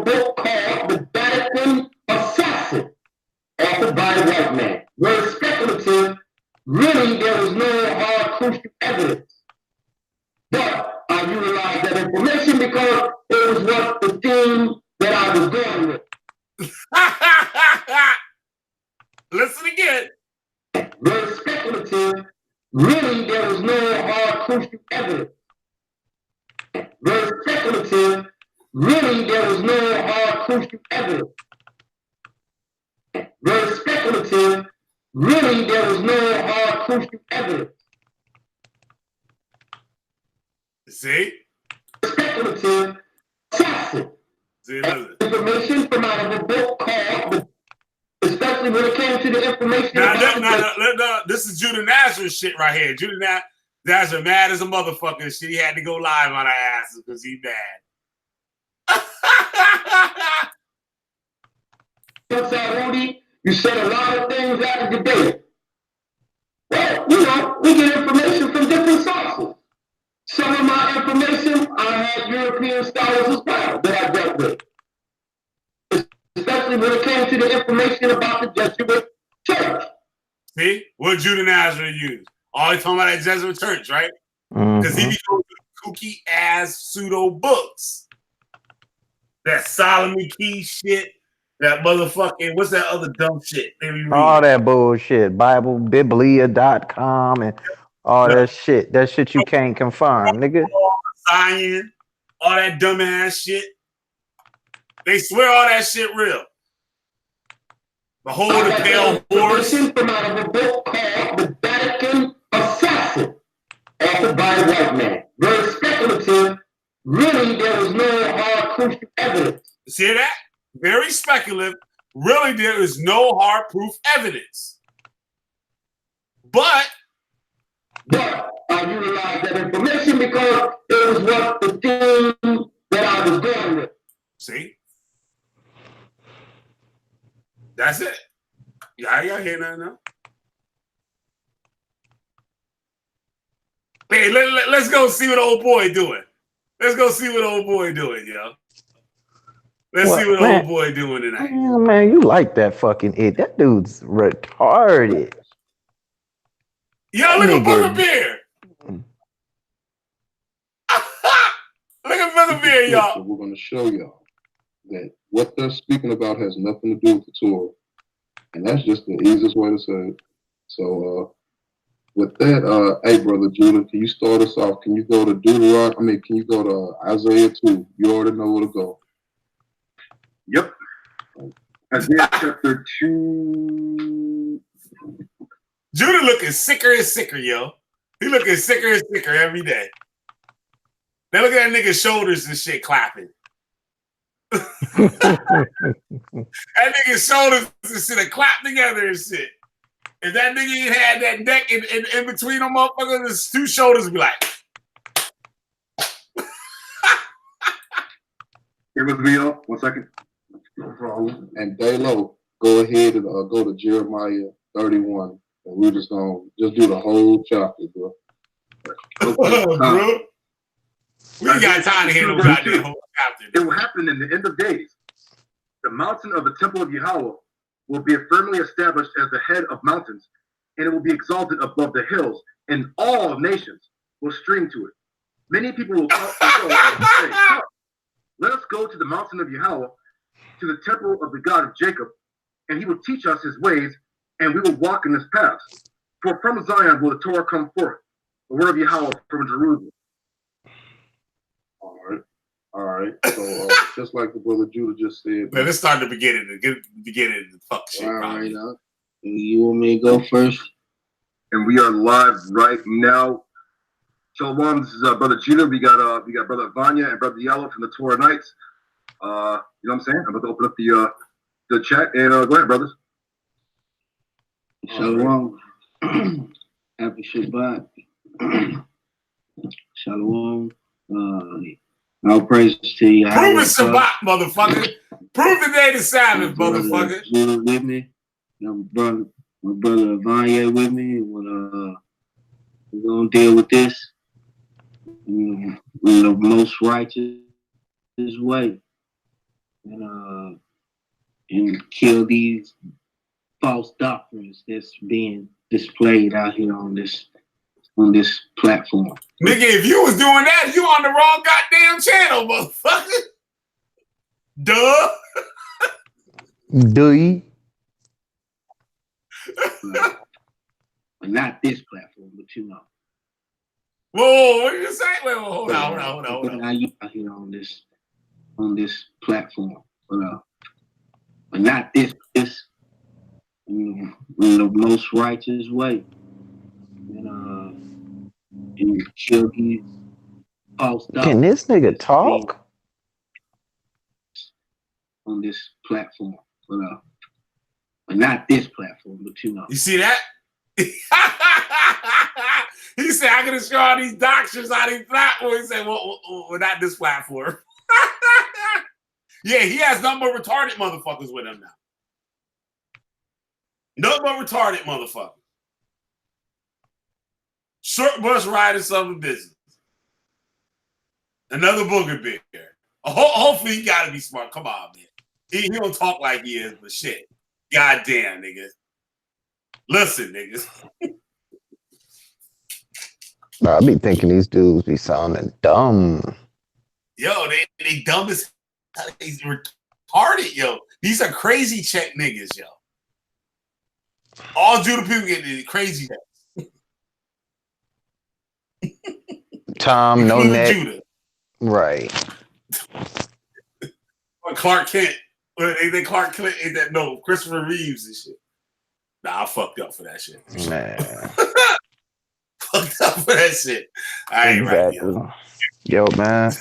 book called The Vatican Assassin, authored by a white man. Very speculative evidence. But I utilized that information because it was what the theme that I was going with. Listen again. Very speculative. Really, there was no hard proof evidence. Very speculative. Really, there was no hard proof evidence. Very speculative. Really, there was no hard proof evidence. See? Speculative. Assassin. See, listen. Information from out of a book called, especially when it came to the information. No, this is Judah Nazareth shit right here. Judah Nazareth mad as a motherfucker and shit. He had to go live on our asses because he mad. Rudy, you said a lot of things at the debate. Well, you know, we get information from different sources. Some of my information, I had European scholars as well that I dealt with. Especially when it came to the information about the Jesuit church. See? What Judah Nazareth used? All he talking about that Jesuit church, right? Because he be going to kooky ass pseudo books. That Solomon Key shit. That motherfucking, what's that other dumb shit? All that bullshit. Biblia.com and all that shit. That shit you can't confirm, nigga. Zion, all that dumbass shit. They swear all that shit real. Behold the pale horse. From out of a book called The Vatican Assassin, authored by a white man. Very speculative. Really, there was no hard proof evidence. See that? Very speculative. Really, there is no hard proof evidence. But I utilized that information because it was what the theme that I was going with. See? That's it. I ain't hear nothing now. Hey, let's go see what old boy doing. Let's go see what old boy doing, yo. Let's see what old boy doing tonight. Man, you like that fucking it. That dude's retarded. Yo, look at Brother Bear. Look at Brother Bear, y'all. We're going to show y'all that what they're speaking about has nothing to do with the Torah. And that's just the easiest way to say it. So, with that, hey, Brother Judah, can you start us off? Can you go to Deuteronomy? Can you go to Isaiah 2? You already know where to go. Yep. Isaiah chapter 2. Judah looking sicker and sicker, yo. He looking sicker and sicker every day. Now look at that nigga's shoulders and shit clapping. That nigga's shoulders and shit are clapped together and shit. If that nigga ain't had that neck in between them motherfuckers, his two shoulders would be like. Here with me, 1 second. No problem. And Dalo, go ahead and go to Jeremiah 31. And we're just going to do the whole chapter, bro. Bro. We ain't got time to hear no goddamn whole chapter. It will happen in the end of days. The mountain of the temple of Yahweh will be firmly established as the head of mountains, and it will be exalted above the hills, and all nations will stream to it. Many people will come and say, let us go to the mountain of Yahweh, to the temple of the God of Jacob, and he will teach us his ways, and we will walk in his paths. For from Zion will the Torah come forth, the word of Yahweh from Jerusalem. All right. So just like the brother Judah just said. Man, let's start the beginning. The beginning of the fuck shit. All right. You want me to go first? And we are live right now. Shalom. This is Brother Judah. We got Brother Vanya and Brother Yellow from the Torah Nights. You know what I'm saying? I'm about to open up the chat and go ahead, brothers. Shalom. Happy Shabbat. Shalom. All praises to you. Prove it Shabbat, motherfucker. Prove the day to Sabbath, motherfucker. Judah with me. My brother Vanya with me. We're gonna deal with this in the most righteous way, and kill these false doctrines that's being displayed out here on this on this platform. Nigga, if you was doing that, you on the wrong goddamn channel, motherfucker. Duh. Duh. But not this platform, but you know. Whoa, what did you say? Wait, hold on. Now you out here on this platform, but not this in the most righteous way. And Chuggy post up. Can this nigga talk? On this platform, but not this platform, but you know. You see that? He said, I can show all these doctrines on these platforms. He said, well, not this platform. Yeah, he has nothing but retarded motherfuckers with him now. Nothing but retarded motherfuckers. Short bus rider, something business. Another booger bear. Hopefully he gotta be smart. Come on, man. He don't talk like he is, but shit. Goddamn, nigga. Listen, niggas. I be thinking these dudes be sounding dumb. Yo, they dumb as hell. He's retarded, yo. These are crazy check niggas, yo. All Judah people get the crazy checks. Tom, no neck. Judah. Right. Clark Kent. They Clark Kent ain't that no Christopher Reeves and shit. Nah, I fucked up for that shit. Man. Fucked up for that shit. I ain't Exactly. right, yo, man.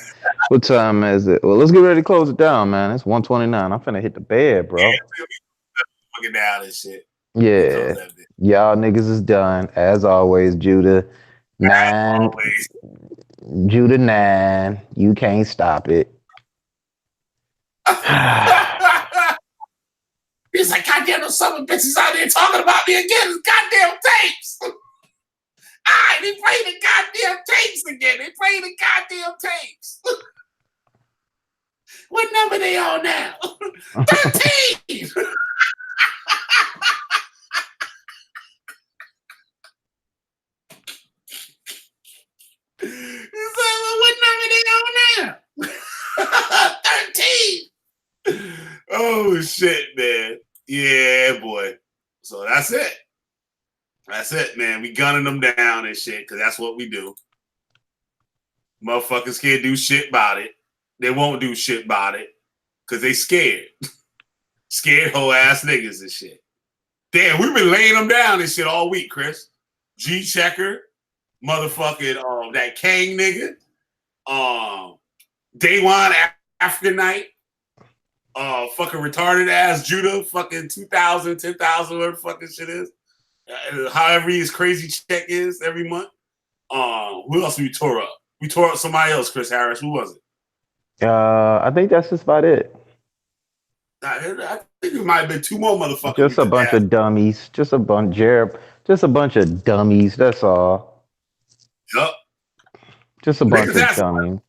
What time is it? Well, let's get ready to close it down, man. It's 1:29. I'm finna hit the bed, bro. Fucking down and shit. Yeah. Y'all niggas is done. As always, Judah. 9. Judah 9. You can't stop it. He's like, goddamn, those son of bitches out there talking about me again. It's goddamn tapes. They play the goddamn tapes again. They play the goddamn tapes. What number they on now? 13. He's like, well, what number they on now? 13. Oh shit, man. Yeah, boy. So that's it. That's it, man. We gunning them down and shit, because that's what we do. Motherfuckers can't do shit about it. They won't do shit about it because they scared. Scared whole ass niggas and shit. Damn, we've been laying them down and shit all week, Chris. G-Checker, motherfucking that Kang nigga, Day One African Night, fucking retarded ass Judah, fucking 2,000, 10,000, whatever fucking shit is. However his crazy check is every month. Who else we tore up? We tore up somebody else, Chris Harris. Who was it? I think that's just about it. I think it might have been 2 more motherfuckers. Just a bunch of dummies. Just a bunch of dummies. That's all. Yup. Just a bunch of dummies.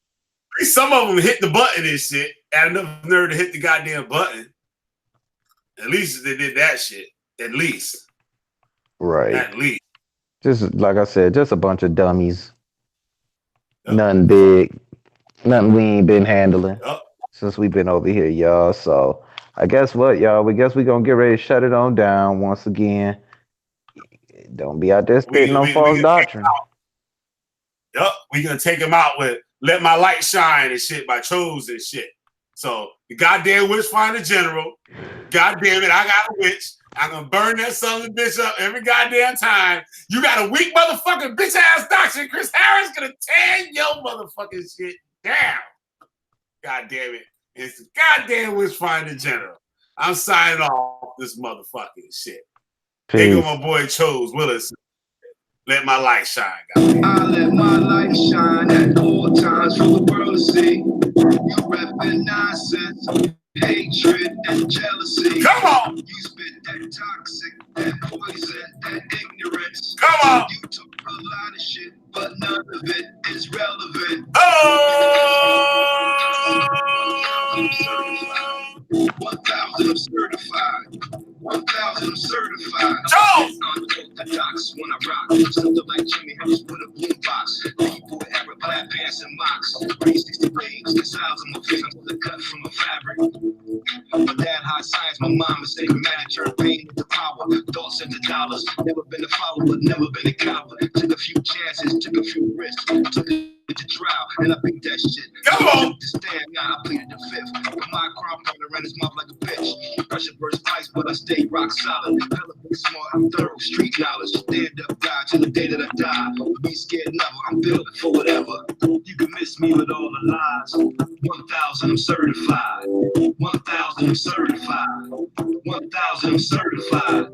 Some of them hit the button and shit. Had enough nerve to hit the goddamn button. At least they did that shit. At least. Right. At least. Just like I said, just a bunch of dummies. Yep. Nothing big. Nothing we ain't been handling since we've been over here, y'all. So I guess what, y'all? We guess we're gonna get ready to shut it on down once again. Don't be out there spitting no false doctrine. Yup, we gonna take him out with Let My Light Shine and shit by Chose and shit. So the goddamn witch finder general, goddamn it, I got a witch. I'm gonna burn that son of a bitch up every goddamn time. You got a weak motherfucking bitch ass doctrine. Chris Harris gonna tear your motherfucking shit down. God damn it. It's the goddamn witch finder general. I'm signing off this motherfucking shit. There go my boy Chose Willis. Let my light shine, guys. I let my light shine at all times for the world to see. You repping nonsense, hatred, and jealousy. Come on! You spit that toxic, that poison, that ignorance. Come on! You talk a lot of shit, but none of it is relevant. Oh! 1,000 certified. 1,000 certified. Joe! Unorthodox when I rock. Something like Jimmy Harris would have People ever black pants and mocks. 360 waves, the size of my victims was a cut from a fabric. My dad high science, my mom is sacred magic, turned pain into power. Thoughts into dollars. Never been a follower, but never been a coward. Took a few chances, took a few risks, took it to trial, and I beat that shit. Come on. To stand, now I pleaded the fifth. But my crime partner ran his mouth like a bitch. Pressure burst pipes, but I stay rock solid. Hella big smart, I'm thorough, street knowledge. Stand up, die till the day that I die. Be scared never, I'm built for whatever. You can miss me with all the lies. 1,000, I'm certified. 1,000, I'm certified. 1,000, I'm certified.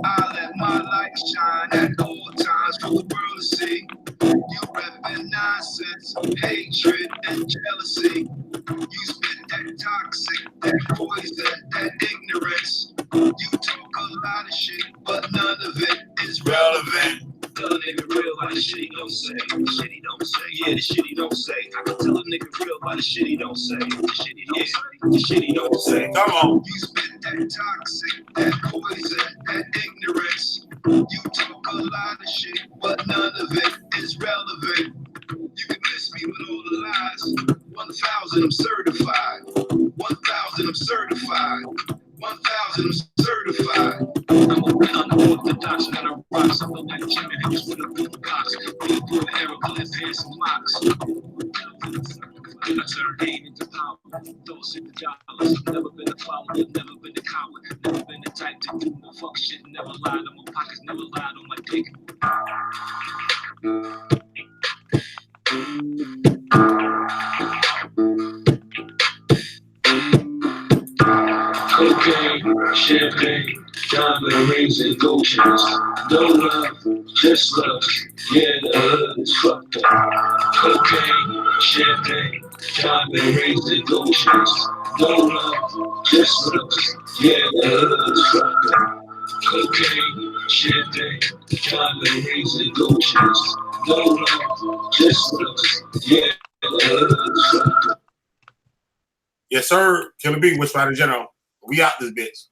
I let my light shine at all times for the world to see. You reppin' nonsense, hatred, and jealousy. You spit that toxic, that poison, that ignorance. You talk a lot of shit, but none of it is relevant. Tell a nigga real why the shit he don't say. The shit he don't say, yeah, the shit he don't say. I can tell a nigga real why the shit he don't say. The shit he don't say, the shit he don't say. Come on. You spit that toxic, that poison, that ignorance. You talk a lot of shit, but none of it is relevant. You can miss me with all the lies. 1,000, I'm certified. 1,000, I'm certified. 1,000, I'm certified. I'm unorthodox, and I rock something like Jimmy Hendrix with a boombox. People ever pulling pants and mocks. I turned hate into power. Those into dollars. Never been a follower, never been a coward. Never been the type to do no fuck shit. Never lied on my pockets, never lied on my dick. Cocaine, champagne, diamond rings and gold chains. No love, just love. Yeah, the hood is fucked up. Cocaine, champagne, diamond rings and gold chains. No love, just love. Yeah, the hood is fucked up. Cocaine, champagne, diamond rings and gold chains. No love, just love. Yeah, the hood is fucked up. Yes, sir. Killer B, Witch Rider General. We out this bitch.